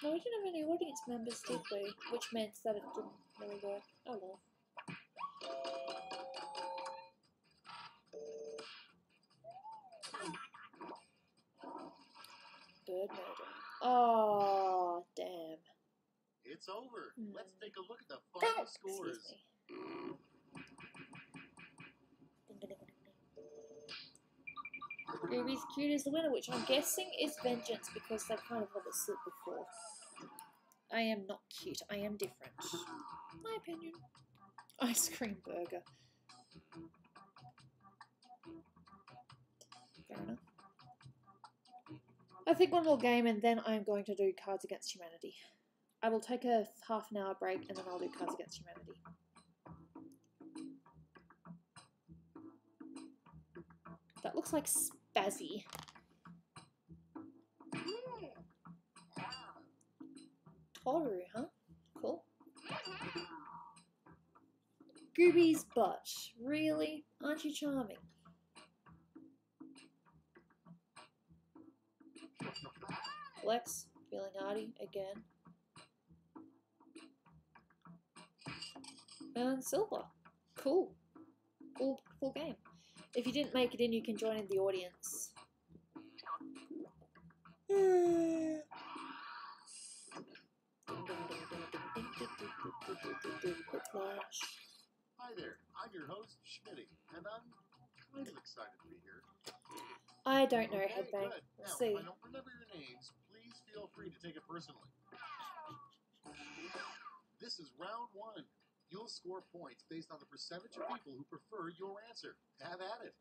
No, we didn't have any audience members, did we? Which meant that it didn't really work. Oh well. Bird murder. Oh, damn. It's over. Let's take a look at the final scores. Excuse me. Gooby's cute is the winner, which I'm guessing is Vengeance because they kind of let it slip before. I am not cute. I am different. My opinion. Ice cream burger. I think one more game and then I'm going to do Cards Against Humanity. I will take a half an hour break and then I'll do Cards Against Humanity. That looks like Spazzy. Toru, huh? Cool. Gooby's butt. Really? Aren't you charming? Lex, feeling arty again. And Silver. Cool. Full game. If you didn't make it in, you can join in the audience. Hi there, I'm your host, Schmitty, and I'm kind of excited to be here. I don't know, Okay, Headbang. good. Let's Now, see. if I don't remember your names, please feel free to take it personally. This is round one. You'll score points based on the percentage of people who prefer your answer. Have at it.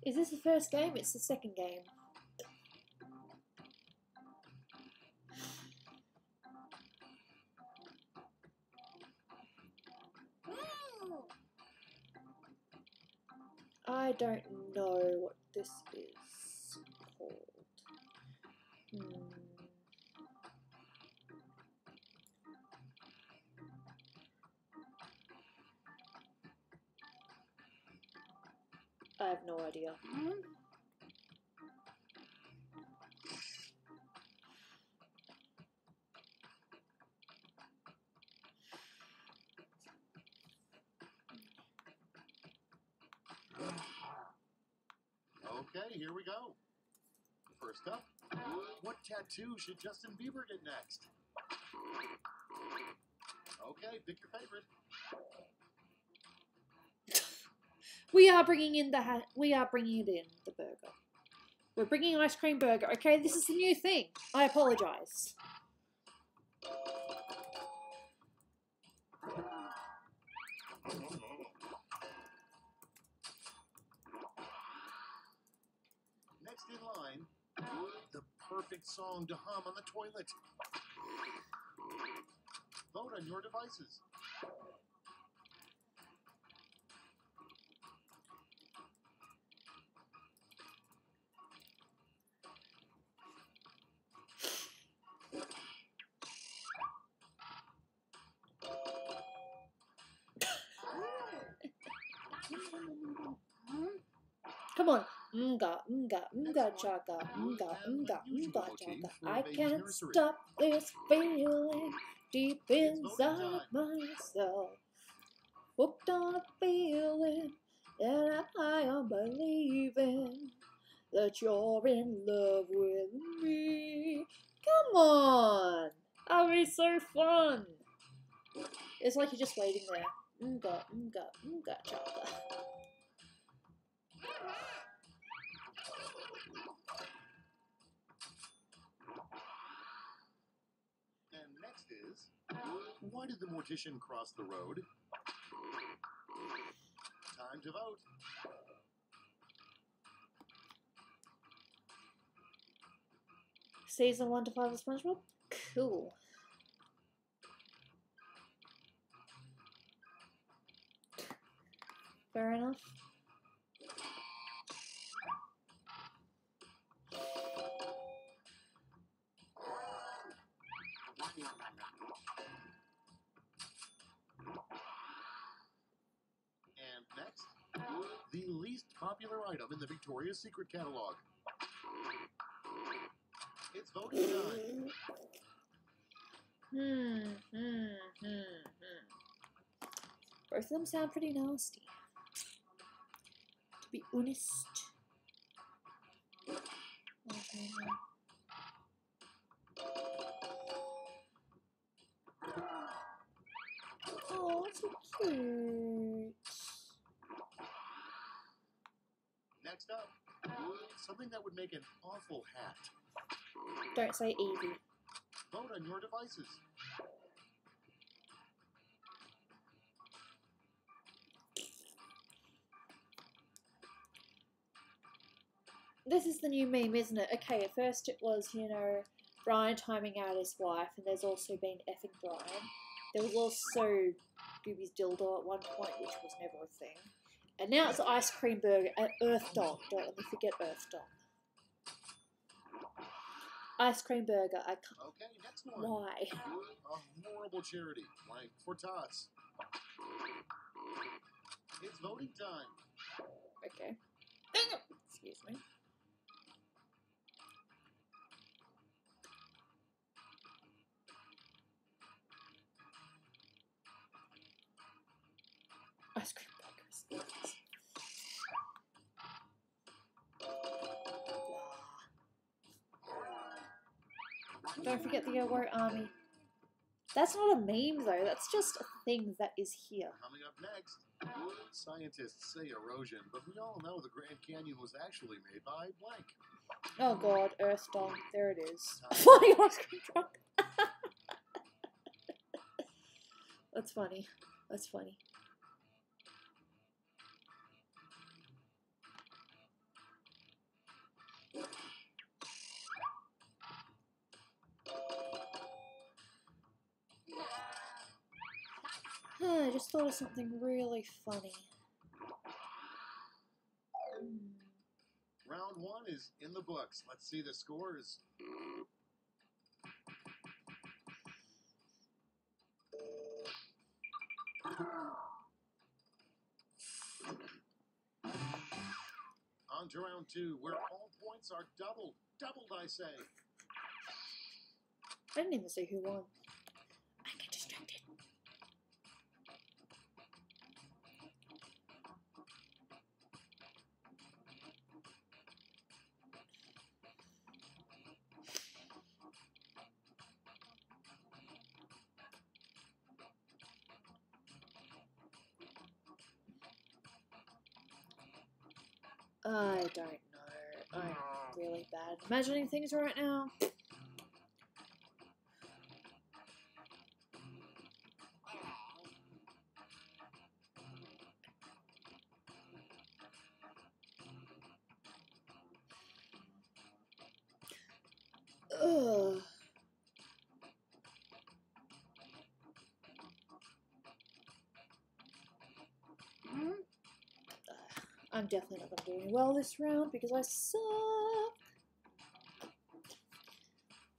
Is this the first game? It's the second game. I don't know what this is called. I have no idea. Okay, here we go. First up, what tattoo should Justin Bieber get next? Okay, pick your favorite. We are bringing in the the burger. We're bringing ice cream burger. Okay, this is the new thing. I apologize. Next in line, the perfect song to hum on the toilet. Vote on your devices. Come on. Mga, chaka, chaka. I can't stop this feeling deep inside myself. Hooked on a feeling that I am believing that you're in love with me. Come on. That'll be so fun. It's like you're just waiting there. Mga, chaka. And next is, why did the mortician cross the road? Time to vote. Season 1 to 5 of SpongeBob? Cool. Fair enough. And next, the least popular item in the Victoria's Secret catalog. It's voting time. Both of them sound pretty nasty, to be honest. Oh, so cute. Next up, something that would make an awful hat. Don't say Evie. Vote on your devices. This is the new meme, isn't it? Okay, at first it was, you know, Brian timing out his wife, and there's also been effing Brian. There was also Gooby's dildo at one point, which was never a thing. And now it's Ice Cream Burger and Earth Dog. Don't let me forget Earth Dog. Ice Cream Burger. I can't. Okay, next one. Why? A horrible charity, like for tots. It's voting time. Okay. Excuse me. Ice cream burgers. Don't forget the War Army. That's not a meme though, that's just a thing that is here. Coming up next, scientists say erosion, but we all know the Grand Canyon was actually made by blank. Oh god, Earth Dog. There it is. Flying ice cream truck. That's funny. That's funny. I just thought of something really funny. Round one is in the books. Let's see the scores. On to round two, where all points are doubled. Doubled, I say. I didn't even see who won. I get distracted. I don't know. I'm really bad at imagining things right now. Ugh. I'm definitely not going to do well this round because I suck.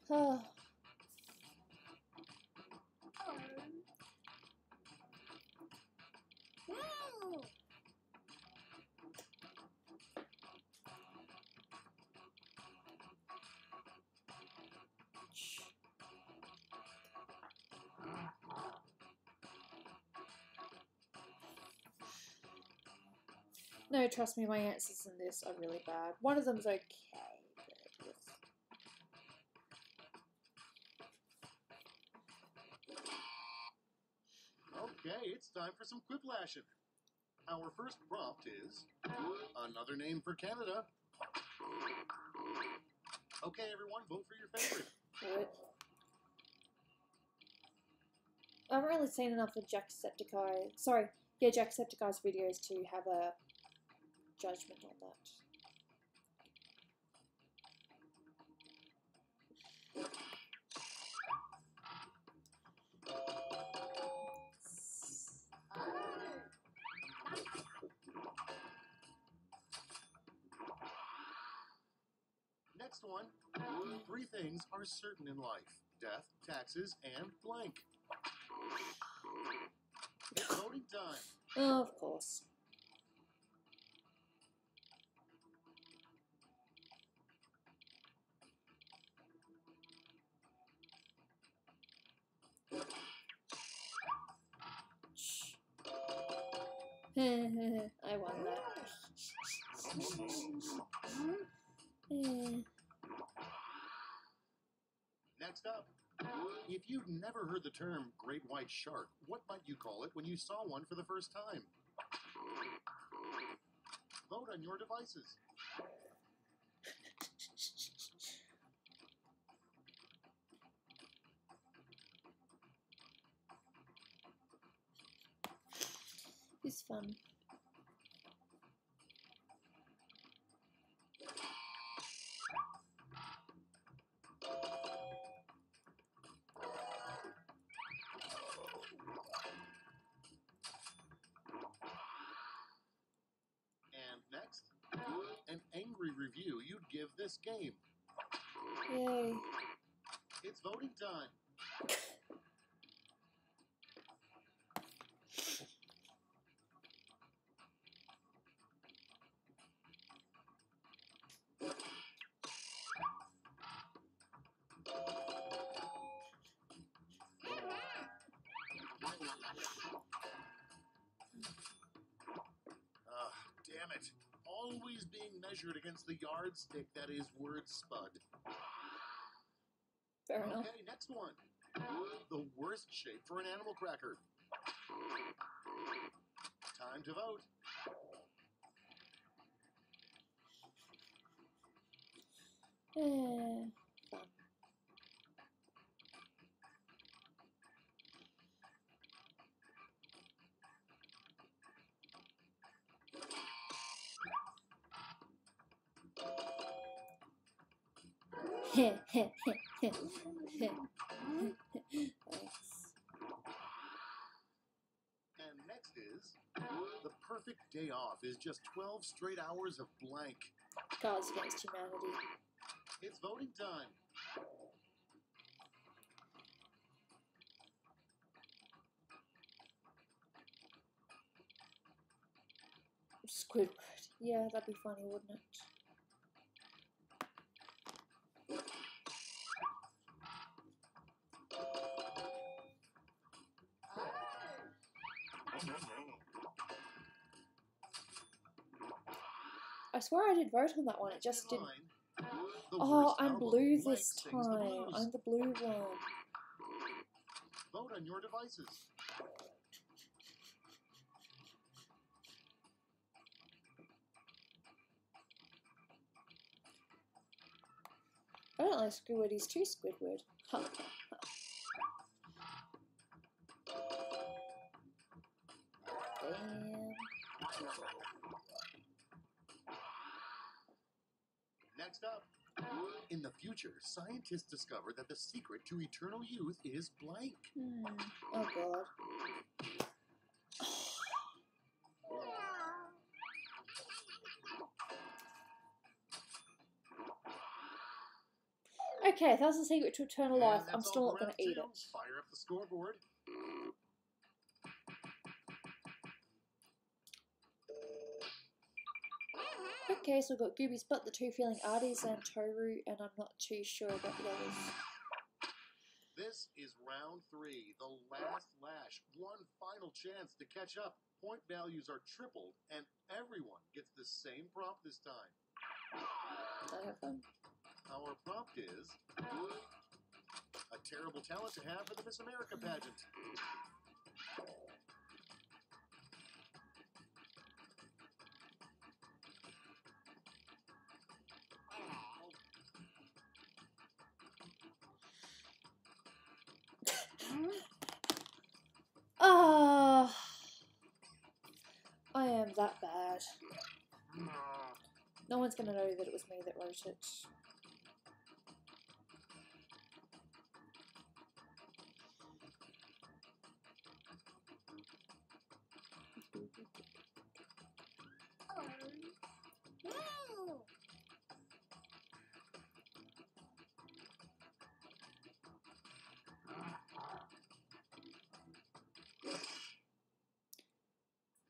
Oh. No, trust me, my answers in this are really bad. One of them's okay. Okay, it's time for some quiplashing. Our first prompt is another name for Canada. Okay, everyone, vote for your favorite. What? I haven't really seen enough of Jacksepticeye. Sorry, yeah, Jacksepticeye's videos to have a judgment on that. Next one. Three things are certain in life. Death, taxes, and blank. It's voting time. Oh, of course. I won that. Next up, if you've never heard the term great white shark, what might you call it when you saw one for the first time? Vote on your devices. It's fun. And next, an angry review you'd give this game. Yay. It's voting time. Damn it. Always being measured against the yardstick that is word spud. Fair enough. Okay, next one. The worst shape for an animal cracker. Time to vote. Fun. Thanks. And next is, the perfect day off is just 12 straight hours of blank. Cards Against Humanity. It's voting time. Squidward. Yeah, that'd be funny, wouldn't it? I swear I did vote on that one, it just didn't. Oh, I'm blue this time. I'm the blue one. Vote on your devices. I don't like Squidward, he's too Squidward. Huh. Damn. Next up, in the future, scientists discover that the secret to eternal youth is blank. Oh god. Okay, if that's the secret to eternal life, I'm still not going to eat it. Fire up the scoreboard. Okay, so we've got Gooby's butt, the two feeling arties, and Toru, and I'm not too sure about the others. This is round 3, the last lash. One final chance to catch up. Point values are tripled, and everyone gets the same prompt this time. I have fun. Our prompt is a terrible talent to have for the Miss America pageant. Ah, I am that bad. No one's going to know that it was me that wrote it.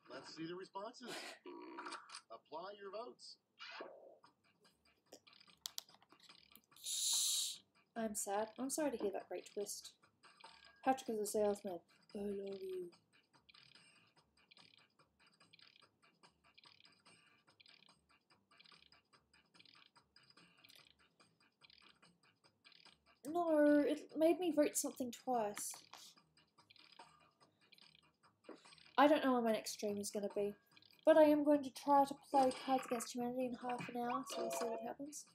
Let's see the responses. Apply your votes. I'm sad. I'm sorry to hear that great twist. Patrick is a salesman. I love you. No, it made me vote something twice. I don't know when my next stream is going to be, but I am going to try to play Cards Against Humanity in half an hour, so we'll see what happens.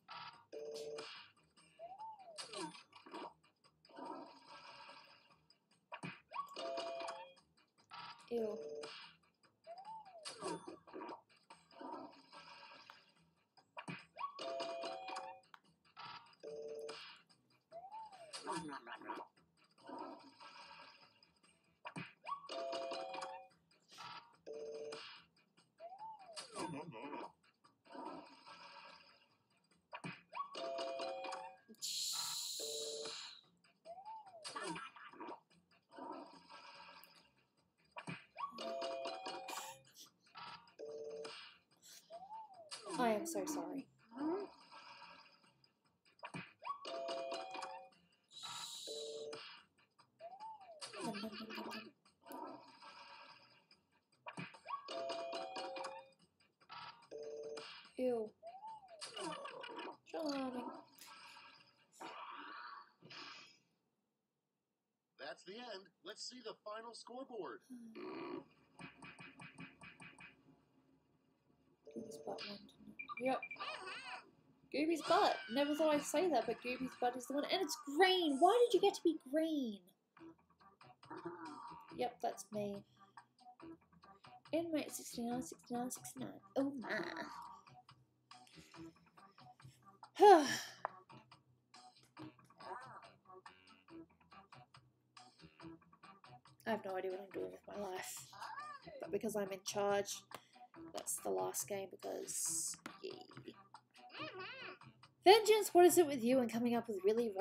Ew. I am so sorry. Ew. Charming. That's the end. Let's see the final scoreboard. Gooby's butt one. Yep. Gooby's butt. Never thought I'd say that, but Gooby's butt is the one. And it's green. Why did you get to be green? Yep, that's me. Inmate 69, 69, 69. Oh my. I have no idea what I'm doing with my life. But because I'm in charge, that's the last game because... Yay. Vengeance, what is it with you and coming up with really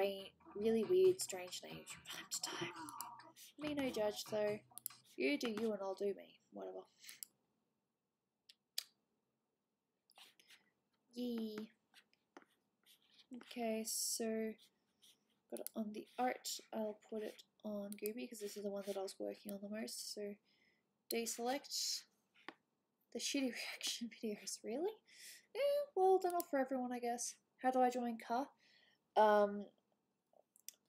weird, strange names from time to time? Me no judge though. You do you and I'll do me. Whatever. Yee. Okay, so got it on the art. I'll put it on Gooby because this is the one that I was working on the most. So deselect the shitty reaction videos. Really? Yeah, well, they're not for everyone, I guess. How do I join car?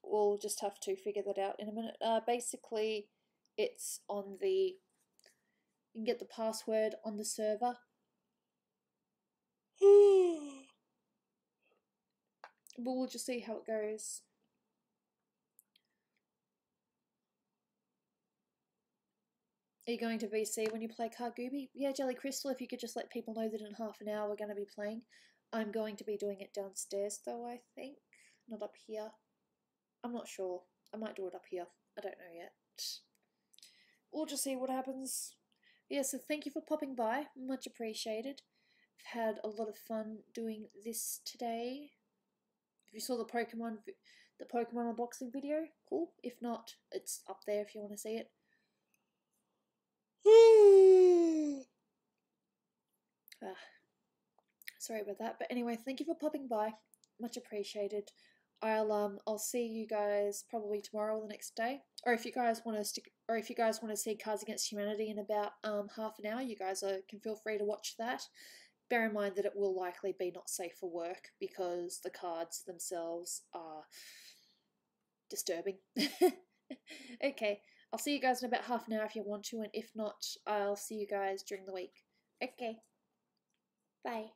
We'll just have to figure that out in a minute. Basically, it's on the... You can get the password on the server. But we'll just see how it goes. Are you going to VC when you play Car Gooby? Yeah, Jelly Crystal, if you could just let people know that in half an hour we're going to be playing. I'm going to be doing it downstairs though, I think. Not up here. I'm not sure. I might do it up here. I don't know yet. We'll just see what happens. Yeah, so thank you for popping by. Much appreciated. I've had a lot of fun doing this today. If you saw the Pokemon unboxing video, cool. If not, it's up there if you want to see it. Sorry about that, but anyway, thank you for popping by. Much appreciated. I'll see you guys probably tomorrow or the next day, or if you guys want to see Cards Against Humanity in about half an hour, you guys can feel free to watch that. Bear in mind that it will likely be not safe for work because the cards themselves are disturbing. Okay, I'll see you guys in about half an hour if you want to, and if not, I'll see you guys during the week. Okay, bye.